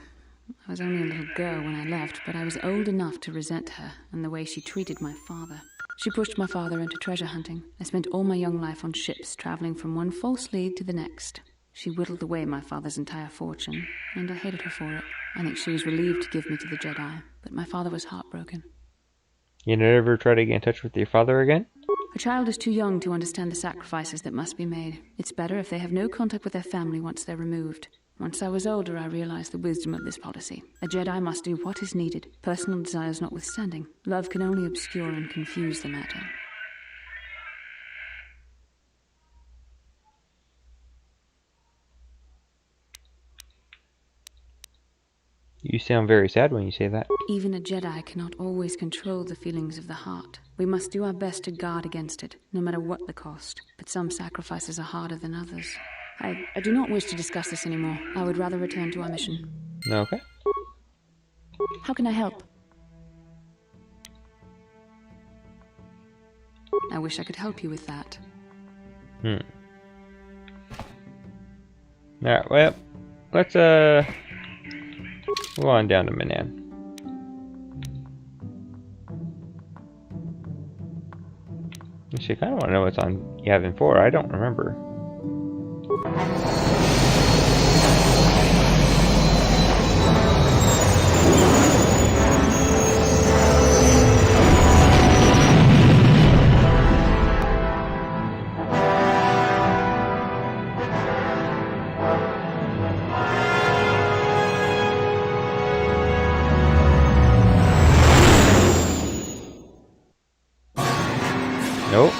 I was only a little girl when I left, but I was old enough to resent her and the way she treated my father. She pushed my father into treasure hunting. I spent all my young life on ships, traveling from one false lead to the next. She whittled away my father's entire fortune, and I hated her for it. I think she was relieved to give me to the Jedi, but my father was heartbroken. You never try to get in touch with your father again? A child is too young to understand the sacrifices that must be made. It's better if they have no contact with their family once they're removed. Once I was older, I realized the wisdom of this policy. A Jedi must do what is needed, personal desires notwithstanding. Love can only obscure and confuse the matter. You sound very sad when you say that. Even a Jedi cannot always control the feelings of the heart. We must do our best to guard against it, no matter what the cost. But some sacrifices are harder than others. I do not wish to discuss this anymore. I would rather return to our mission. Okay. How can I help? I wish I could help you with that. Alright, well, let's go on down to Manan. Actually, I kind of want to know what's on Yavin 4. I don't remember. Nope.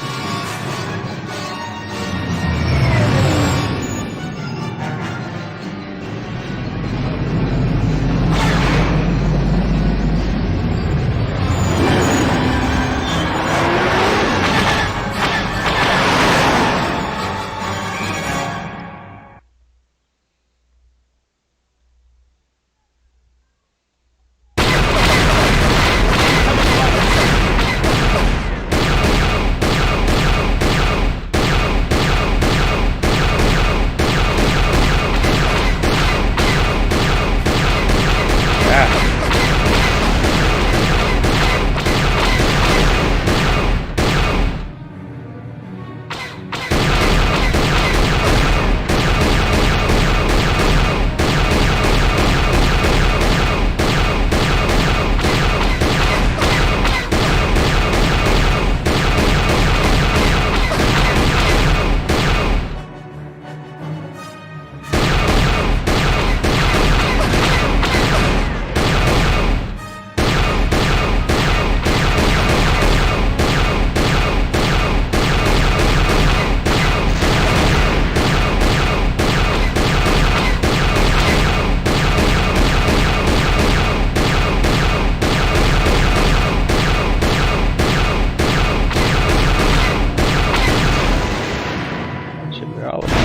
all of them.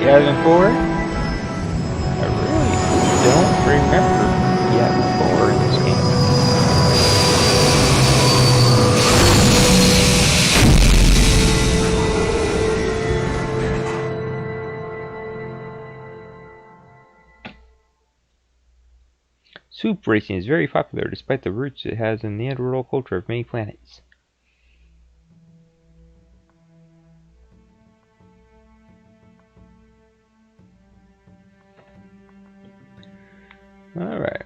Yavin 4? I really don't remember Yavin 4 in this game. Swoop racing is very popular despite the roots it has in the underworld culture of many planets. Alright.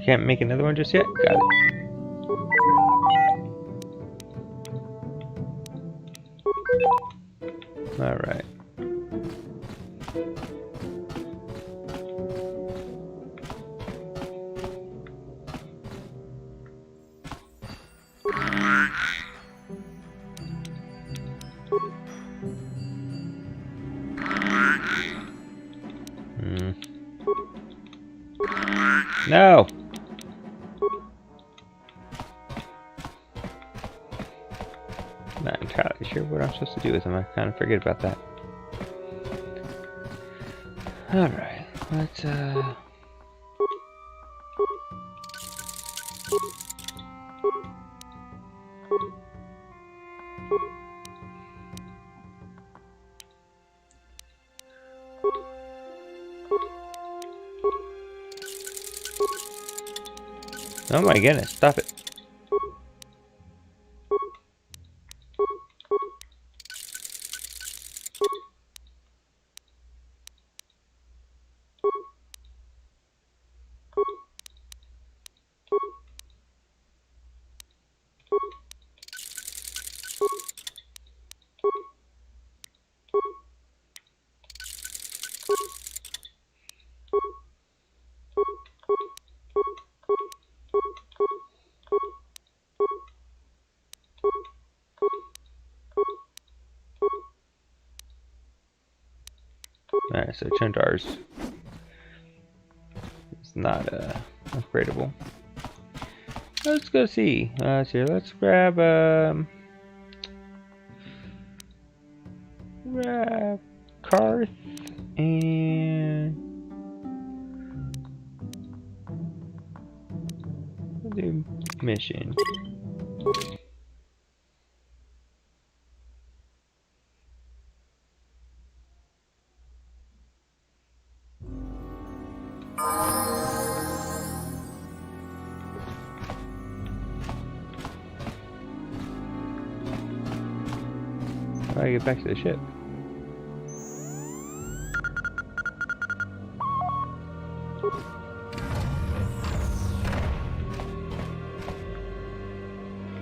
Can't make another one just yet? Got it. Alright. No! Not entirely sure what I'm supposed to do with them. I kind of forget about that. Alright, let's oh my goodness, stop it. Alright, so Chandar's is not upgradable. Let's go see. Let's grab Karth and we'll do mission. How do I get back to the ship?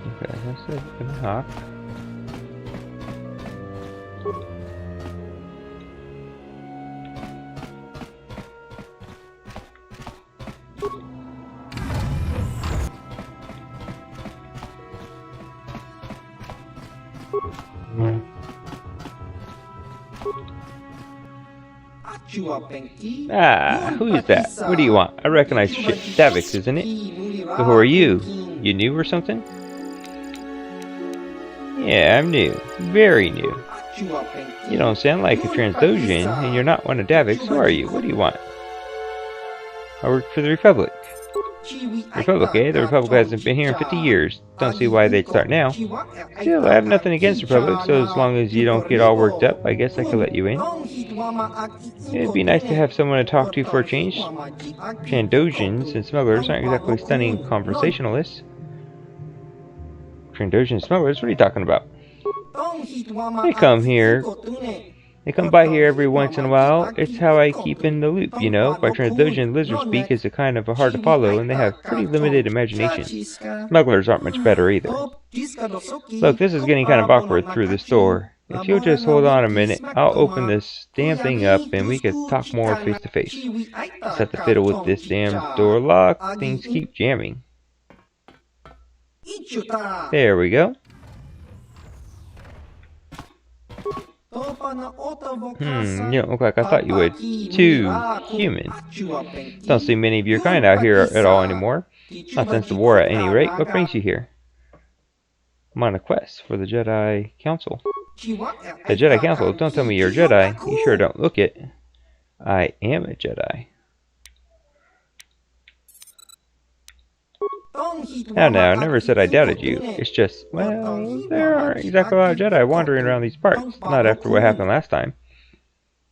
Okay, that's it. Gonna hop. Ah, who's that? What do you want? I recognize your ship. Davix, isn't it? But who are you? You new or something? Yeah, I'm new. Very new. You don't sound like a Transdojian, and you're not one of Davix. Who are you? What do you want? I work for the Republic. Republic, eh? The Republic hasn't been here in 50 years. Don't see why they'd start now. Still, I have nothing against the Republic, so as long as you don't get all worked up, I guess I could let you in. It'd be nice to have someone to talk to for a change. Chandojians and smugglers aren't exactly stunning conversationalists. Trandoshan smugglers? What are you talking about? They come here. They come by here every once in a while. It's how I keep in the loop, you know. By Trandoshan, lizard speak is a kind of hard to follow, and they have pretty limited imagination. Smugglers aren't much better either. Look, this is getting kind of awkward through this door. If you'll just hold on a minute, I'll open this damn thing up and we could talk more face to face. Just have to fiddle with this damn door lock. Things keep jamming. There we go. You don't look like I thought you would. Too human. Don't see many of your kind out here at all anymore. Not since the war at any rate. What brings you here? I'm on a quest for the Jedi Council. The Jedi Council? Don't tell me you're a Jedi. You sure don't look it. I am a Jedi. Now, I never said I doubted you. It's just, well, there aren't exactly a lot of Jedi wandering around these parts. Not after what happened last time.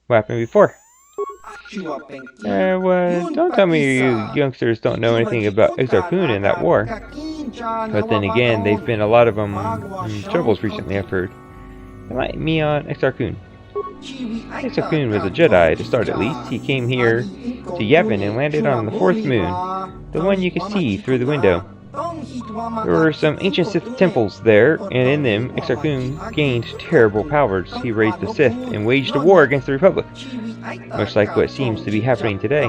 What happened before? Well, don't tell me you youngsters don't know anything about Exar Kun and that war. But then again, they've been a lot of troubles recently, I've heard. Enlighten me on Exar Kun. Exar Kun was a Jedi, to start at least. He came here to Yavin and landed on the 4th moon, the one you can see through the window. There were some ancient Sith temples there, and in them, Exar Kun gained terrible powers. He raised the Sith and waged a war against the Republic, much like what seems to be happening today.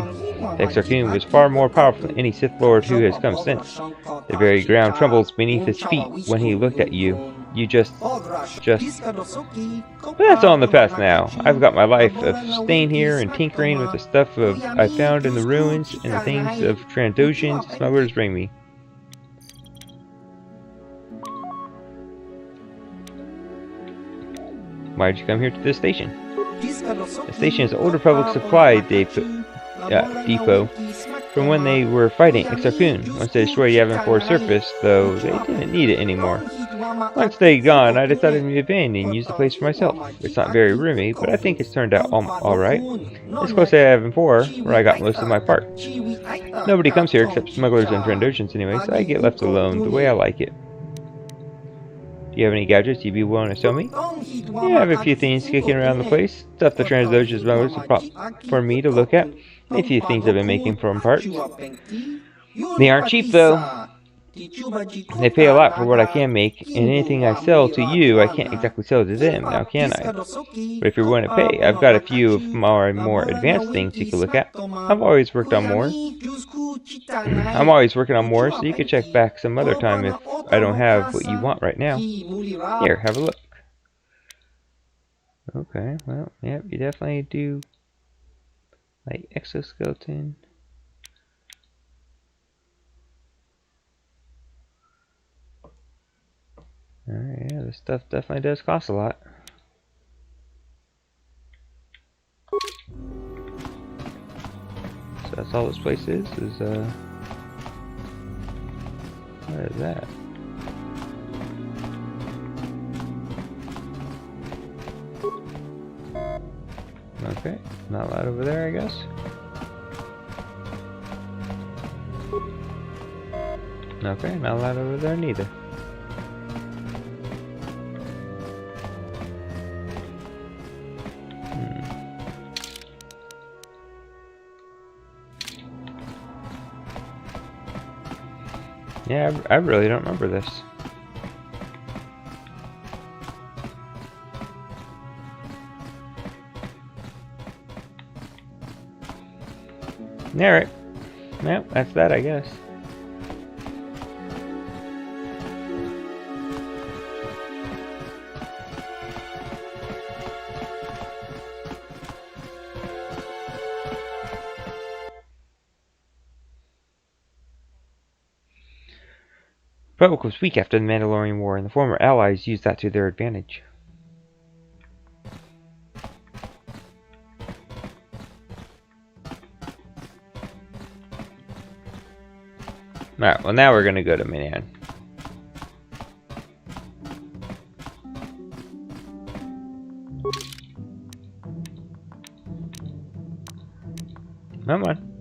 Exar Kun was far more powerful than any Sith Lord who has come since. The very ground trembles beneath his feet when he looked at you. You just... But that's all in the past now. I've got my life of staying here and tinkering with the stuff I found in the ruins and the things of Trandoshan's smugglers bring me. Why'd you come here to this station? The station is an old Republic supply depot from when they were fighting Exar Kun. Once they destroyed Yavin 4's surface, though, they didn't need it anymore. Once they'd gone, I decided to move in and use the place for myself. It's not very roomy, but I think it's turned out alright. It's close to Yavin 4, where I got most of my parts. Nobody comes here except smugglers and Trandoshans anyway, so I get left alone the way I like it. Do you have any gadgets you'd be willing to sell me? Yeah, I have a few things kicking around the place. Stuff the Trandoshan smugglers have brought for me to look at. A few things I've been making from parts. They aren't cheap though. They pay a lot for what I can make, and anything I sell to you, I can't exactly sell to them, now can I? But if you're willing to pay, I've got a few of my more advanced things you can look at. I've always worked on more. I'm always working on more, so you can check back some other time if I don't have what you want right now. Here, have a look. Okay, well, yeah, you definitely do like exoskeleton. Alright, yeah, this stuff definitely does cost a lot. So that's all this place is what is that? Okay, not a lot over there, I guess. Okay, not a lot over there neither. Yeah, I really don't remember this. Alright. Well, that's that, I guess. Republic was weak after the Mandalorian War, and the former allies used that to their advantage. Alright, well now we're gonna go to Minan. Come on.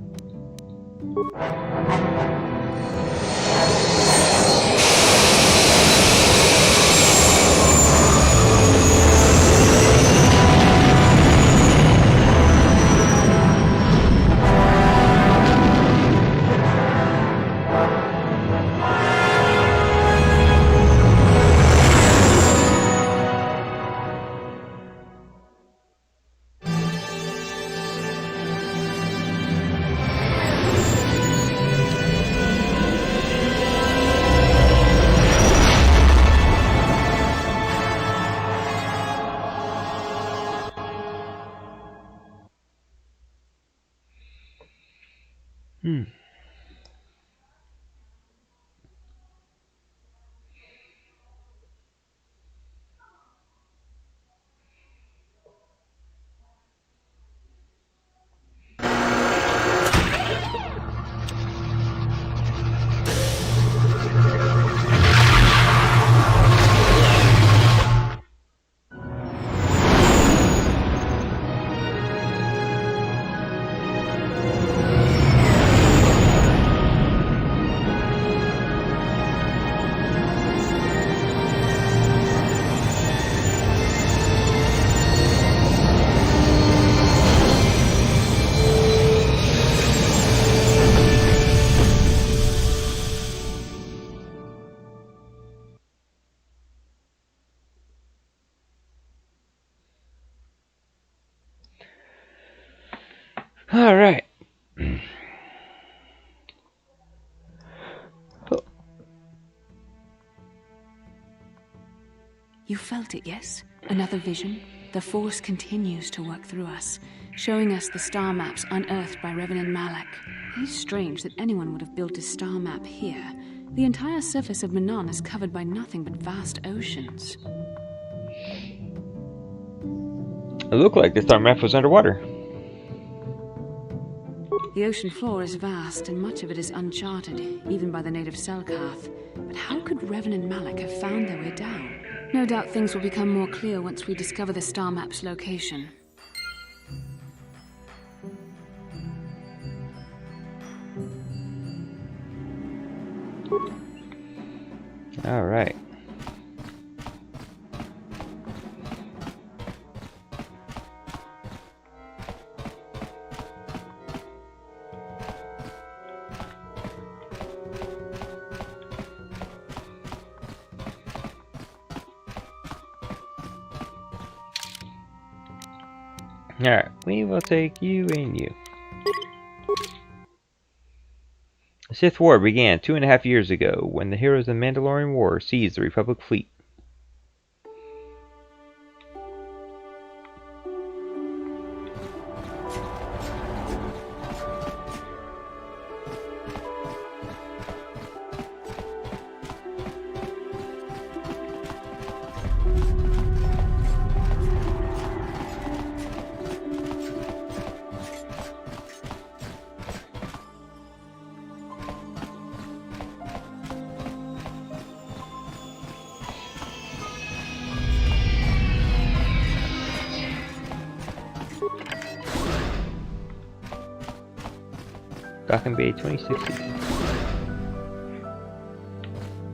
Alright. You felt it, yes? Another vision? The Force continues to work through us, showing us the star maps unearthed by Reverend Malak. It is strange that anyone would have built a star map here. The entire surface of Manon is covered by nothing but vast oceans. It looked like the star map was underwater. The ocean floor is vast, and much of it is uncharted, even by the native Selkath. But how could Reverend Malak have found their way down? No doubt things will become more clear once we discover the star map's location. All right. Alright, we will take you and you. The Sith War began 2.5 years ago when the heroes of the Mandalorian War seized the Republic fleet. Docking Bay 2016.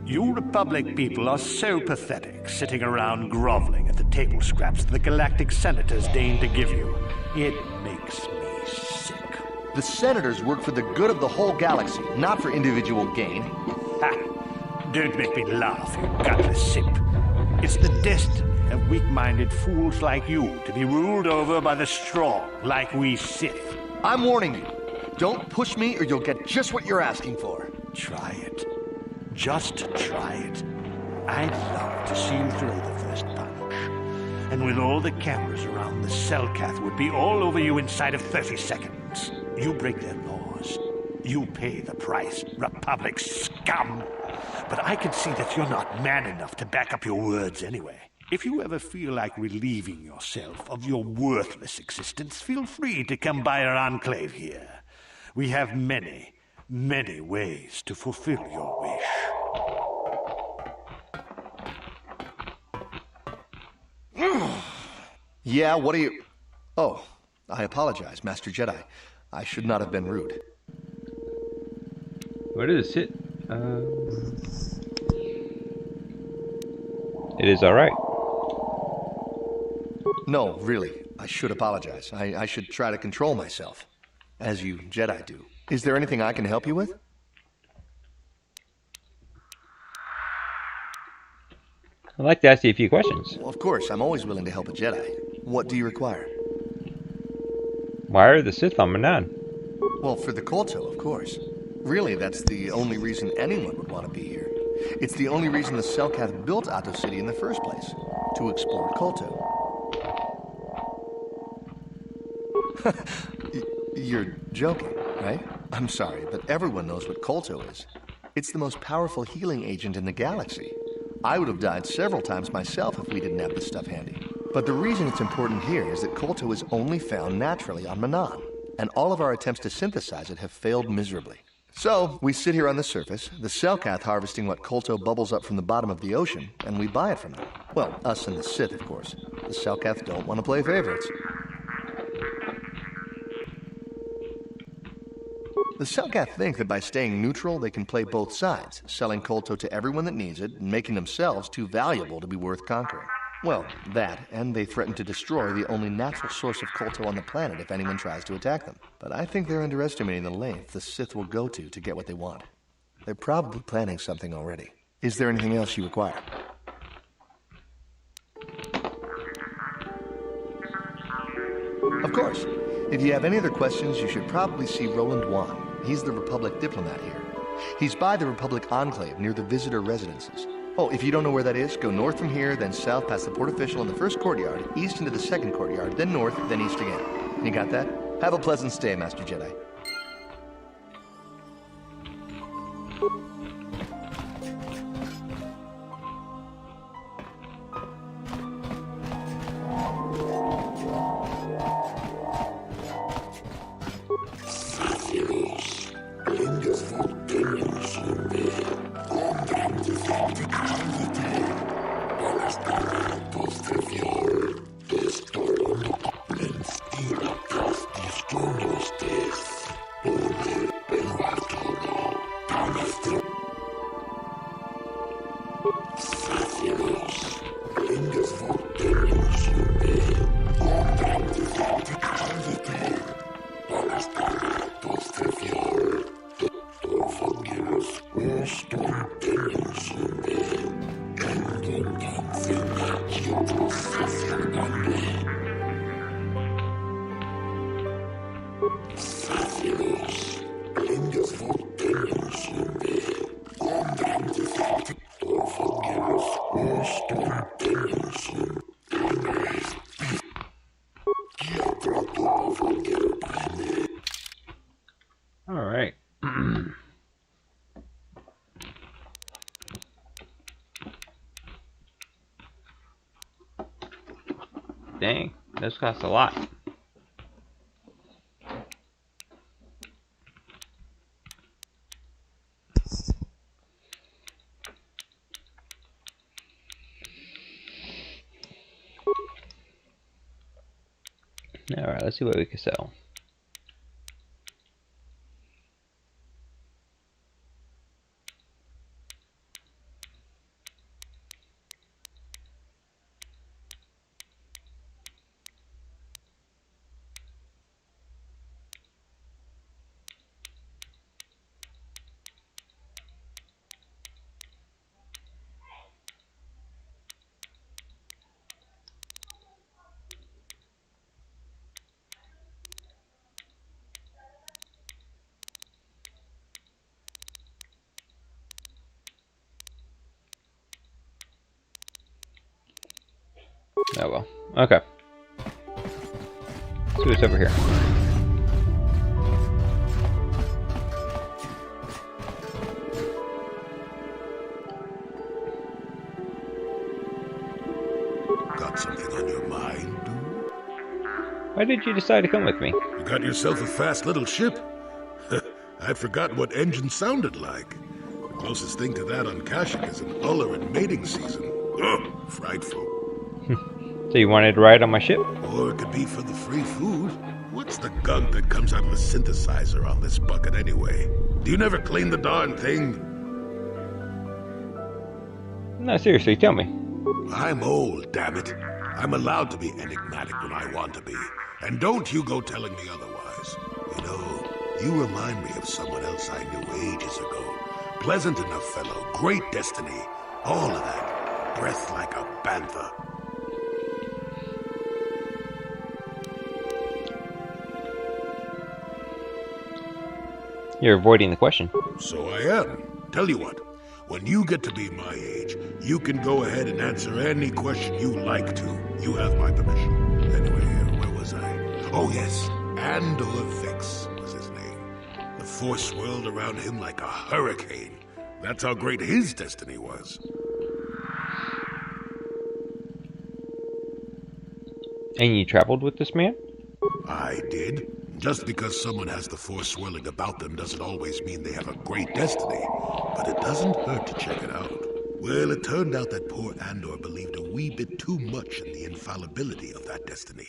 You Republic people are so pathetic, sitting around groveling at the table scraps the galactic senators deign to give you. It makes me sick. The senators work for the good of the whole galaxy, not for individual gain. Ha! Don't make me laugh, you gutless simp. It's the destiny of weak-minded fools like you to be ruled over by the strong, like we Sith. I'm warning you. Don't push me or you'll get just what you're asking for. Try it. Just try it. I'd love to see you throw the first punch. And with all the cameras around, the Selkath would be all over you inside of 30 seconds. You break their laws. You pay the price, Republic scum. But I can see that you're not man enough to back up your words anyway. If you ever feel like relieving yourself of your worthless existence, feel free to come by our enclave here. We have many, many ways to fulfill your wish. Yeah, what are you... Oh, I apologize, Master Jedi. I should not have been rude. Where does it sit? It is alright. No, really. I should apologize. I should try to control myself. As you Jedi do. Is there anything I can help you with? I'd like to ask you a few questions. Well, of course, I'm always willing to help a Jedi. What do you require? Why are the Sith on Manon? Well, for the Kolto, of course. Really, that's the only reason anyone would want to be here. It's the only reason the Selkath built Ahto City in the first place. To explore Kolto. You're joking, right? I'm sorry, but everyone knows what Kolto is. It's the most powerful healing agent in the galaxy. I would have died several times myself if we didn't have this stuff handy. But the reason it's important here is that Kolto is only found naturally on Manon, and all of our attempts to synthesize it have failed miserably. So, we sit here on the surface, the Selkath harvesting what Kolto bubbles up from the bottom of the ocean, and we buy it from them. Well, us and the Sith, of course. The Selkath don't want to play favorites. The Selkath think that by staying neutral, they can play both sides, selling Kolto to everyone that needs it, and making themselves too valuable to be worth conquering. Well, that, and they threaten to destroy the only natural source of Kolto on the planet if anyone tries to attack them. But I think they're underestimating the length the Sith will go to get what they want. They're probably planning something already. Is there anything else you require? Of course. If you have any other questions, you should probably see Roland Wan. He's the Republic diplomat here. He's by the Republic Enclave near the visitor residences. Oh, if you don't know where that is, go north from here, then south past the port official in the first courtyard, east into the second courtyard, then north, then east again. You got that? Have a pleasant stay, Master Jedi. Alright. Dang, this costs a lot. Alright, let's see what we can sell. Oh well. Okay. Let's see what's over here. Got something on your mind, dude? Why did you decide to come with me? You got yourself a fast little ship? I'd forgotten what engine sounded like. The closest thing to that on Kashyyyk is an uller in mating season. Ugh, frightful. So you wanted to ride on my ship? Or it could be for the free food. What's the gunk that comes out of the synthesizer on this bucket anyway? Do you never clean the darn thing? No, seriously, tell me. I'm old, damn it. I'm allowed to be enigmatic when I want to be. And don't you go telling me otherwise. You know, you remind me of someone else I knew ages ago. Pleasant enough fellow, great destiny. All of that. Breath like a panther. You're avoiding the question. So I am. Tell you what, when you get to be my age, you can go ahead and answer any question you like to. You have my permission. Anyway, where was I? Oh yes, Andor Vix was his name. The Force swirled around him like a hurricane. That's how great his destiny was. And you traveled with this man? I did. Just because someone has the Force swirling about them doesn't always mean they have a great destiny. But it doesn't hurt to check it out. Well, it turned out that poor Andor believed a wee bit too much in the infallibility of that destiny.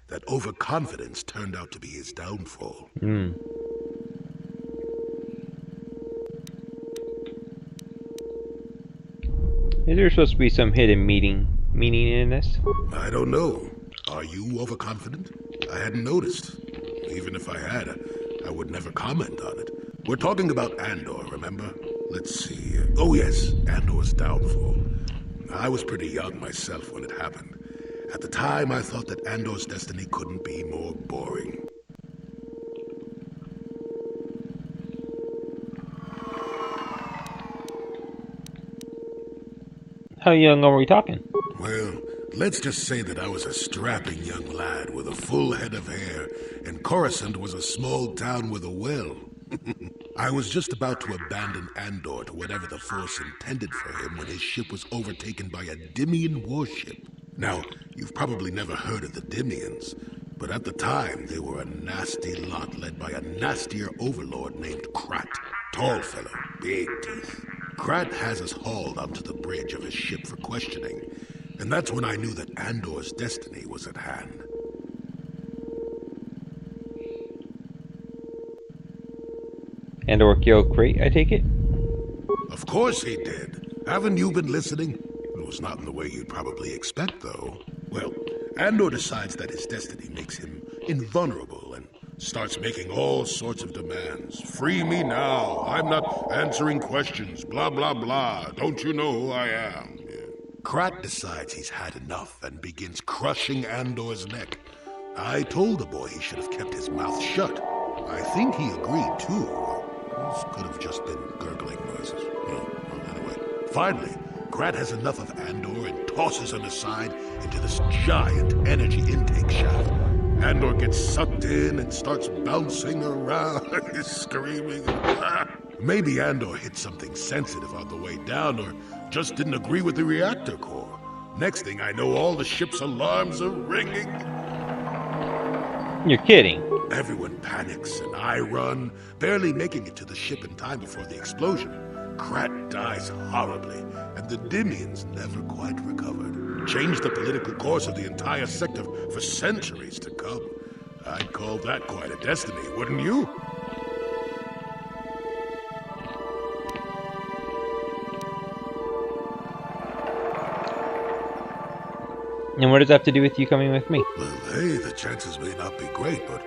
That overconfidence turned out to be his downfall. Is there supposed to be some hidden meaning in this? I don't know. Are you overconfident? I hadn't noticed. Even if I had, I would never comment on it. We're talking about Andor, remember? Let's see. Oh yes, Andor's downfall. I was pretty young myself when it happened. At the time, I thought that Andor's destiny couldn't be more boring. How young are we talking? Well, let's just say that I was a strapping young lad with a full head of hair, and Coruscant was a small town with a well. I was just about to abandon Andor to whatever the Force intended for him when his ship was overtaken by a Dimian warship. Now, you've probably never heard of the Dimians, but at the time they were a nasty lot led by a nastier overlord named Krat. Tall fellow, big teeth. Krat has us hauled onto the bridge of his ship for questioning, and that's when I knew that Andor's destiny was at hand. Andor killed Crate, I take it? Of course he did. Haven't you been listening? It was not in the way you'd probably expect, though. Well, Andor decides that his destiny makes him invulnerable and starts making all sorts of demands. Free me now. I'm not answering questions. Blah, blah, blah. Don't you know who I am? Krat decides he's had enough and begins crushing Andor's neck. I told the boy he should have kept his mouth shut. I think he agreed, too. This could have just been gurgling noises. Well, anyway. Finally, Krat has enough of Andor and tosses him aside into this giant energy intake shaft. Andor gets sucked in and starts bouncing around, screaming. Maybe Andor hit something sensitive on the way down, or just didn't agree with the reactor core. Next thing I know, all the ship's alarms are ringing. You're kidding. Everyone panics, and I run, barely making it to the ship in time before the explosion. Krat dies horribly, and the Dimians never quite recovered. Changed the political course of the entire sector for centuries to come. I'd call that quite a destiny, wouldn't you? And what does that have to do with you coming with me? Well, hey, the chances may not be great, but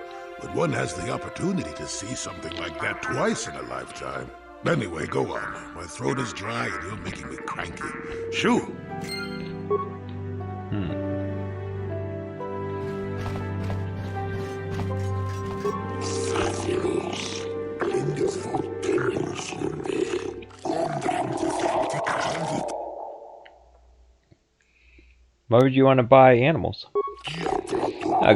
one has the opportunity to see something like that twice in a lifetime. Anyway, go on. My throat is dry and you're making me cranky. Shoo! Why would you want to buy animals?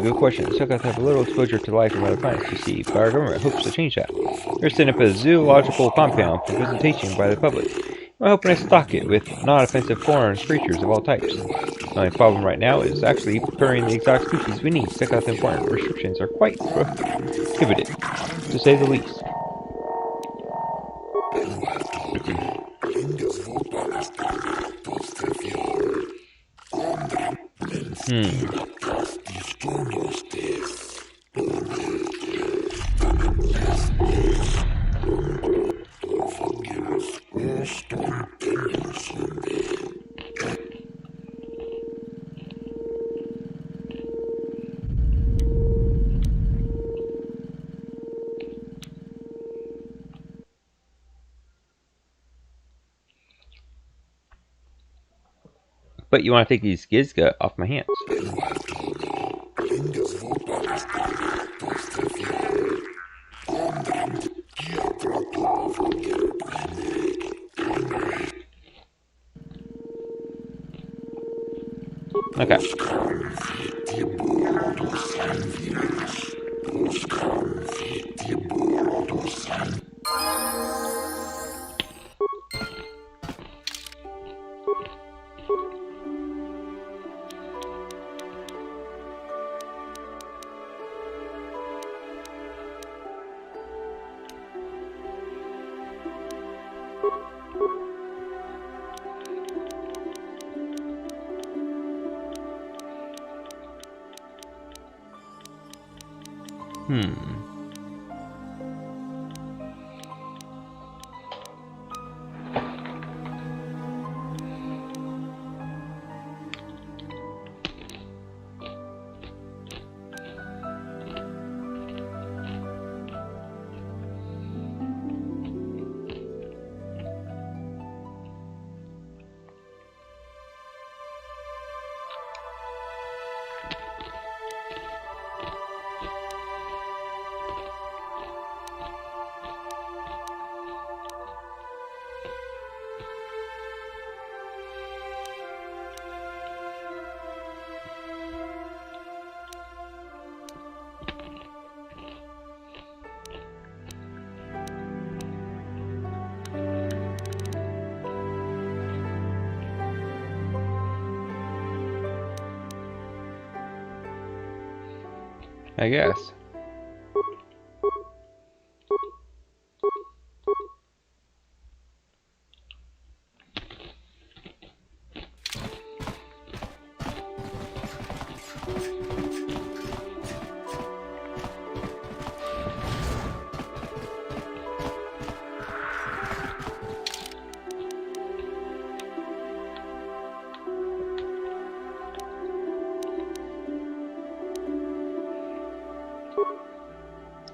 Good question. The Sukkot have a little exposure to life from other planets, you see, but our government hopes to change that. They're setting up a zoological compound for visitation by the public. We're hoping to stock it with non-offensive foreign creatures of all types. The only problem right now is actually preparing the exotic species we need. Sukkot's important restrictions are quite prohibited, to say the least. But you want to take these Gizga off my hands. Okay. I guess.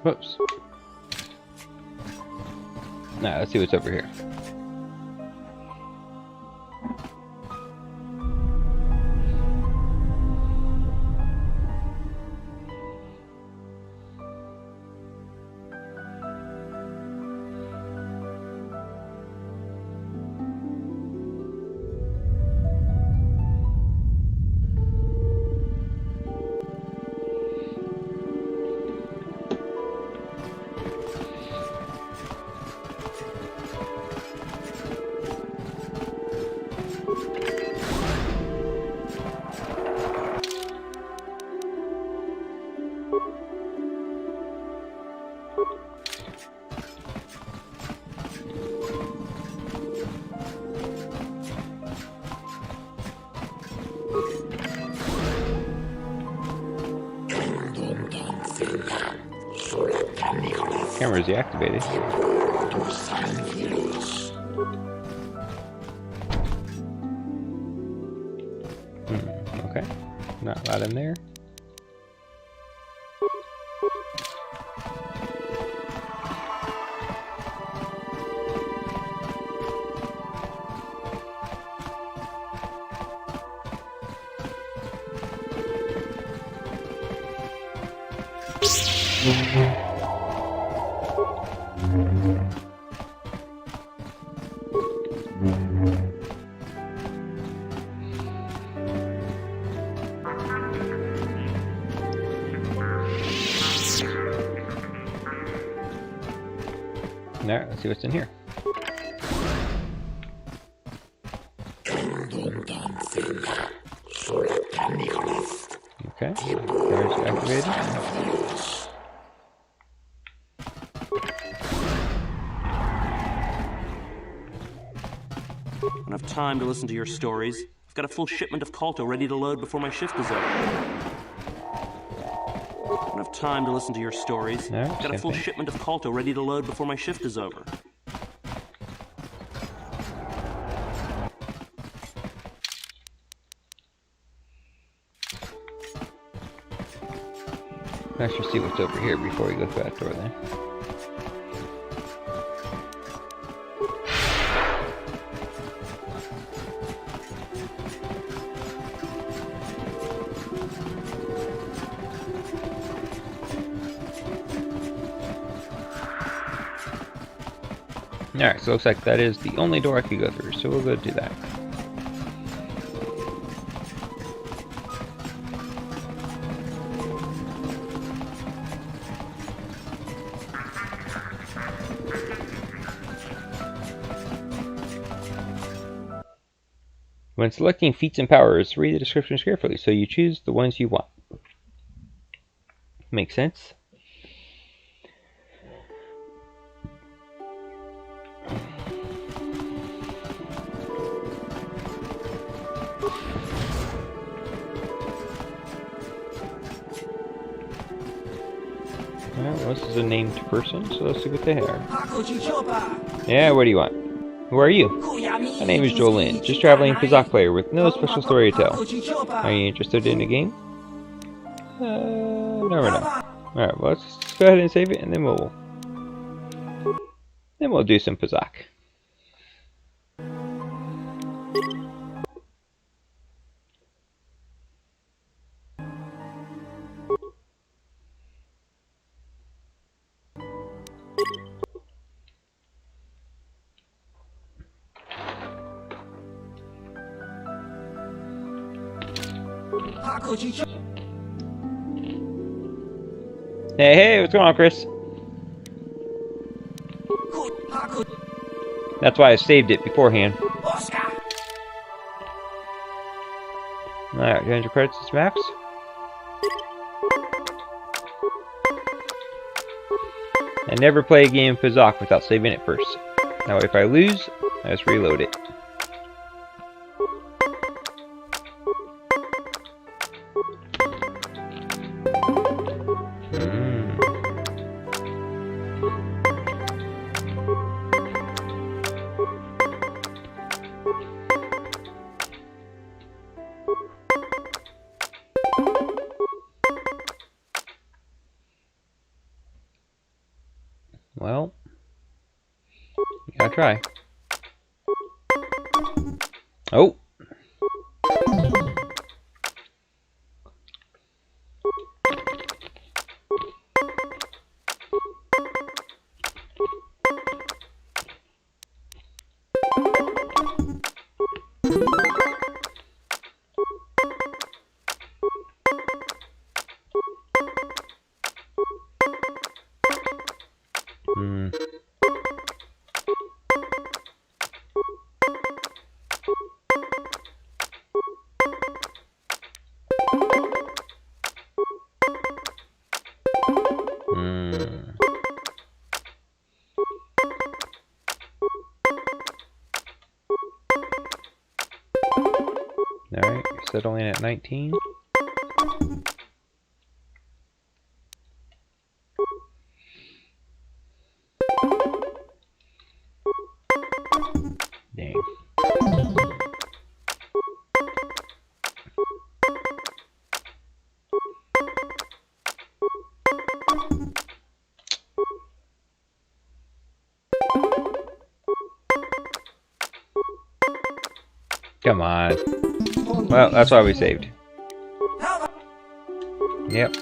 Whoops. Now, let's see what's over here. Camera is deactivated. Okay. Not allowed in there. There, let's see what's in here. Okay, carriage activated. I don't have time to listen to your stories. I've got a full shipment of Colto ready to load before my shift is over. I don't have time to listen to your stories. No, I've got a full shipment of Colto ready to load before my shift is over. I should see what's over here before we go through that door then. Alright, so it looks like that is the only door I could go through, so we'll go do that. When selecting feats and powers, read the descriptions carefully so you choose the ones you want. Makes sense. Well, this is a named person, so let's see what they are. Yeah, what do you want? Who are you? My name is Jolene, just traveling Kazakh player with no special story to tell. Are you interested in the game? No, we're not. Alright, well, let's go ahead and save it, and then we'll do some Kazakh. Hey, what's going on, Chris? That's why I saved it beforehand. Alright, 200 credits is max. And never play a game of Pizzock without saving it first. Now if I lose, I just reload it. Well, you gotta try. Oh! Alright, settling at 19. Dang. Come on. Well, that's why we saved. Yep.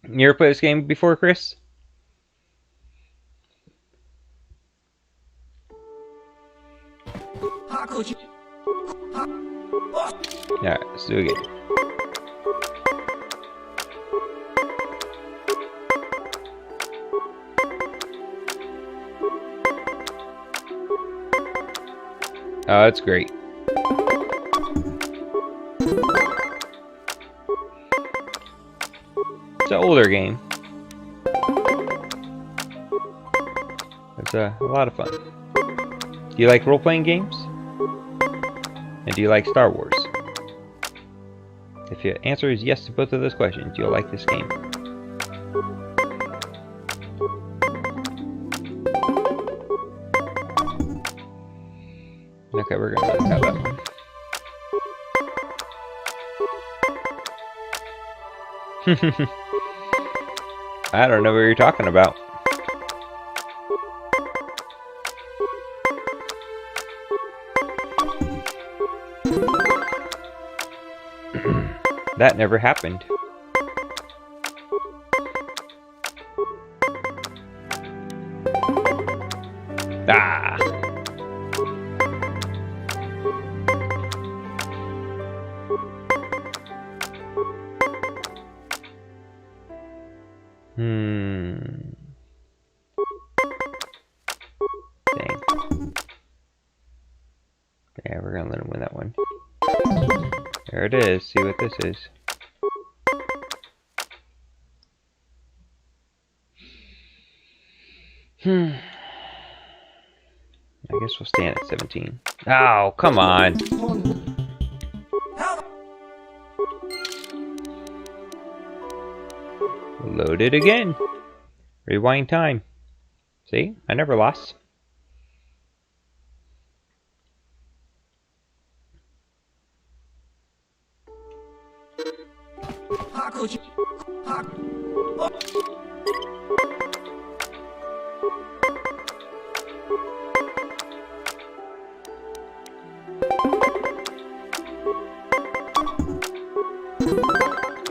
You ever played this game before, Chris? Alright, let's do it again. Oh, that's great. It's an older game. It's a lot of fun. Do you like role-playing games? And do you like Star Wars? If your answer is yes to both of those questions, you'll like this game. Okay, we're gonna let have that one. I don't know what you're talking about. That never happened. Ah! Dang. Yeah, we're gonna let him win that one. There it is. See what this is. I guess we'll stand at 17. Oh, come on. Load it again. Rewind time. See? I never lost.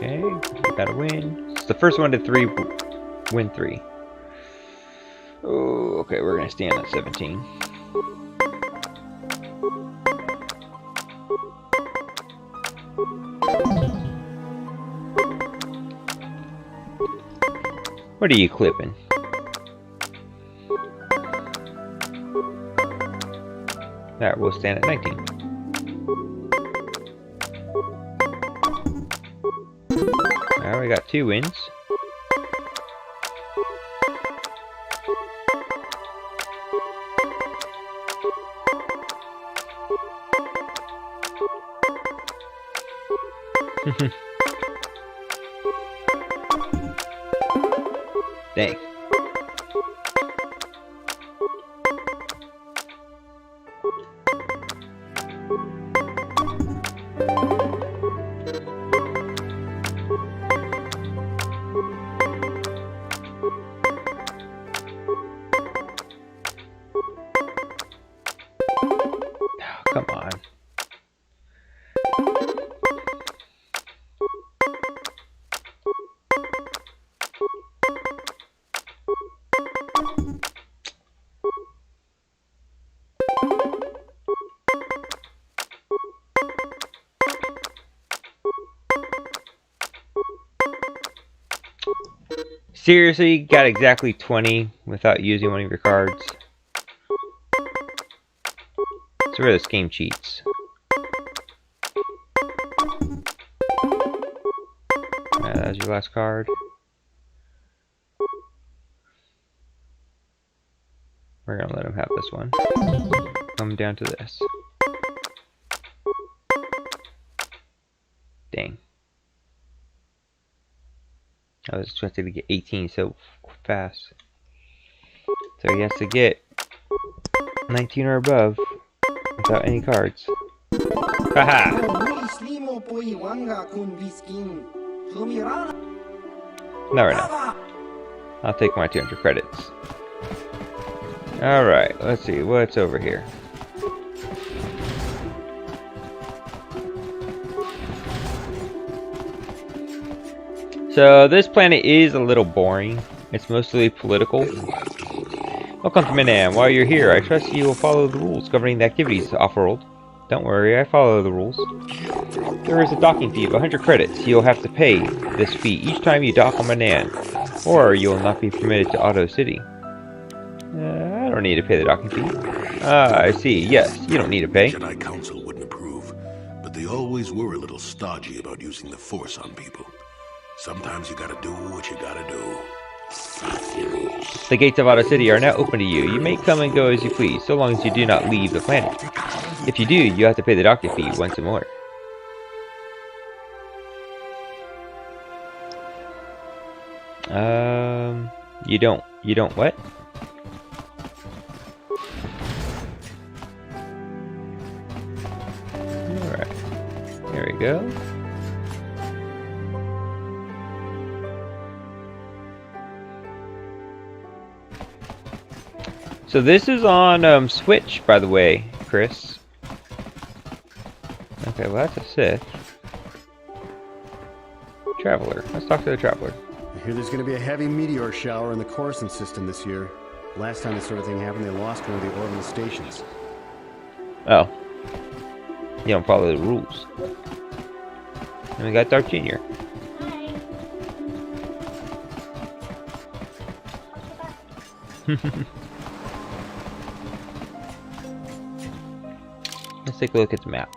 Okay, gotta win. It's the first one to win 3. Oh, okay, we're gonna stand at 17. What are you clipping? Alright, we'll stand at 19. got 2 wins. Dang. Come on. Seriously, got exactly 20 without using one of your cards. So where this game cheats. That was your last card. We're gonna let him have this one. Come down to this. Dang. I was expecting to get 18 so fast. So he has to get 19 or above without any cards. Haha! Not right now. I'll take my 200 credits. Alright, let's see what's over here. So this planet is a little boring. It's mostly political. Welcome to Minan. While you're here, I trust you will follow the rules governing the activities off-world. Don't worry, I follow the rules. There is a docking fee of 100 credits. You'll have to pay this fee each time you dock on Minan, or you will not be permitted to Auto City. I don't need to pay the docking fee. Ah, I see. Yes, you don't need to pay. Jedi Council wouldn't approve, but they always were a little stodgy about using the Force on people. Sometimes you gotta do what you gotta do. The gates of Auto City are now open to you. You may come and go as you please, so long as you do not leave the planet. If you do, you have to pay the docking fee once more. You don't what? Alright. There we go. So this is on Switch, by the way, Chris. Okay, well that's a Sith. Traveler. Let's talk to the Traveler. I hear there's going to be a heavy meteor shower in the Coruscant system this year. Last time this sort of thing happened, they lost one of the orbital stations. Oh. You don't follow the rules. And we got Darth Jr. Let's take a look at the map.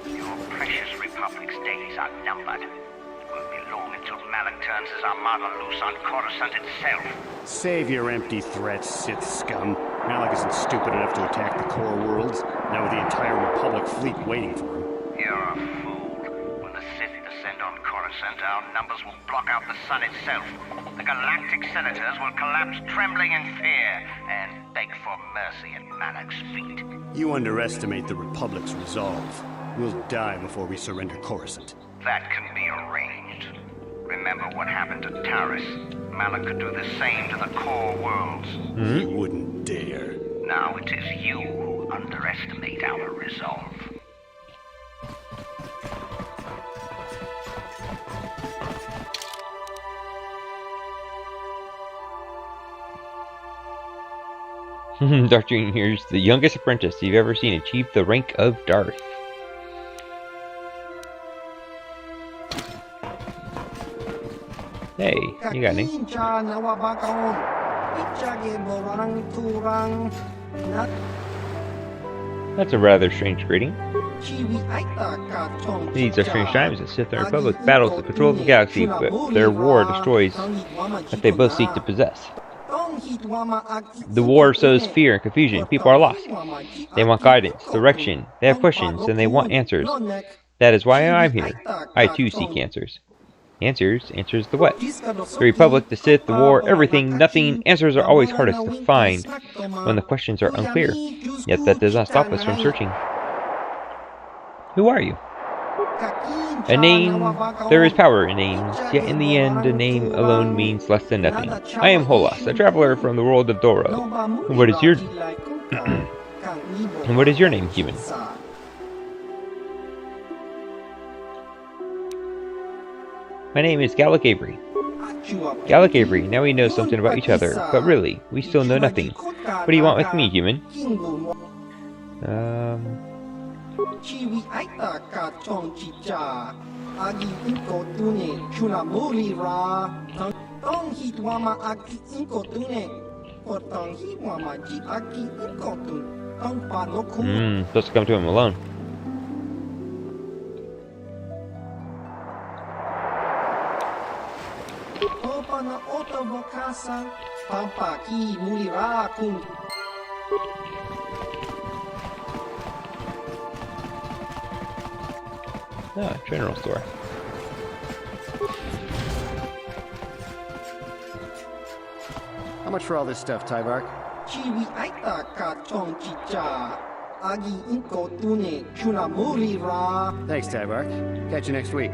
Your precious Republic's days are numbered. It won't be long until Malak turns his armada loose on Coruscant itself. Save your empty threats, Sith scum. Malak isn't stupid enough to attack the core worlds, now with the entire Republic fleet waiting for him. You're a fool. When the Sith descend on Coruscant, our numbers will block out the sun itself. The galactic senators will collapse trembling in fear and beg for mercy at Malak's feet. You underestimate the Republic's resolve. We'll die before we surrender Coruscant. That can be arranged. Remember what happened to Taris. Malak could do the same to the core worlds. He wouldn't dare. Now it is you who underestimate our resolve. Darth Jr.'s the youngest apprentice you've ever seen achieve the rank of Darth. Hey, you got any? That's a rather strange greeting. These are strange times. The Sith and Republic battles the control of the galaxy, but their war destroys what they both seek to possess. The war sows fear and confusion. People are lost. They want guidance, direction. They have questions, and they want answers. That is why I'm here. I too seek answers. Answers the what? The Republic, the Sith, the war, everything, nothing. Answers are always hardest to find when the questions are unclear. Yet that does not stop us from searching. Who are you? A name. There is power in names, yet in the end, a name alone means less than nothing. I am Holas, a traveler from the world of Doro. And what is your and what is your name, human? My name is Gallic Avery. Gallic Avery, now we know something about each other, but really, we still know nothing. What do you want with me, human? Supposed to come to him alone. Ah, general store. How much for all this stuff, Tyvark? Thanks, Tyvark. Catch you next week.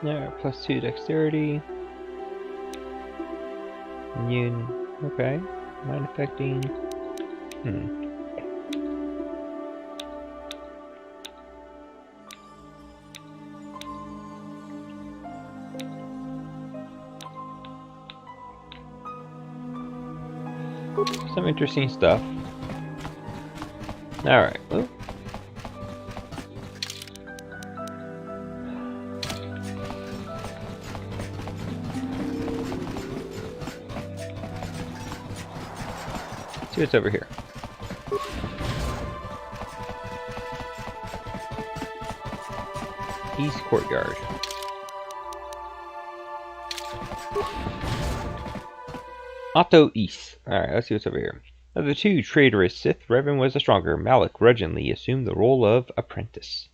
Yeah, +2 dexterity. Immune. Okay. Mind affecting. Some interesting stuff. Alright. Well. See what's over here. East Courtyard. Otto East. Alright, let's see what's over here. Of the two traitorous Sith, Revan was the stronger. Malak grudgingly assumed the role of apprentice.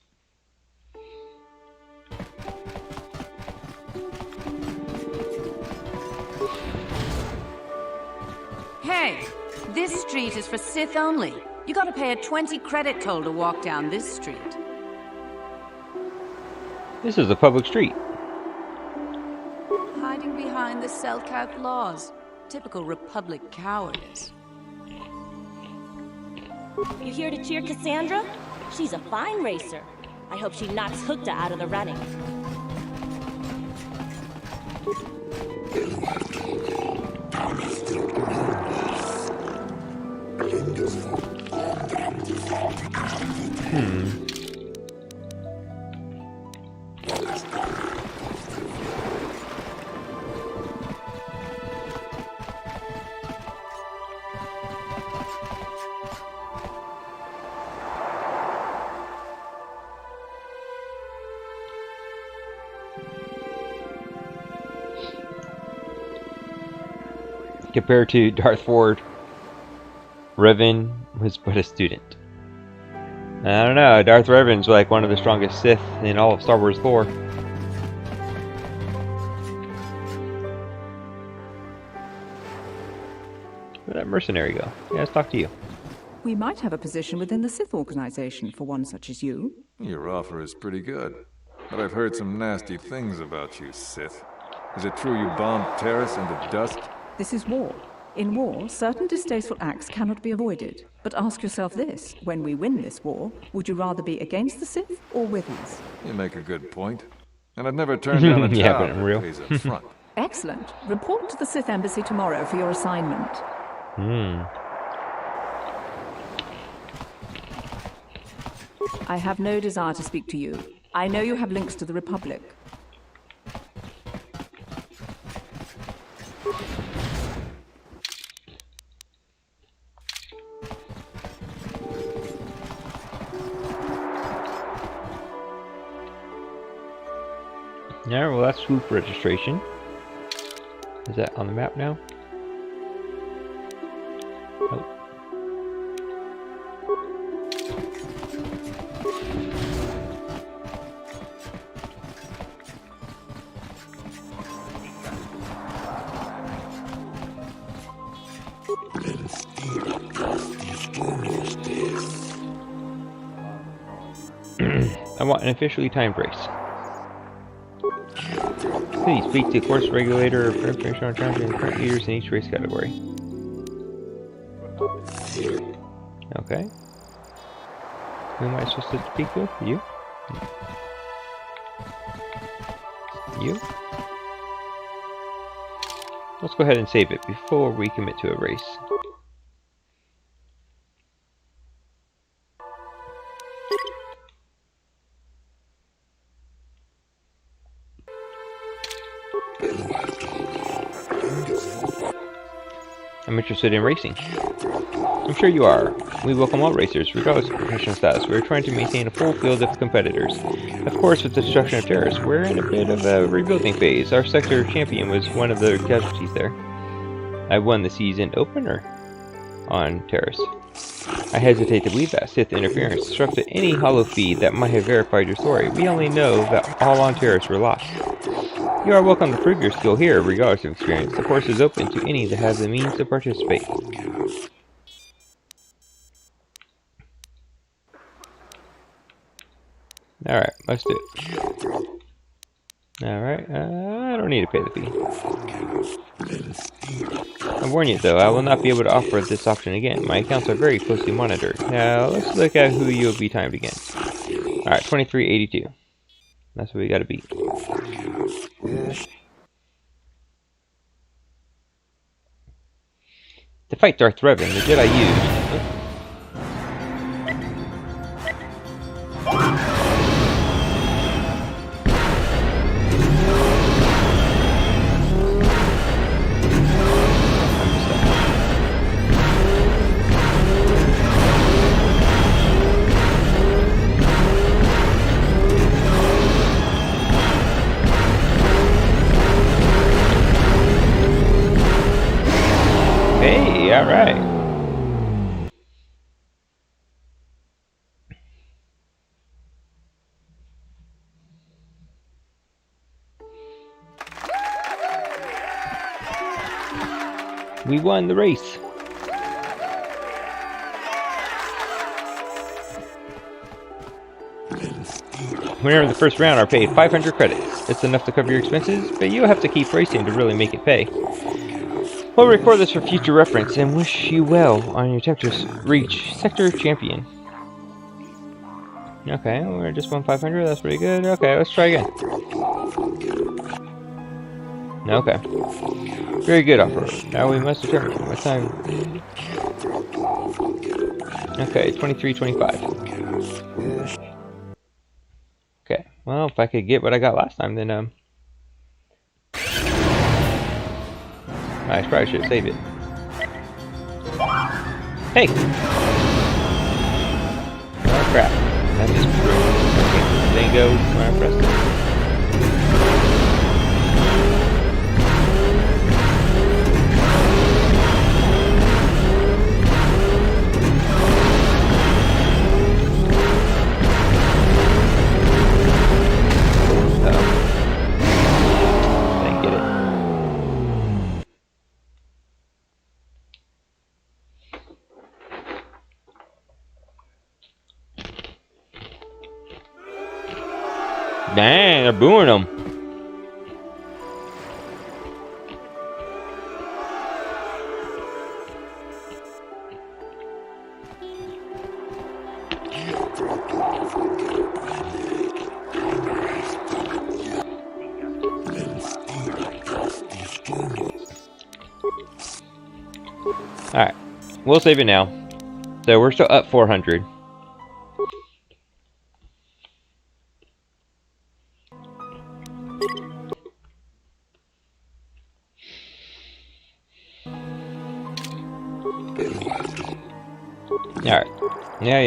Hey, this street is for Sith only. You gotta pay a 20 credit toll to walk down this street. This is a public street. Hiding behind the Selkath laws. Typical Republic cowardice. You here to cheer Cassandra? She's a fine racer. I hope she knocks Hookta out of the running. Compared to Darth Ford. Revan was but a student. I don't know, Darth Revan's like one of the strongest Sith in all of Star Wars lore. Where'd that mercenary go? Yeah, let's talk to you. We might have a position within the Sith organization for one such as you. Your offer is pretty good, but I've heard some nasty things about you, Sith. Is it true you bombed Terrace into dust? This is war. In war, certain distasteful acts cannot be avoided. But ask yourself this, when we win this war, would you rather be against the Sith or with us? You make a good point. And I'd never turn down a Yeah, job but I'm real. that pays up front. Excellent. Report to the Sith Embassy tomorrow for your assignment. I have no desire to speak to you. I know you have links to the Republic. Yeah, well, that's swoop registration. Is that on the map now? Nope. I want an officially timed race. Please speak to the course regulator for information on times and current leaders in each race category. Okay. Who am I supposed to speak with? You? You? Let's go ahead and save it before we commit to a race. I'm interested in racing. I'm sure you are. We welcome all racers, regardless of professional status. We're trying to maintain a full field of competitors. Of course, with the destruction of Terrace, we're in a bit of a rebuilding phase. Our sector champion was one of the casualties there. I won the season opener on Terrace. I hesitate to believe that Sith interference disrupted any hollow feed that might have verified your story. We only know that all on Terrace were lost. You are welcome to prove your skill here, regardless of experience. The course is open to any that has the means to participate. Alright, let's do it. Alright, I don't need to pay the fee. I warn you though, I will not be able to offer this option again. My accounts are very closely monitored. Now, let's look at who you'll be timed against. Alright, 2382. That's what we gotta beat. To fight Darth Revan, the Jedi used... Hey, alright. We won the race. Winner of the first round are paid 500 credits. It's enough to cover your expenses, but you'll have to keep racing to really make it pay. We'll record this for future reference and wish you well on your Tetris reach Sector Champion. Okay, we're just won 500, that's pretty good. Okay, let's try again. Okay. Very good off-road. Now we must determine what time. Okay, 23:25. Okay, well, if I could get what I got last time, then, I probably should save it. Hey! Oh crap. That just okay, there you go when I pressed it. Dang, they're booing him. Alright, we'll save it now. So we're still up 400. Alright. Yeah.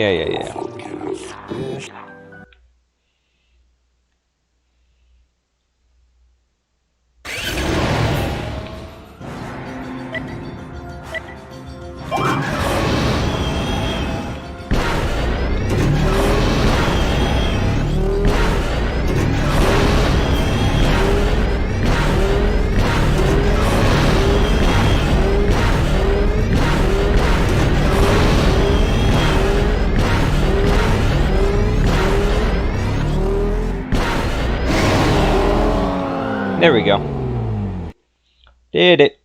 There we go. Did it.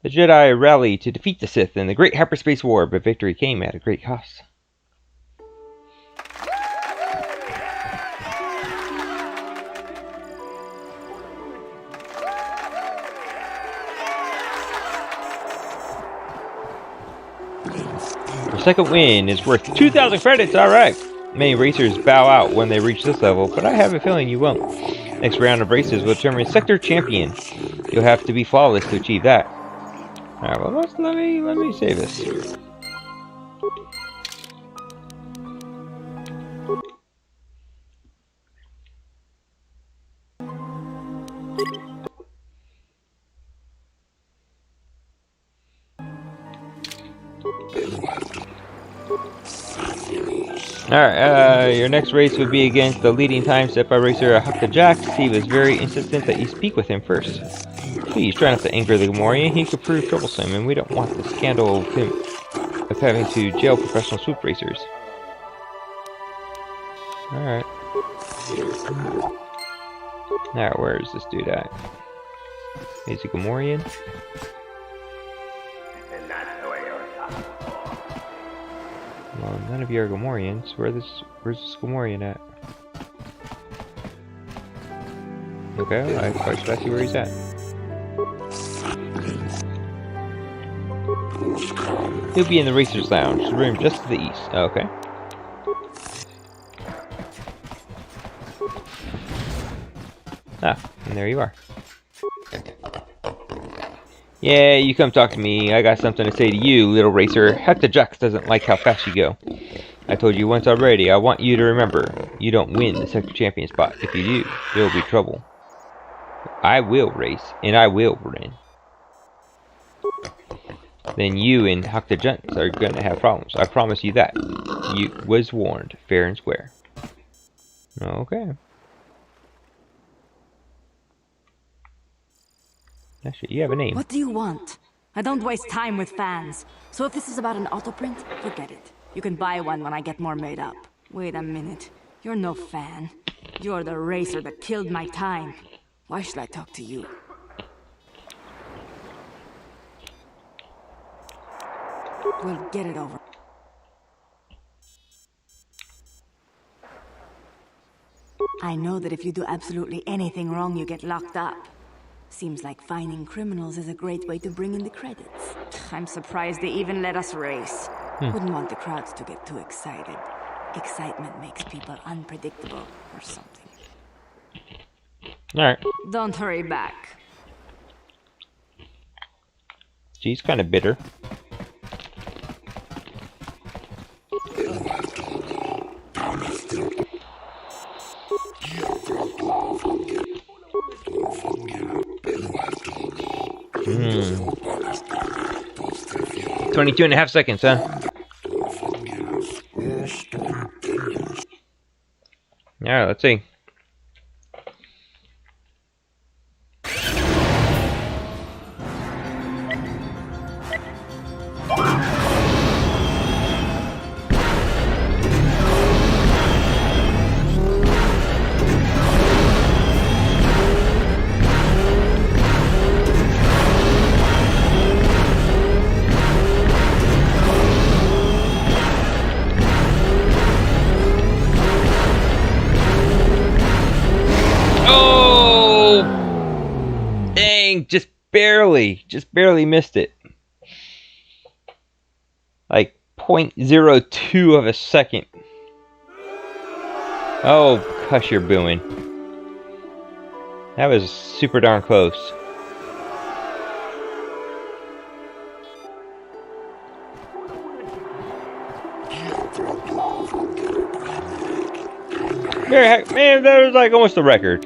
The Jedi rallied to defeat the Sith in the Great Hyperspace War, but victory came at a great cost. Your second win is worth 2,000 credits, alright! Many racers bow out when they reach this level, but I have a feeling you won't. Next round of races will determine Sector Champion. You'll have to be flawless to achieve that. Alright, well let me save this. Alright, your next race would be against the leading time set by racer Hakka Jax. He was very insistent that you speak with him first. Please try not to anger the Gamorrean. He could prove troublesome, and we don't want the scandal of him having to jail professional swoop racers. Alright. Now, where is this dude at? Is he Gamorrean? Well, none of you are Gamorreans. Where's this Gamorrean at? Okay, I quite should I see where he's at. He'll be in the Racer's Lounge, the room just to the east. Oh, okay. Ah, and there you are. Yeah, you come talk to me. I got something to say to you, little racer. Hector Jax doesn't like how fast you go. I told you once already, I want you to remember, you don't win the Sector Champion spot. If you do, there will be trouble. I will race, and I will win. Then you and Hector Jax are going to have problems. I promise you that. You was warned, fair and square. Okay. Actually, you have a name. What do you want? I don't waste time with fans. So if this is about an autoprint, forget it. You can buy one when I get more made up. Wait a minute. You're no fan. You're the racer that killed my time. Why should I talk to you? We'll get it over. I know that if you do absolutely anything wrong, you get locked up. Seems like finding criminals is a great way to bring in the credits. I'm surprised they even let us race. Wouldn't want the crowds to get too excited. Excitement makes people unpredictable or something. Alright. Don't hurry back. She's kind of bitter. Hmm. 22.5 seconds, huh? Alright, let's see. Dang, just barely missed it. Like 0.02 of a second. Oh, hush your booing. That was super darn close. Man, that was like almost a record.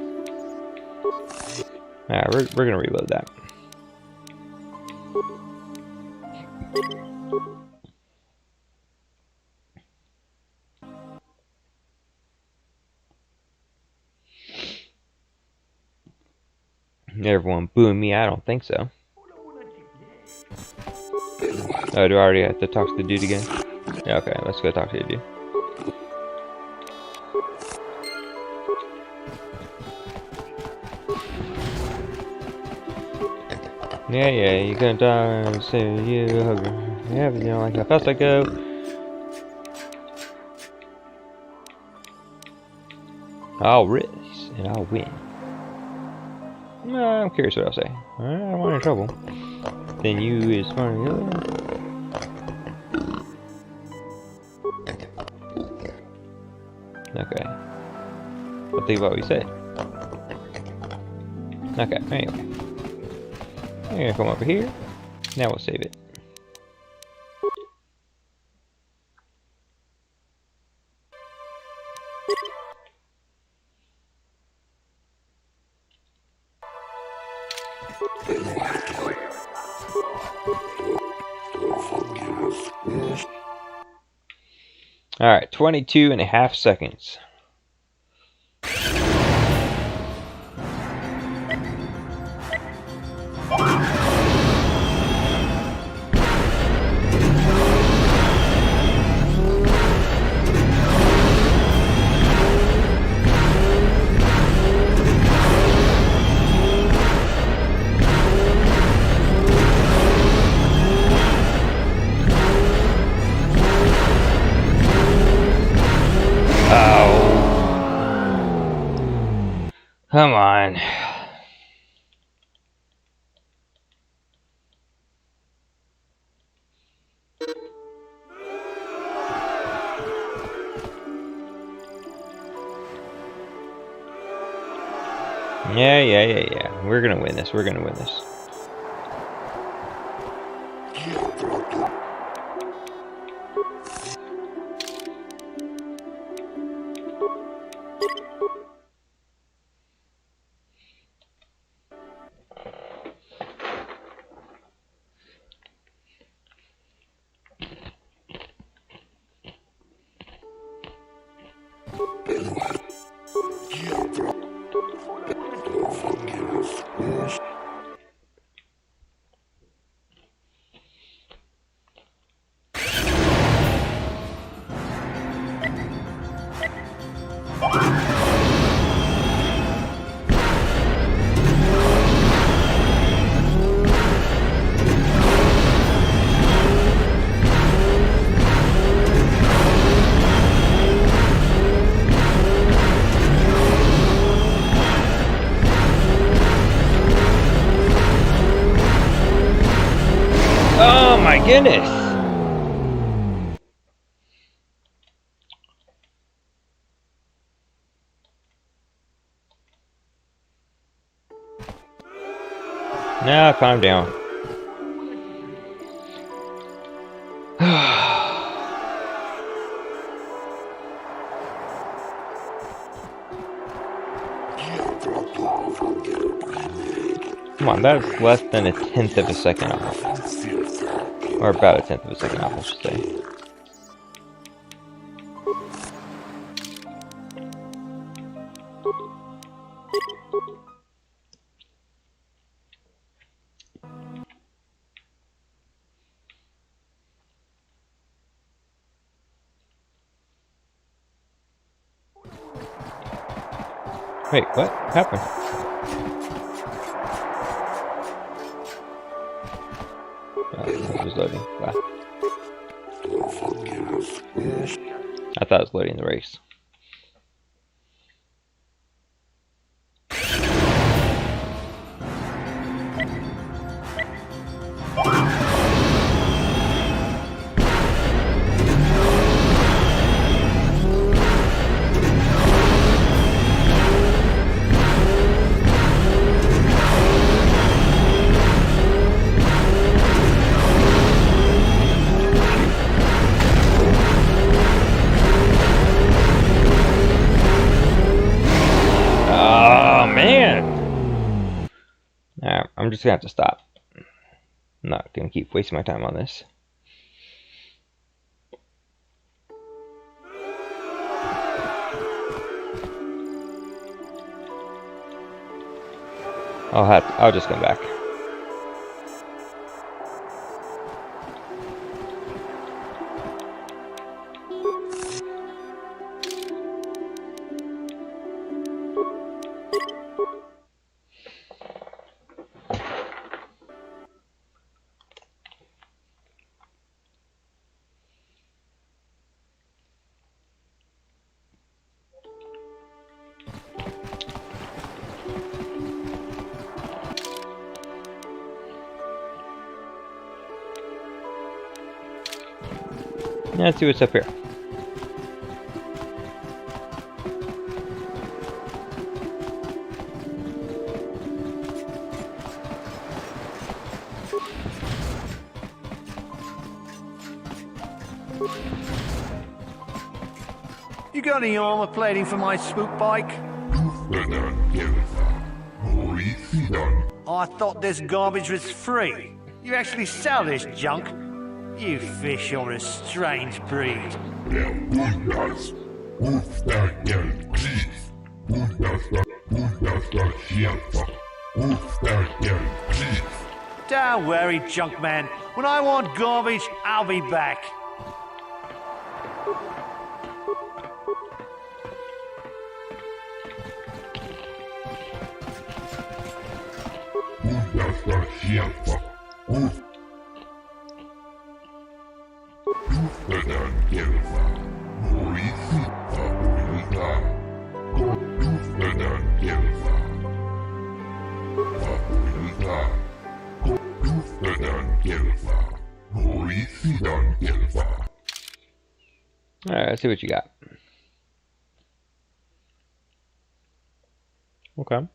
Alright, we're gonna reload that. Everyone booing me? I don't think so. Oh, do I already have to talk to the dude again? Yeah, okay, let's go talk to the dude. Yeah, you gonna die, say you, yeah, but you don't like how fast I go. I'll risk, and I'll win. I'm curious what I'll say. I don't want any trouble. Then you is funny. Okay. I'll think about what you said. Okay, anyway. I'm gonna come over here. Now we'll save it. Alright, 22.5 seconds. Come on. Yeah. We're gonna win this. We're gonna win this. Oh my goodness! Now calm down. Come on, that's less than 1/10 of a second off. Or about 1/10 of a second off, I should say. Wait, what happened? It was loading. Wow. I thought it was loading the race. just gonna have to stop. I'm not gonna keep wasting my time on this. I'll just come back. Let's see what's up here. You got any armor plating for my swoop bike? I thought this garbage was free. You actually sell this junk? You fish are a strange breed. Don't worry, Junkman. When I want garbage, I'll be back. Alright, let's see what you got. Okay.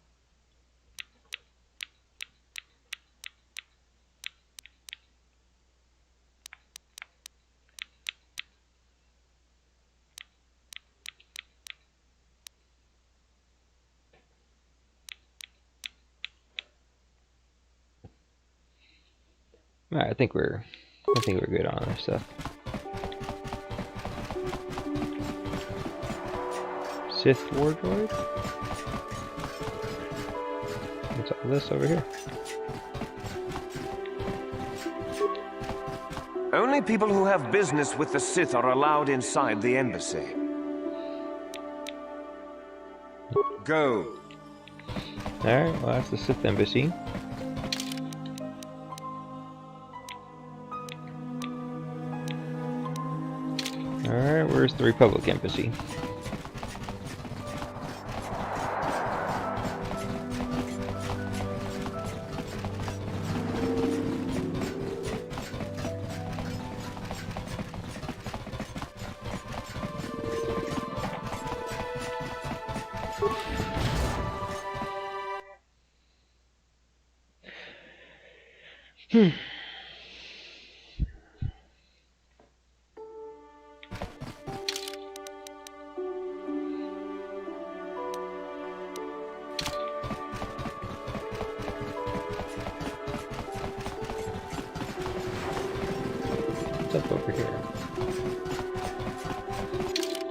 Alright, I think we're good on our stuff. Sith War droid? What's all this over here? Only people who have business with the Sith are allowed inside the embassy. Go. Alright, well that's the Sith embassy. Alright, where's the Republic embassy? What's up over here?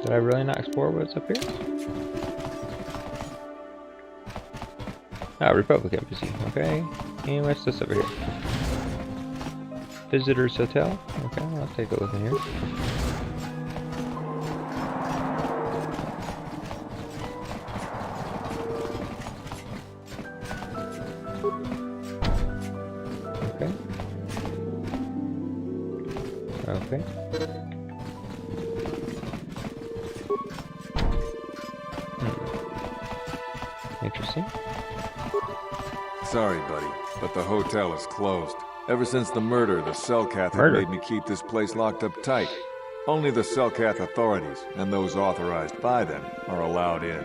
Did I really not explore what's up here? Ah, Republic Embassy, okay. And what's this over here? Visitors Hotel? Okay, let's take a look in here. Okay. Okay. Interesting. Sorry, buddy, but the hotel is closed. Ever since the murder, the Selkath have made me keep this place locked up tight. Only the Selkath authorities, and those authorized by them, are allowed in.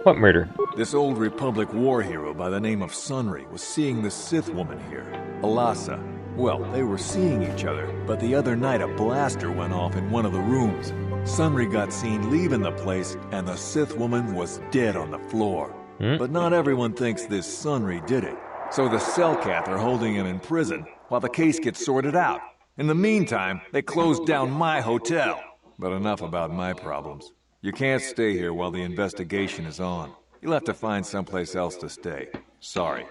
What murder? This old Republic war hero by the name of Sunry was seeing the Sith woman here, Alasa. Well, they were seeing each other, but the other night a blaster went off in one of the rooms. Sunry got seen leaving the place, and the Sith woman was dead on the floor. But not everyone thinks this Sunry did it. So the Selkath are holding him in prison while the case gets sorted out. In the meantime, they closed down my hotel. But enough about my problems. You can't stay here while the investigation is on. You'll have to find someplace else to stay. Sorry.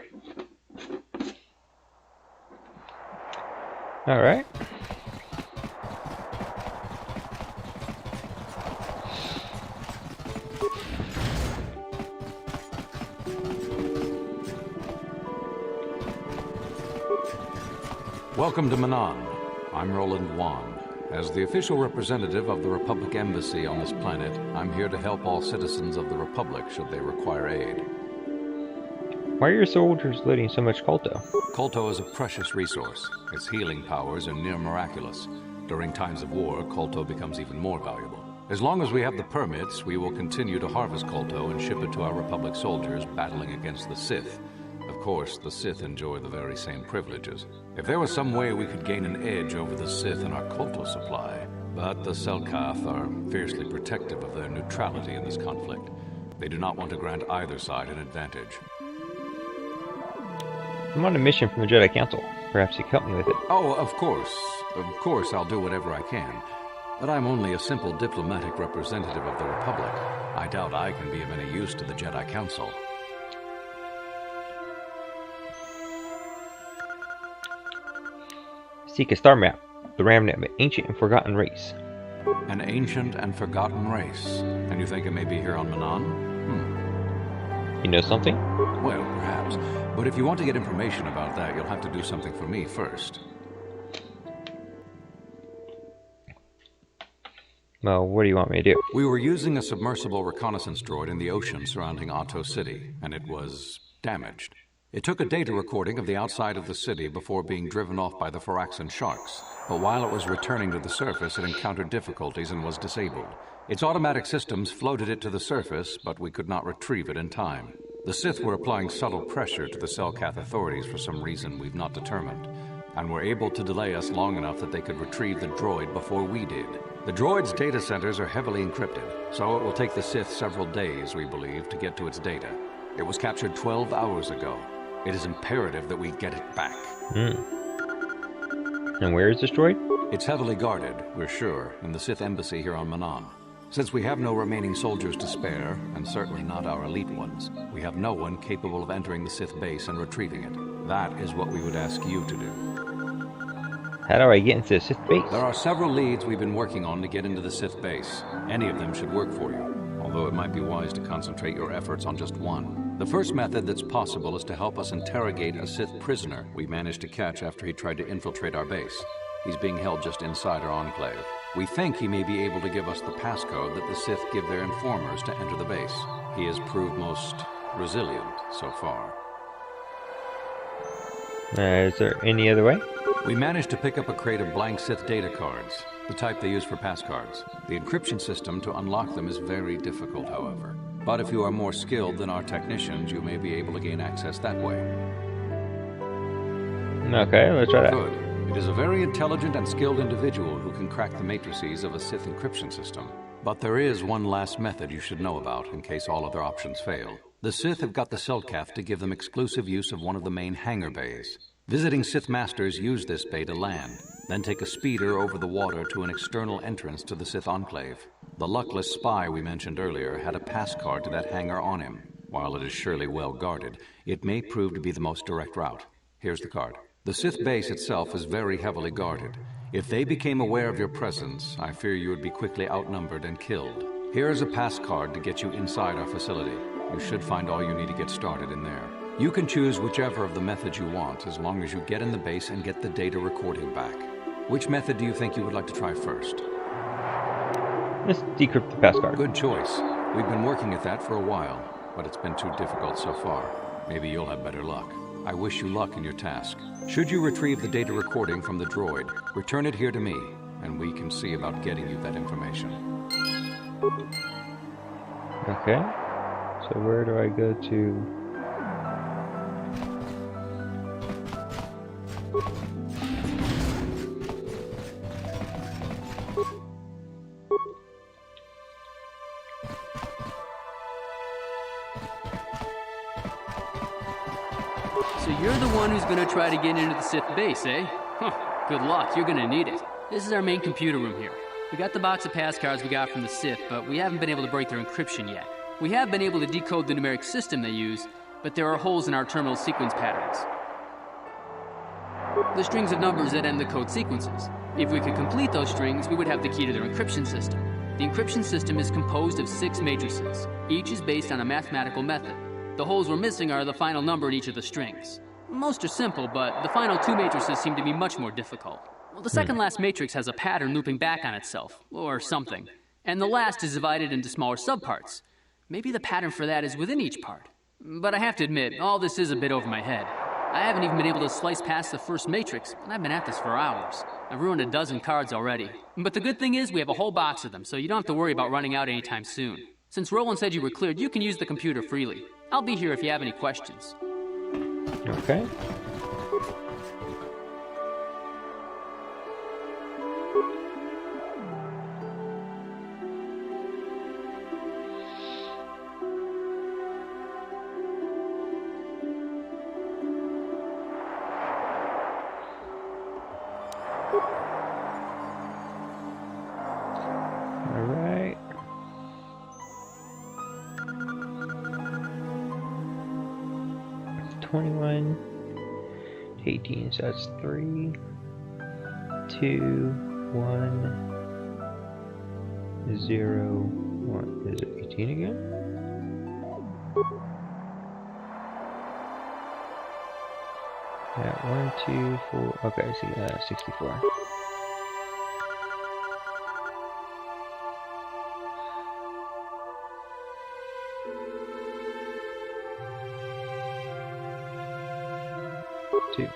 All right. Welcome to Manan. I'm Roland Wan. As the official representative of the Republic Embassy on this planet, I'm here to help all citizens of the Republic should they require aid. Why are your soldiers leading so much Kolto? Kolto is a precious resource. Its healing powers are near miraculous. During times of war, Kolto becomes even more valuable. As long as we have the permits, we will continue to harvest Kolto and ship it to our Republic soldiers battling against the Sith. Of course, the Sith enjoy the very same privileges. If there was some way we could gain an edge over the Sith in our Kolto supply, but the Selkath are fiercely protective of their neutrality in this conflict. They do not want to grant either side an advantage. I'm on a mission from the Jedi Council. Perhaps you can help me with it. Oh, of course. Of course, I'll do whatever I can. But I'm only a simple diplomatic representative of the Republic. I doubt I can be of any use to the Jedi Council. Seek a star map. The Remnant of an ancient and forgotten race. An ancient and forgotten race. And you think it may be here on Manan? You know something? Well, perhaps. But if you want to get information about that, you'll have to do something for me first. Well, what do you want me to do? We were using a submersible reconnaissance droid in the ocean surrounding Otto City, and it was damaged. It took a data recording of the outside of the city before being driven off by the Faraxan sharks. But while it was returning to the surface, it encountered difficulties and was disabled. Its automatic systems floated it to the surface, but we could not retrieve it in time. The Sith were applying subtle pressure to the Selkath authorities for some reason we've not determined, and were able to delay us long enough that they could retrieve the droid before we did. The droid's data centers are heavily encrypted, so it will take the Sith several days, we believe, to get to its data. It was captured 12 hours ago. It is imperative that we get it back. And where is this droid? It's heavily guarded, we're sure, in the Sith embassy here on Manan. Since we have no remaining soldiers to spare, and certainly not our elite ones, we have no one capable of entering the Sith base and retrieving it. That is what we would ask you to do. How do I get into the Sith base? There are several leads we've been working on to get into the Sith base. Any of them should work for you, although it might be wise to concentrate your efforts on just one. The first method that's possible is to help us interrogate a Sith prisoner we managed to catch after he tried to infiltrate our base. He's being held just inside our enclave. We think he may be able to give us the passcode that the Sith give their informers to enter the base. He has proved most resilient so far. Is there any other way? We managed to pick up a crate of blank Sith data cards, the type they use for passcards. The encryption system to unlock them is very difficult, however. But if you are more skilled than our technicians, you may be able to gain access that way. Okay, let's try that. Good. It is a very intelligent and skilled individual who can crack the matrices of a Sith encryption system. But there is one last method you should know about in case all other options fail. The Sith have got the Selkath to give them exclusive use of one of the main hangar bays. Visiting Sith Masters use this bay to land, then take a speeder over the water to an external entrance to the Sith Enclave. The luckless spy we mentioned earlier had a pass card to that hangar on him. While it is surely well guarded, it may prove to be the most direct route. Here's the card. The Sith base itself is very heavily guarded. If they became aware of your presence, I fear you would be quickly outnumbered and killed. Here is a pass card to get you inside our facility. You should find all you need to get started in there. You can choose whichever of the methods you want, as long as you get in the base and get the data recording back. Which method do you think you would like to try first? Let's decrypt the pass card. Good choice. We've been working at that for a while, but it's been too difficult so far. Maybe you'll have better luck. I wish you luck in your task. Should you retrieve the data recording from the droid, return it here to me, and we can see about getting you that information. Okay. So where do I go to? So you're the one who's gonna try to get into the Sith base, eh? Huh, good luck, you're gonna need it. This is our main computer room here. We got the box of pass cards we got from the Sith, but we haven't been able to break their encryption yet. We have been able to decode the numeric system they use, but there are holes in our terminal sequence patterns. The strings of numbers that end the code sequences. If we could complete those strings, we would have the key to their encryption system. The encryption system is composed of 6 matrices. Each is based on a mathematical method. The holes we're missing are the final number in each of the strings. Most are simple, but the final 2 matrices seem to be much more difficult. Well, the second last matrix has a pattern looping back on itself, or something. And the last is divided into smaller subparts. Maybe the pattern for that is within each part. But I have to admit, all this is a bit over my head. I haven't even been able to slice past the first matrix, and I've been at this for hours. I've ruined a dozen cards already. But the good thing is we have a whole box of them, so you don't have to worry about running out anytime soon. Since Roland said you were cleared, you can use the computer freely. I'll be here if you have any questions. Okay. Alright. It's 21 to 18, so that's 3, 2, 1, 0, 1. Is it 18 again? Yeah, 1, 2, 4. Okay, I see. 64. Two.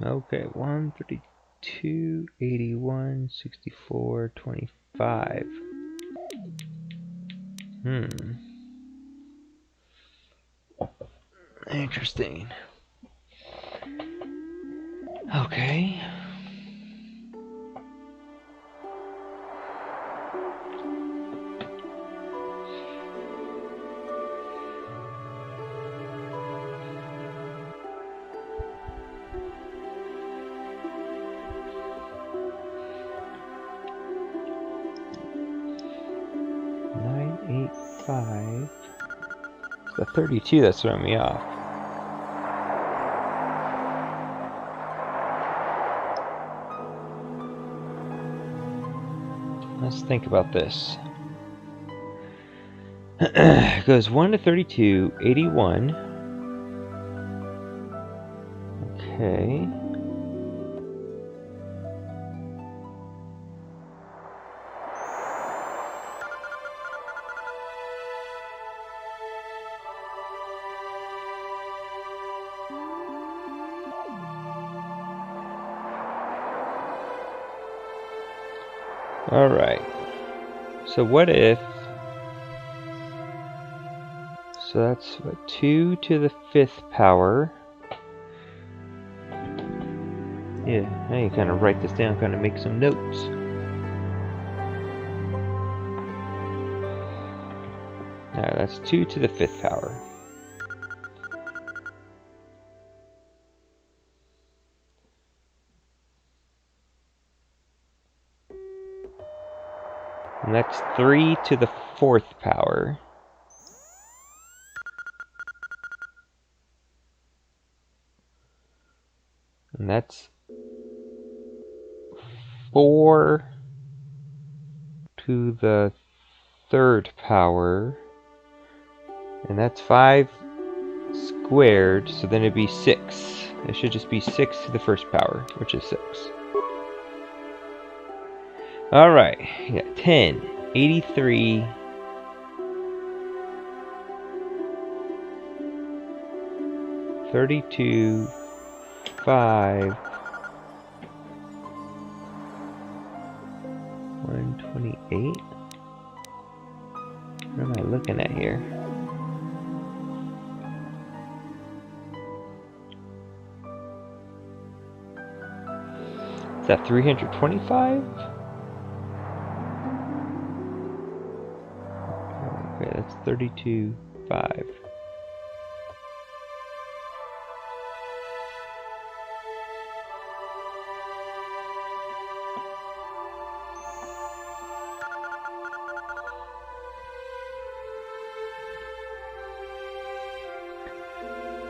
Okay, 132, 81, 64, 25. Interesting. Okay. It's the 32 that's throwing me off. Let's think about this. It goes 1 to 32, 81. Okay. Alright, so what if, so that's what, 2 to the 5th power. Yeah, now you kind of write this down, kind of make some notes. Alright, that's 2 to the 5th power. And that's 3 to the 4th power. And that's 4 to the 3rd power. And that's 5 squared, so then it'd be 6. It should just be 6 to the 1st power, which is 6. Alright, you got 10, 83, 32, 5, 128. What am I looking at here? Is that 325? That's 32.5.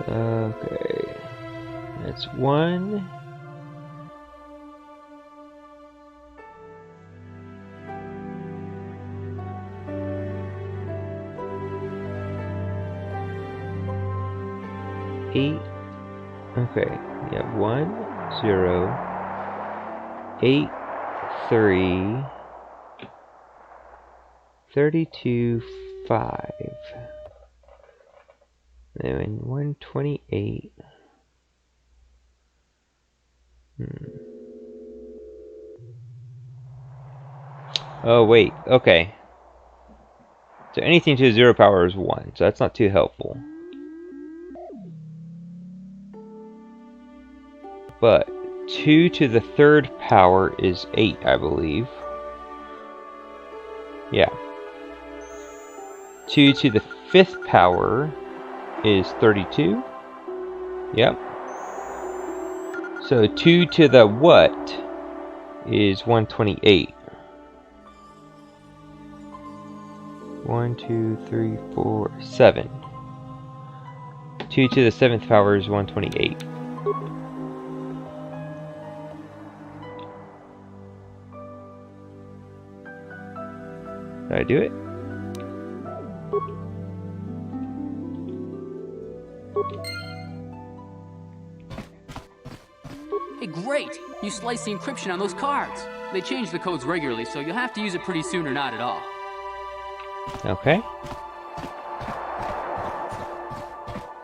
Okay, that's 1. Eight. Okay, yeah, 1, 0, 8, 3, 32, 5. And 128. Oh, wait, okay. So anything to 0 power is 1, so that's not too helpful. But 2 to the 3rd power is 8, I believe. Yeah. 2 to the 5th power is 32. Yep. So 2 to the what is 128. 1, 2, 3, 4, 7. 2 to the 7th power is 128. Did I do it? Hey, great! You sliced the encryption on those cards. They change the codes regularly, so you'll have to use it pretty soon or not at all. Okay.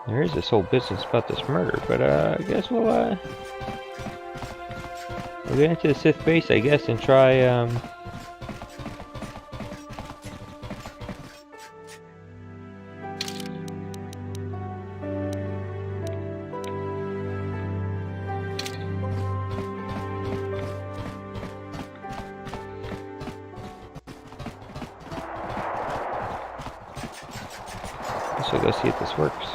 There is this whole business about this murder, but I guess we'll get into the Sith base, I guess, and try so let's see if this works.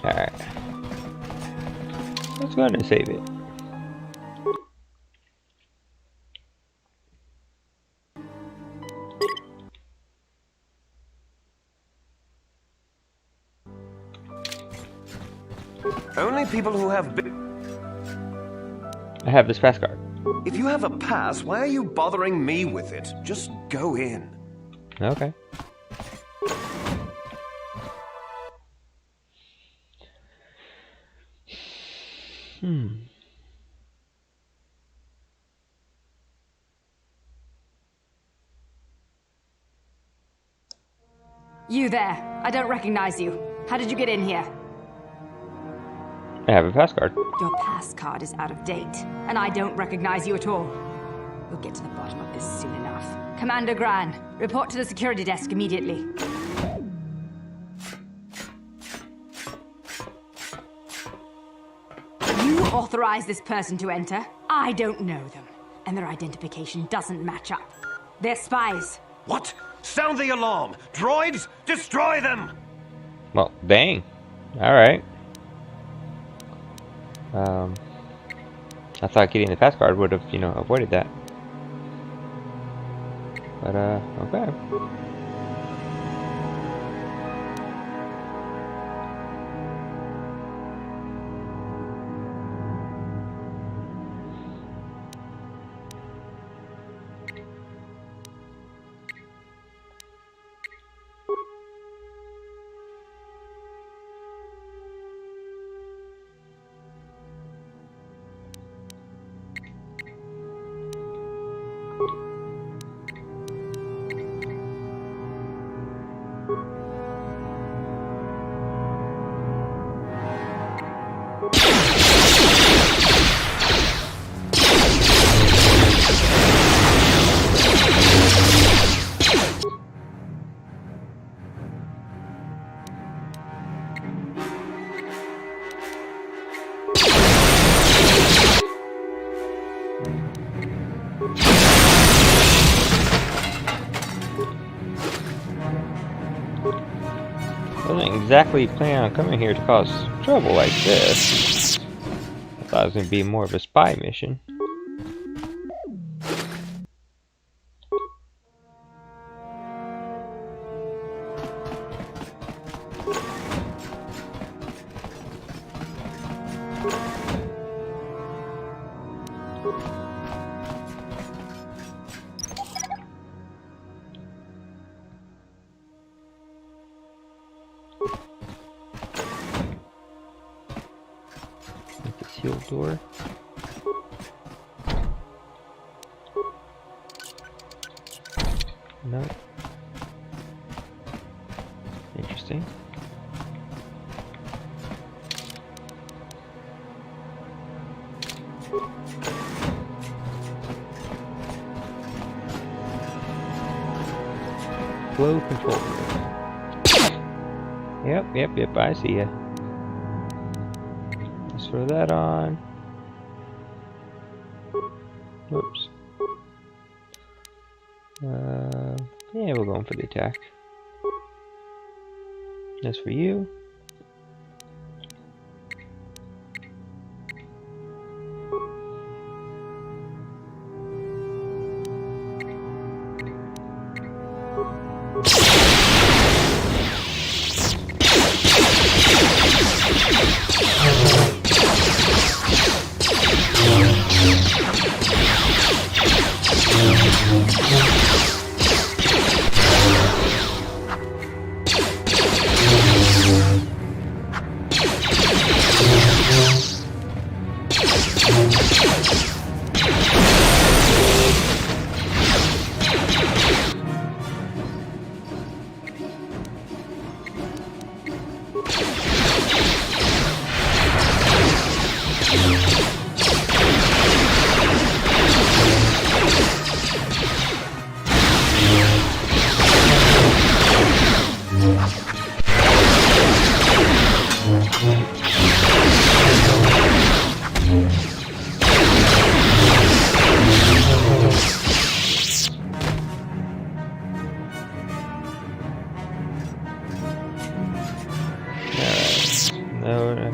Alright. Let's go ahead and save it. Only people who have I have this pass card. If you have a pass, why are you bothering me with it? Just go in. Okay. You there. I don't recognize you. How did you get in here? I have a pass card. Your pass card is out of date, and I don't recognize you at all. We'll get to the bottom of this soon enough. Commander Gran, report to the security desk immediately. You authorized this person to enter. I don't know them, and their identification doesn't match up. They're spies. What? Sound the alarm! Droids, destroy them! Well, dang. Alright. I thought getting the pass card would have, avoided that. But, okay. exactly plan on coming here to cause trouble like this. I thought it was going to be more of a spy mission. Sealed door. No. Interesting. Flow control. Yep, I see ya. Let's throw that on. Whoops. Yeah, we're going for the attack. That's for you.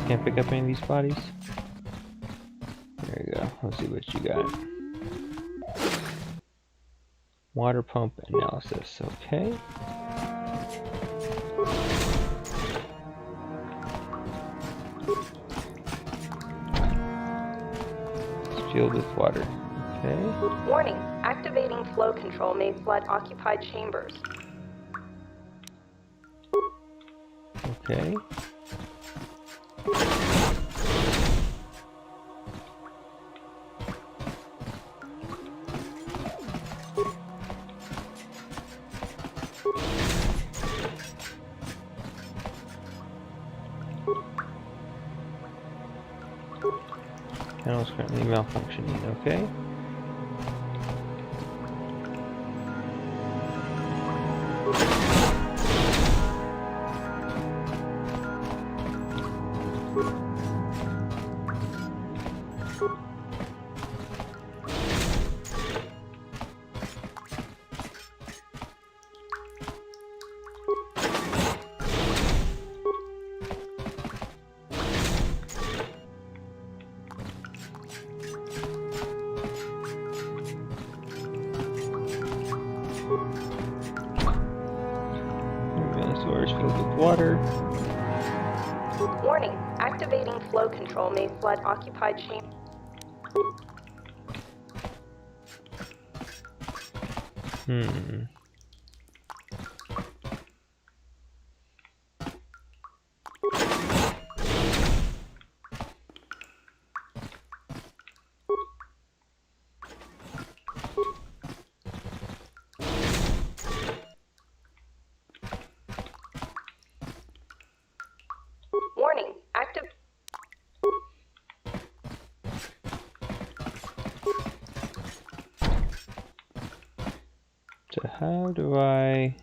Can't pick up any of these bodies. There you go. Let's see what you got. Water pump analysis. Okay. It's filled with water. Okay. Warning. Activating flow control may flood occupied chambers. Okay. Panel is currently malfunctioning, okay? Water. Warning. Activating flow control may flood occupied chamber. Warning. Active. So how do I...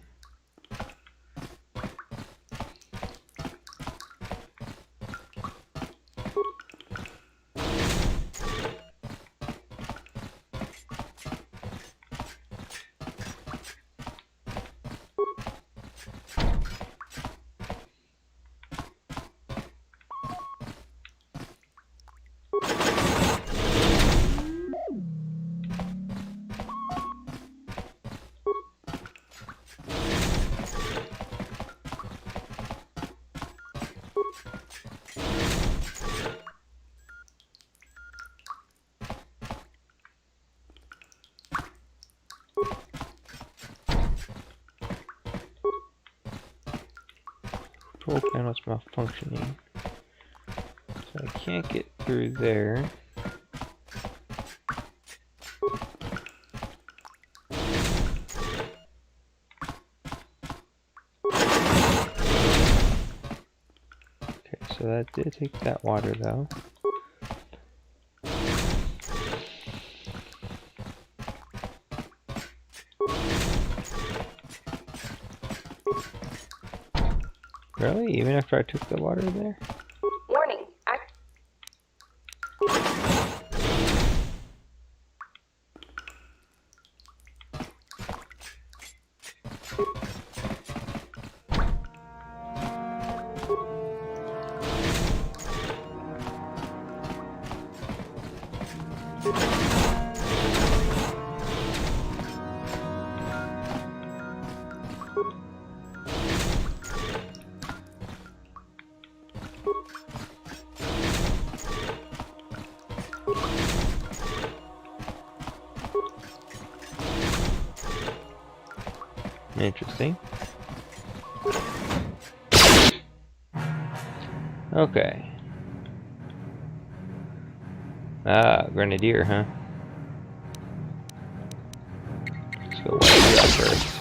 control panel's malfunctioning. So I can't get through there. Okay, so that did take that water though. Really? Even after I took the water there? Warning. Interesting. Okay. Ah, Grenadier, huh? Let's go wipe you out first.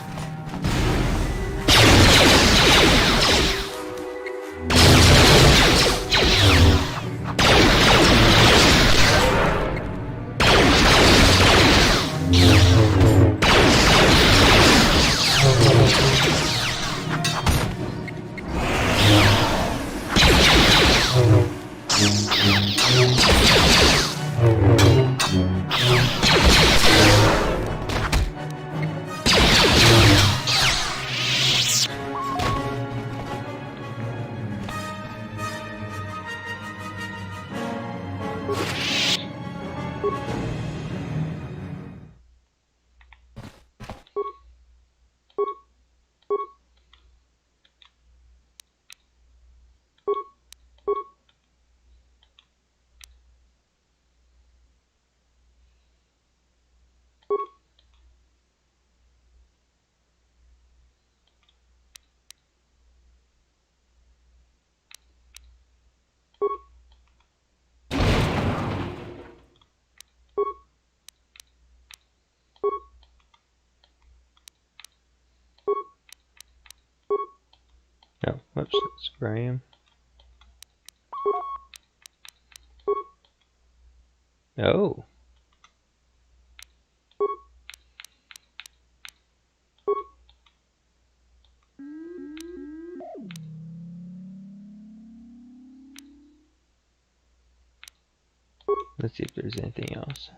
Oh, whoops, that's where I am. Oh. Let's see if there's anything else.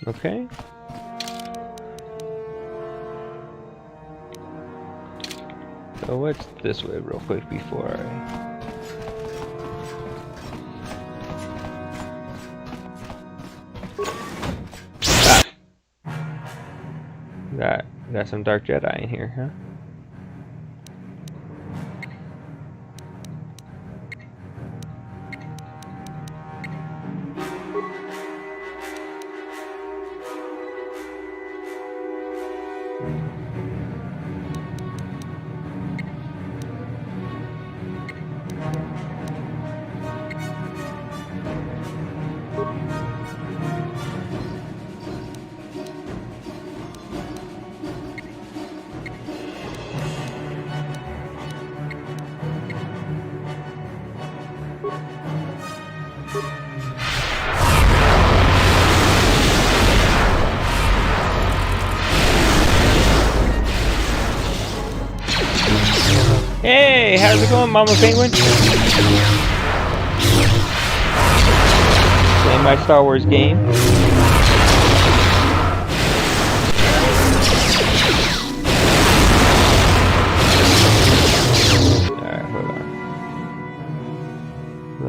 Okay. So what's this way real quick before I... Got some Dark Jedi in here, huh? Hey, how's it going, Mama Penguin? Playing my Star Wars game.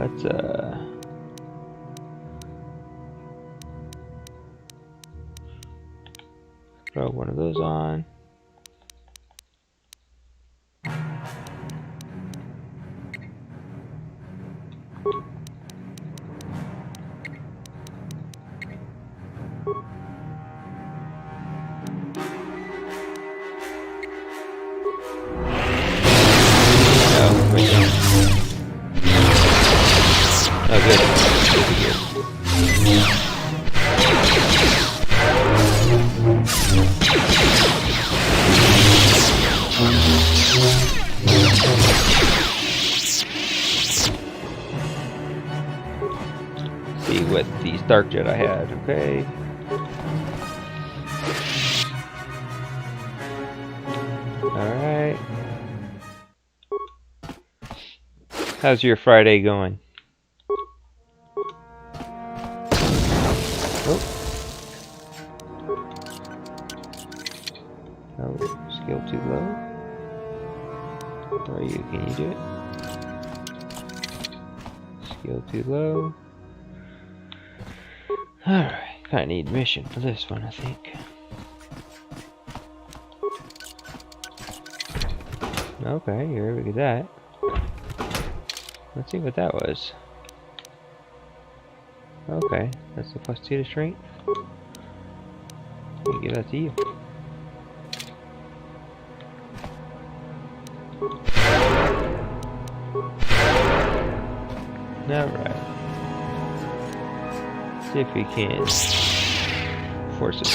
let's throw one of those on. See what the Stark Jet I had, okay. Alright. How's your Friday going? Oh. Oh, skill too low. Where are you? Can you do it? Skill too low. Alright, kinda need mission for this one, I think. Okay, here we get that. Let's see what that was. Okay, that's the +2 to strength. Let me give that to you. Alright. See if we can force it.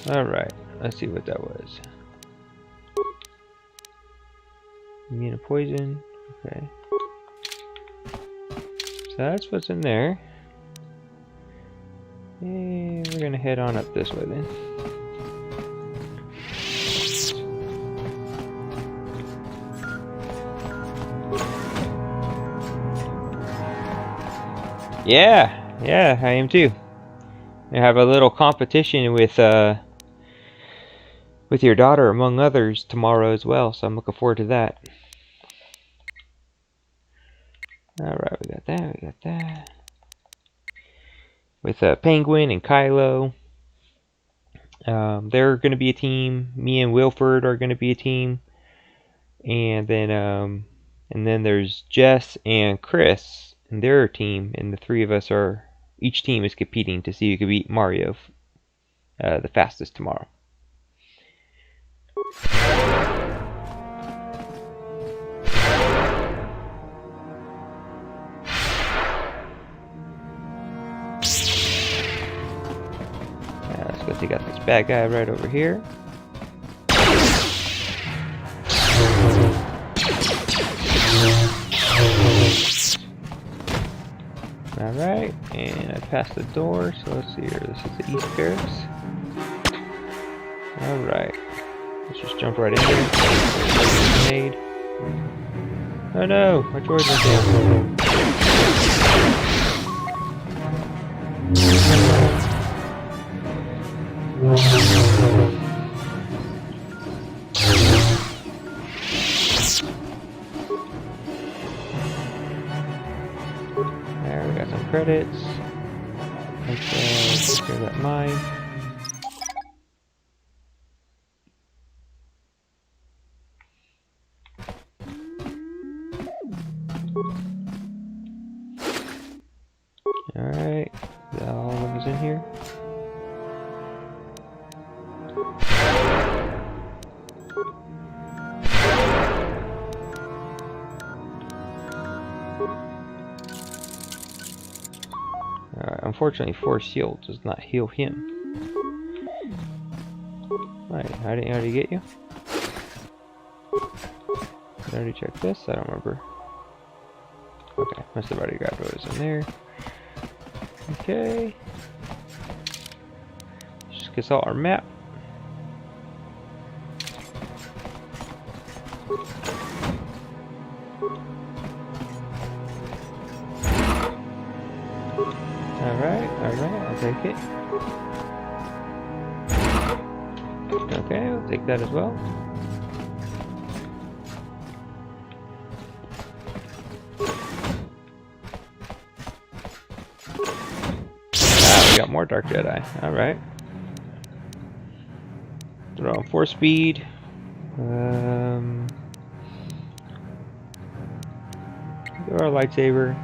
Alright, let's see what that was. Immune to poison. Okay. So that's what's in there. And we're gonna head on up this way then. Yeah, I am too. I have a little competition with your daughter, among others, tomorrow as well, so I'm looking forward to that. Alright, we got that. With Penguin and Kylo. They're going to be a team. Me and Wilford are going to be a team. And then there's Jess and Chris, and they're a team, and the three of us are, each team is competing to see who can beat Mario the fastest tomorrow. Let's go take out this bad guy right over here. Alright, and I passed the door, so let's see here. This is the East Paris. Alright. Let's just jump right in there. Grenade. Oh no! My droid went down. There, we got some credits. Let's take care of that mine. Alright, all of us in here. Unfortunately, Force Shield does not heal him. Right, how did he get you? Did I already check this? I don't remember. Okay, must have already grabbed what was in there. Okay. Just gets all our map. Alright, I'll take it. Okay, I'll take that as well. we got more Dark Jedi. Alright. Throw on 4 speed. Throw our lightsaber.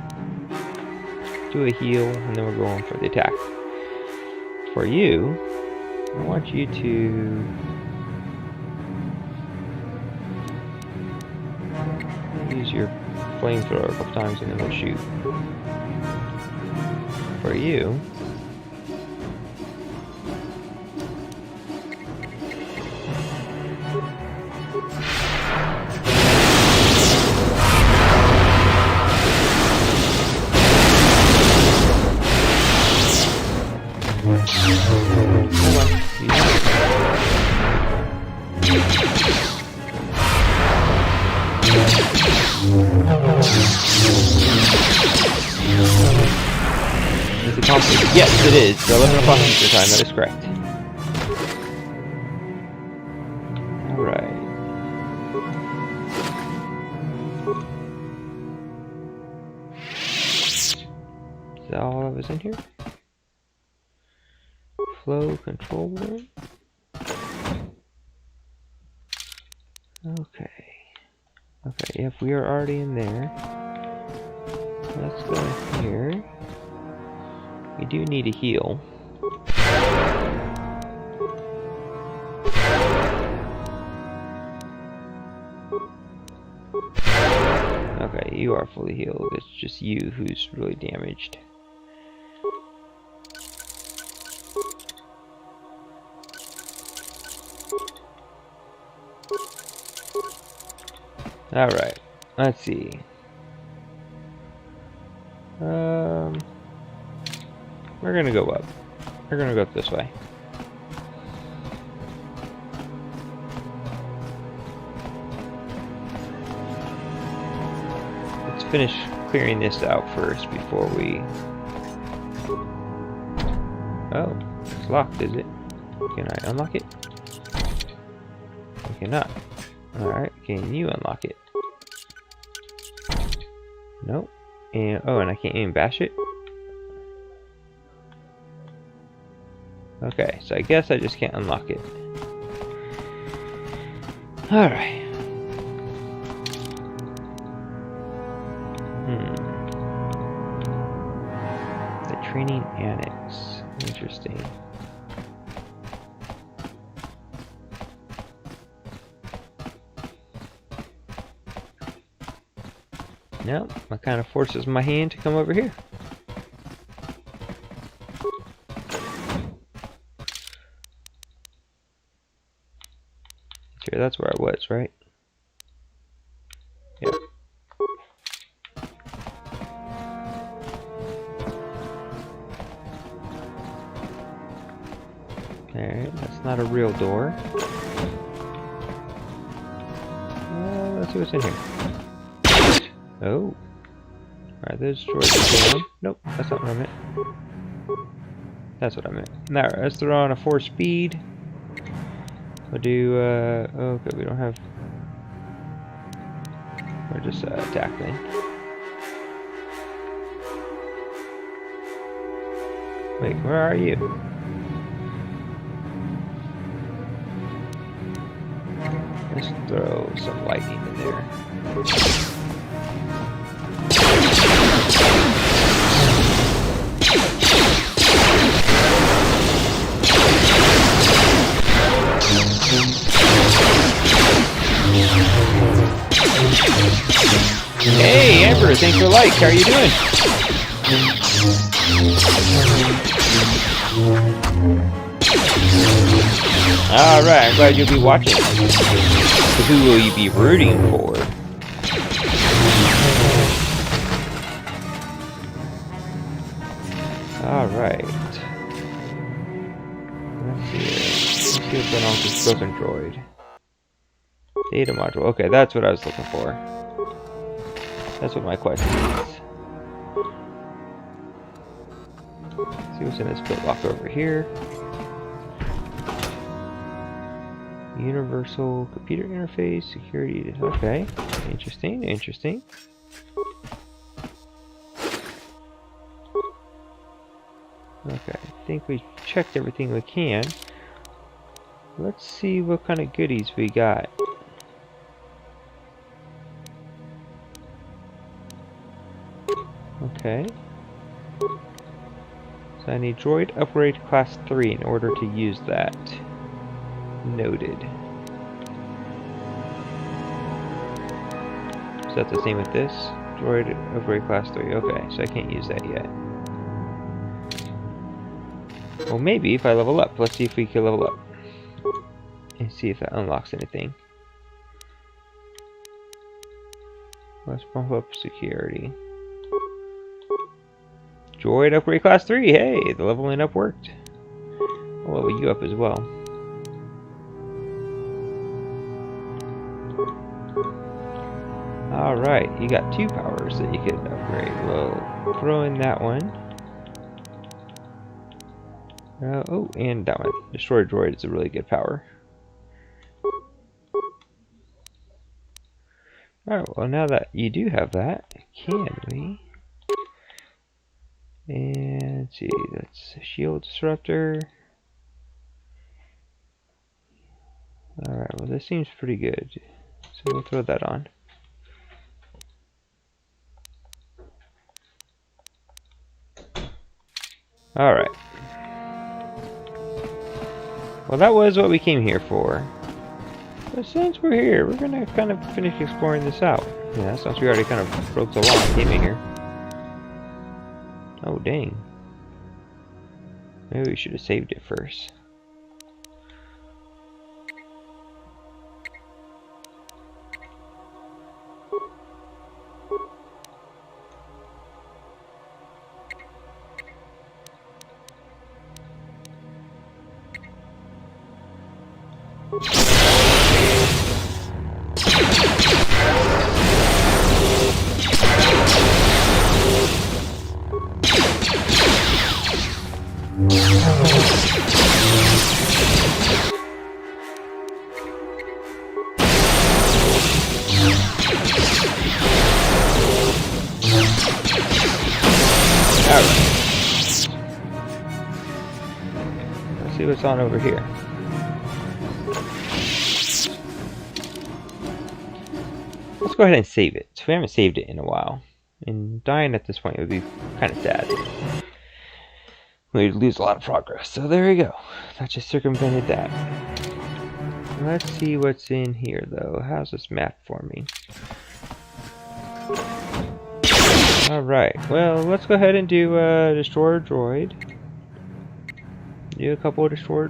Do a heal, and then we're going for the attack. For you, I want you to use your flamethrower a couple times and then we'll shoot. For you, is it complicated? Yes, it is. So 11 o'clock Eastern time. That is correct. Alright. Is that all that was in here? Flow control room. Okay. Okay, if we are already in there, let's go here. We do need a heal. Okay, you are fully healed. It's just you who's really damaged. Alright, let's see. We're gonna go up. We're gonna go up this way. Let's finish clearing this out first before we... Oh, it's locked, is it? Can I unlock it? I cannot. Alright, can you unlock it? Nope. And oh, and I can't even bash it? Okay, so I guess I just can't unlock it. Alright. The training annex. Interesting. Nope, that kind of forces my hand to come over here. Sure, that's where I was, right? Yep. Alright, that's not a real door. Let's see what's in here. Oh. Alright, there's droids down. Nope, that's not what I meant. That's what I meant. Alright, let's throw on a 4 speed. We'll do, okay, we don't have... We're just, tackling. Wait, where are you? Let's throw some lightning in there. Hey, Amber, thanks for the like. How are you doing? Alright, I'm glad you'll be watching. So who will you be rooting for? Alright. Let's see what's going on with this broken droid. Data module. Okay, that's what I was looking for. That's what my question is. Let's see what's in this bitlock over here. Universal computer interface, security. Okay, interesting, interesting. Okay, I think we've checked everything we can. Let's see what kind of goodies we got. Okay. So I need droid upgrade class 3 in order to use that. Noted. Is that the same with this? Droid upgrade class 3. Okay, so I can't use that yet. Well, maybe if I level up. Let's see if we can level up. And see if that unlocks anything. Let's bump up security. Droid upgrade class 3. Hey, the leveling up worked. I'll level you up as well. Alright, you got 2 powers that you could upgrade. We'll throw in that one. Oh, and that one. Destroy droid is a really good power. Alright, well now that you do have that, can we? And let's see, that's shield disruptor. Alright, well this seems pretty good. So we'll throw that on. Alright. Well, that was what we came here for. But since we're here, we're gonna kind of finish exploring this out. Yeah, since we already kind of broke the law and came in here. Oh, dang. Maybe we should have saved it first. See what's on over here. Let's go ahead and save it. So we haven't saved it in a while. And dying at this point would be kind of sad. We'd lose a lot of progress. So there we go. That just circumvented that. Let's see what's in here though. How's this map for me? Alright, well let's go ahead and do destroy droid. Do a couple of destroy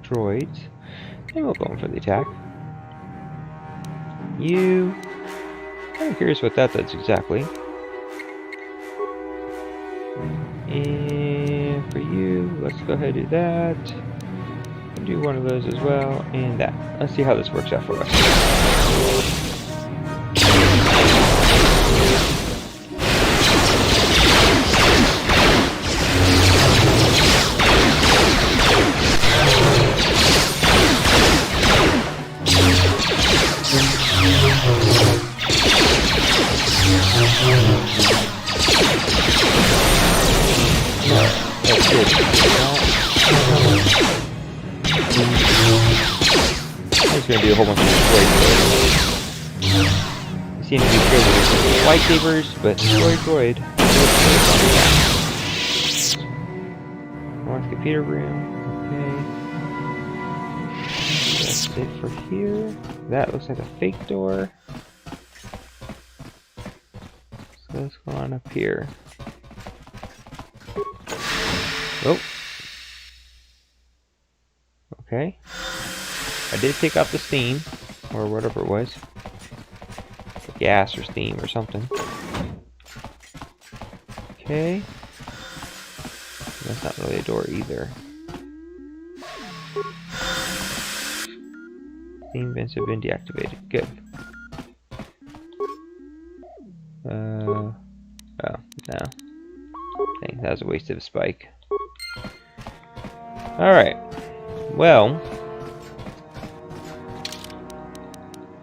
droids. And we'll go in for the attack. You. I'm curious what that does exactly. And for you, let's go ahead and do that. And do one of those as well, and that. Let's see how this works out for us. It's going to do a whole bunch of droids. You seem to be trading lightsabers, but droid. North computer room. Okay. That's it for here. That looks like a fake door. So let's go on up here. Oh. Okay. I did take out the steam, or whatever it was. Gas or steam or something. Okay. That's not really a door either. Steam vents have been deactivated. Good. Oh, no. Dang, that was a waste of a spike. Alright. Well,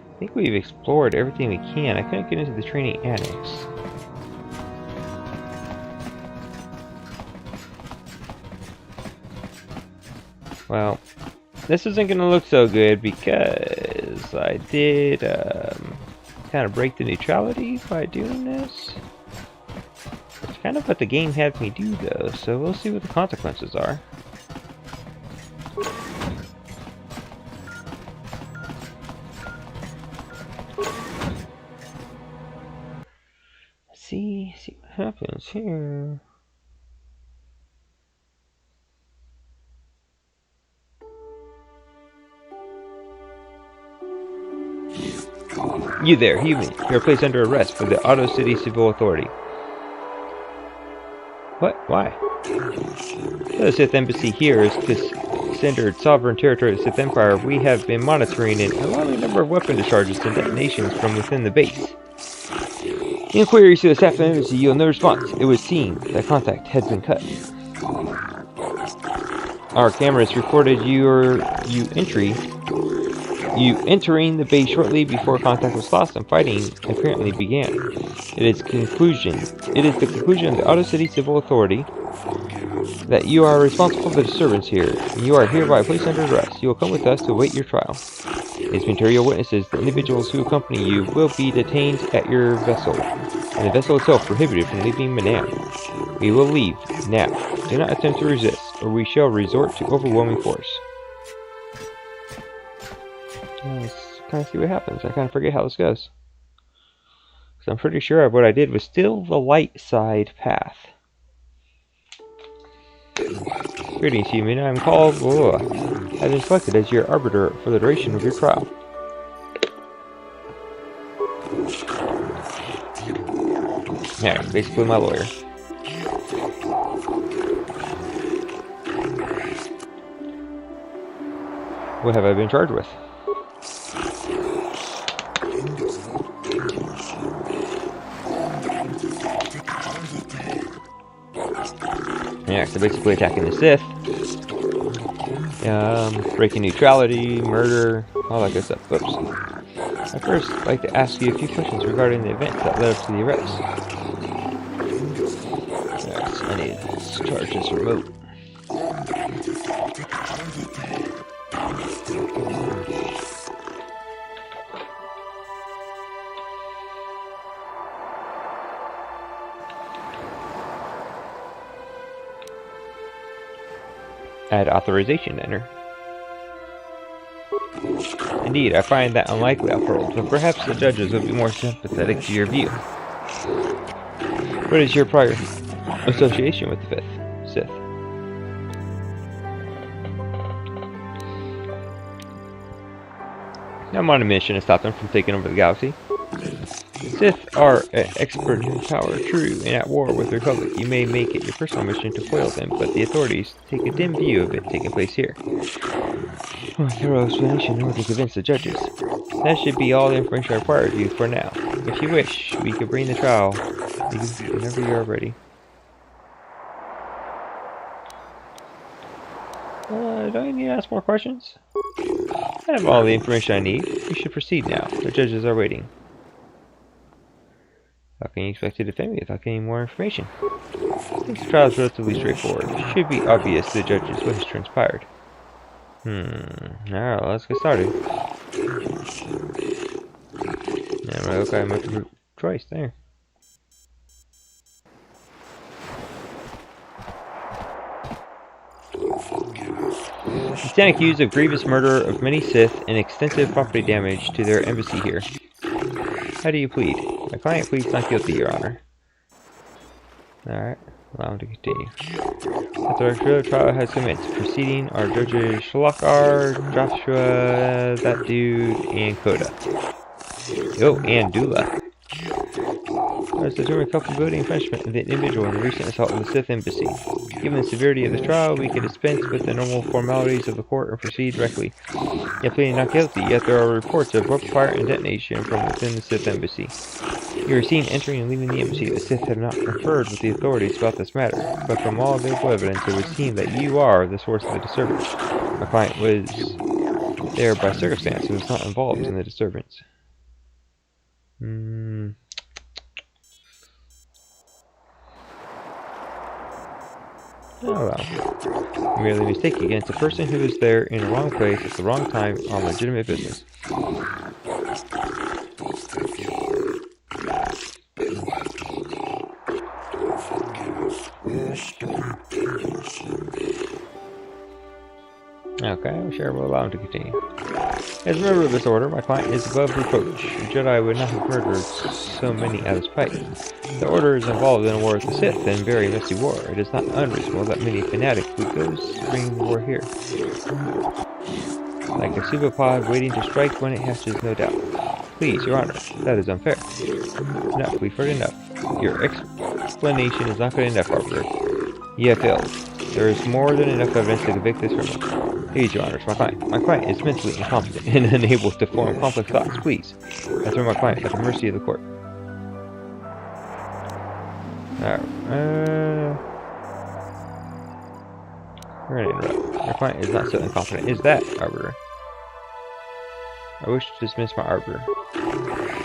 I think we've explored everything we can. I couldn't get into the training annex. Well, this isn't going to look so good because I did kind of break the neutrality by doing this. It's kind of what the game had me do though, so we'll see what the consequences are. See what happens here. You there, human. You are placed under arrest for the Auto City Civil Authority. What? Why? The Sith Embassy here is considered sovereign territory of the Sith Empire. We have been monitoring an alarming number of weapon discharges and detonations from within the base. Inquiries to the Sith Embassy yield no response. It was seen that contact had been cut. Our cameras reported you entering the base shortly before contact was lost and fighting apparently began. It is the conclusion of the Auto City Civil Authority that you are responsible for the disturbance here, and you are hereby placed under arrest. You will come with us to await your trial. As material witnesses, the individuals who accompany you will be detained at your vessel, and the vessel itself prohibited from leaving Manam. We will leave now. Do not attempt to resist, or we shall resort to overwhelming force. Let's kind of see what happens. I kind of forget how this goes. So I'm pretty sure what I did was still the light side path. Greetings, human. I'm called Whoohoo. I've been selected as your arbiter for the duration of your trial. Yeah, basically my lawyer. What have I been charged with? Yeah, so basically attacking the Sith, breaking neutrality, murder, all that good stuff. Oops. I'd first like to ask you a few questions regarding the events that led up to the arrest. Yes, I need to charge this remote. Add authorization to enter. Indeed, I find that unlikely, Alfred, but perhaps the judges will be more sympathetic to your view. What is your prior association with the Sith? I'm on a mission to stop them from taking over the galaxy. The Sith are an expert in power, true, and at war with the Republic. You may make it your personal mission to foil them, but the authorities take a dim view of it taking place here. A thorough explanation in order to convince the judges. That should be all the information I require of you for now. If you wish, we can bring the trial whenever you are ready. Do I need to ask more questions? I have all the information I need. You should proceed now. The judges are waiting. How can you expect to defend me without getting more information? This trial is relatively straightforward. It should be obvious to the judges what has transpired. Alright, let's get started. Yeah, okay, I made a choice there. You stand accused of grievous murder of many Sith and extensive property damage to their embassy here. How do you plead? My client pleads not guilty, Your Honor. Alright, allow him to continue. After the trial has commenced, proceeding are judges Shalakar, Joshua, that dude, and Koda. Oh, and Dula. As determined culpability and punishment of the individual in the recent assault on the Sith Embassy. Given the severity of the trial, we can dispense with the normal formalities of the court and proceed directly. Yet pleading not guilty, yet there are reports of rope fire and detonation from within the Sith Embassy. You are seen entering and leaving the embassy. The Sith have not conferred with the authorities about this matter, but from all available evidence, it would seem that you are the source of the disturbance. My client was there by circumstance and was not involved in the disturbance. Oh well. Merely mistaken against a person who is there in the wrong place at the wrong time on legitimate business. Okay, I'm sure we'll allow him to continue. As a member of this order, my client is above reproach. A Jedi would not have murdered so many out of spite. The order is involved in a war with the Sith and very messy war. It is not unreasonable that many fanatics would go to bring the war here. Like a pseudopod waiting to strike when it hatches, no doubt. Please, Your Honor, that is unfair. Enough, we've heard enough. Your explanation is not good enough, Arbiter. You have failed. There is more than enough evidence to convict this criminal. Please, Your Honors, my client. My client is mentally incompetent and unable to form complex thoughts. Please, I throw my client at the mercy of the court. Alright, we're gonna interrupt. My client is not so incompetent. Is that, Arbiter? I wish to dismiss my Arbiter.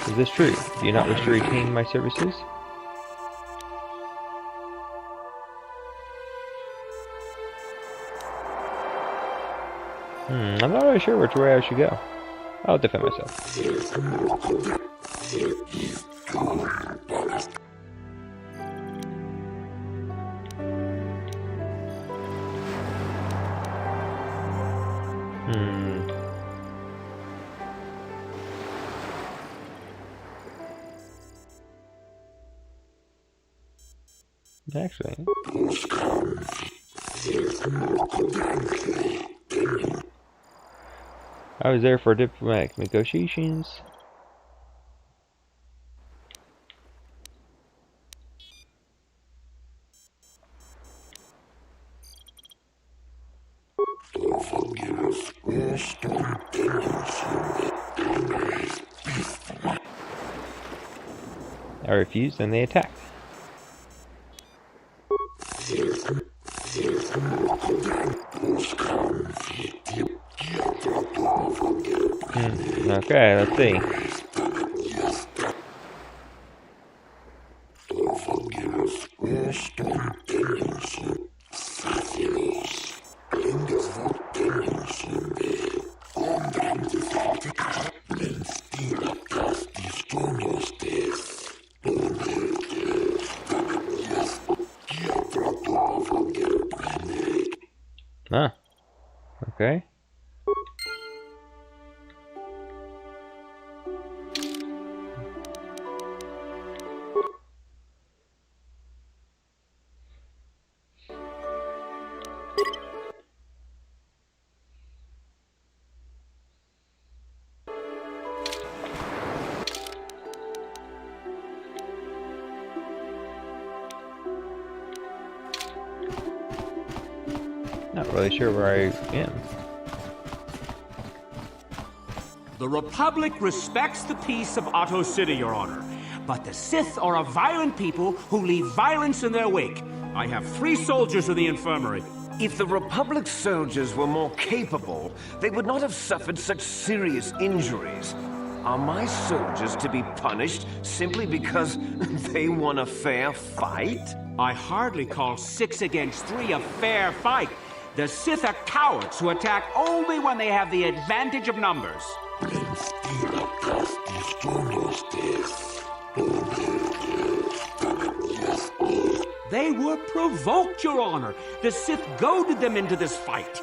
Is this true? Do you not wish to retain my services? I'm not really sure which way I should go. I'll defend myself. Actually. I was there for diplomatic negotiations. I refused and they attacked. Okay, let's see. Huh. Okay. Not really sure where I am. The Republic respects the peace of Otto City, Your Honor. But the Sith are a violent people who leave violence in their wake. I have 3 soldiers in the infirmary. If the Republic soldiers were more capable, they would not have suffered such serious injuries. Are my soldiers to be punished simply because they won a fair fight? I hardly call 6 against 3 a fair fight. The Sith are cowards who attack only when they have the advantage of numbers. They were provoked, Your Honor. The Sith goaded them into this fight.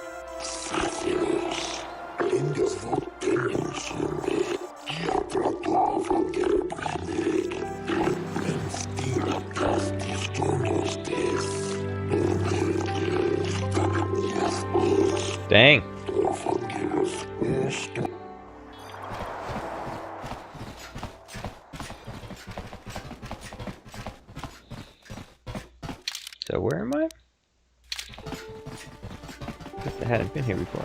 Dang. So where am I? Guess I hadn't been here before.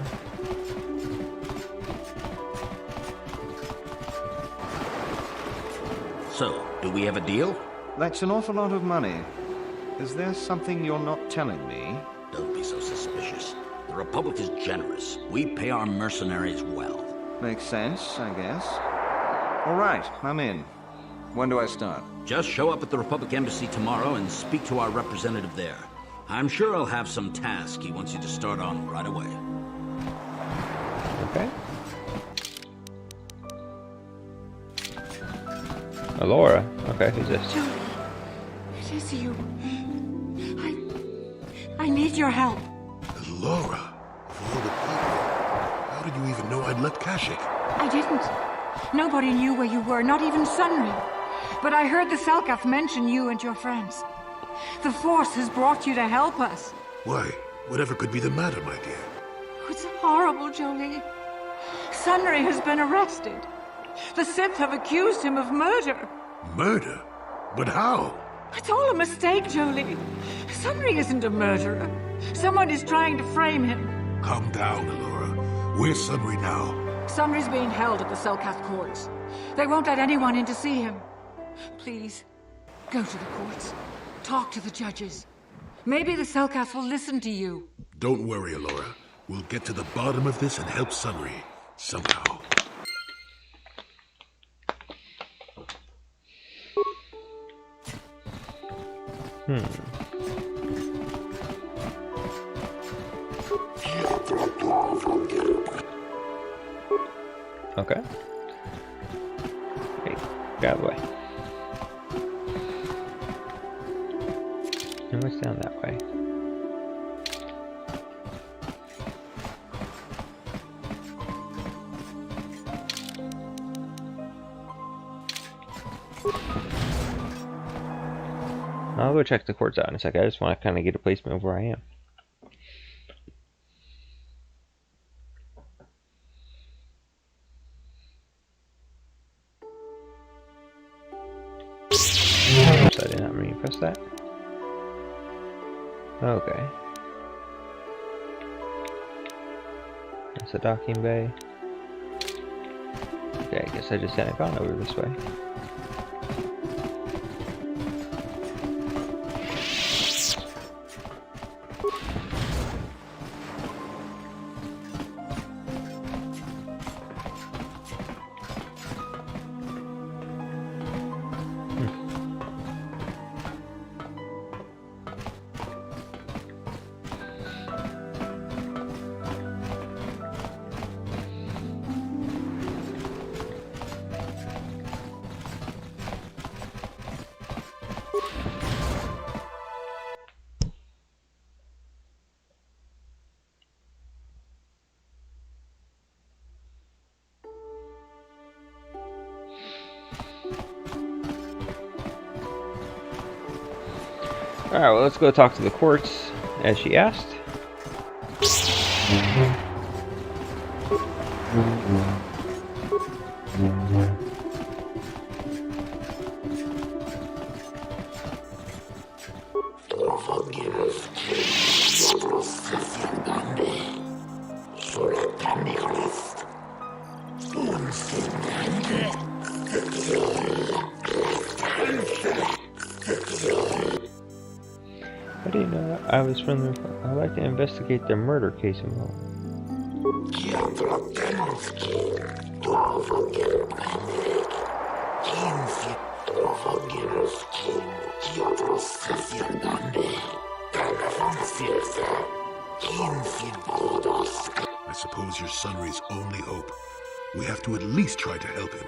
So, do we have a deal? That's an awful lot of money. Is there something you're not telling me? Don't be so suspicious. The Republic is generous. We pay our mercenaries well. Makes sense, I guess. All right, I'm in. When do I start? Just show up at the Republic Embassy tomorrow and speak to our representative there. I'm sure I'll have some task he wants you to start on right away. Okay. Laura. Okay, who's this? Jolie, it is you. I need your help. Laura, of all the people, how did you even know I'd left Kashyyyk? I didn't. Nobody knew where you were, not even Sunry. But I heard the Selkath mention you and your friends. The Force has brought you to help us. Why? Whatever could be the matter, my dear? It's horrible, Jolie. Sunry has been arrested. The Sith have accused him of murder. Murder? But how? It's all a mistake, Jolie. Sunry isn't a murderer. Someone is trying to frame him. Calm down, Laura. Where's Sunry now? Sunry's being held at the Selkath courts. They won't let anyone in to see him. Please, go to the courts. Talk to the judges. Maybe the Selkath will listen to you. Don't worry, Laura. We'll get to the bottom of this and help Sunry. Somehow. Okay. Hey, get out of the way. And what's down that way? I'll go check the courts out in a sec. I just want to kind of get a placement of where I am. Oops, I did not mean to press that. Okay. That's the docking bay. Okay, I guess I just hadn't gone over this way. Alright, well, let's go talk to the courts, as she asked. How do you know that I was from the... I'd like to investigate the murder case involved. I suppose you're Sunry's only hope. We have to at least try to help him.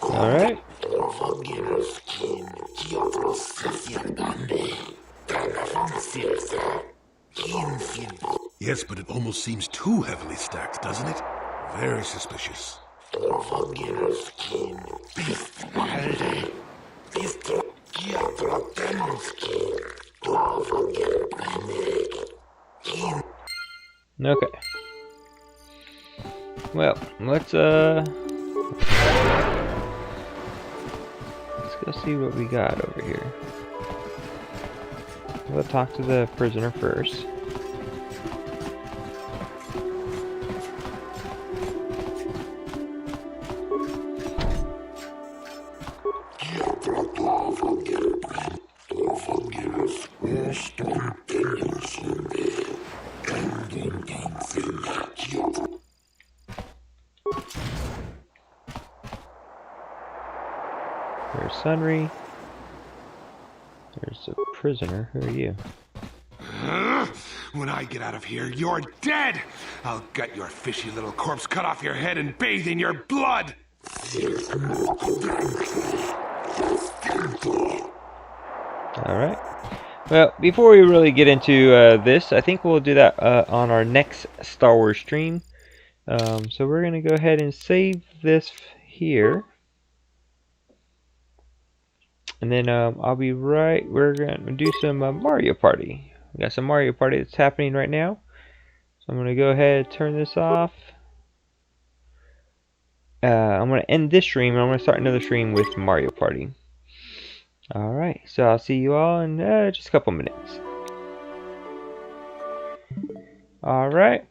Alright. Yes, but it almost seems too heavily stacked, doesn't it? Very suspicious. Okay. Well, let's go see what we got over here. We'll talk to the prisoner first. There's Sunry. There's a prisoner. Who are you? When I get out of here, you're dead! I'll gut your fishy little corpse, cut off your head, and bathe in your blood! Alright. Well, before we really get into this, I think we'll do that on our next Star Wars stream. So we're going to go ahead and save this here. And then I'll be right. We're going to do some Mario Party. We got some Mario Party that's happening right now. So I'm going to go ahead and turn this off. I'm going to end this stream and I'm going to start another stream with Mario Party. Alright, so I'll see you all in just a couple minutes. Alright.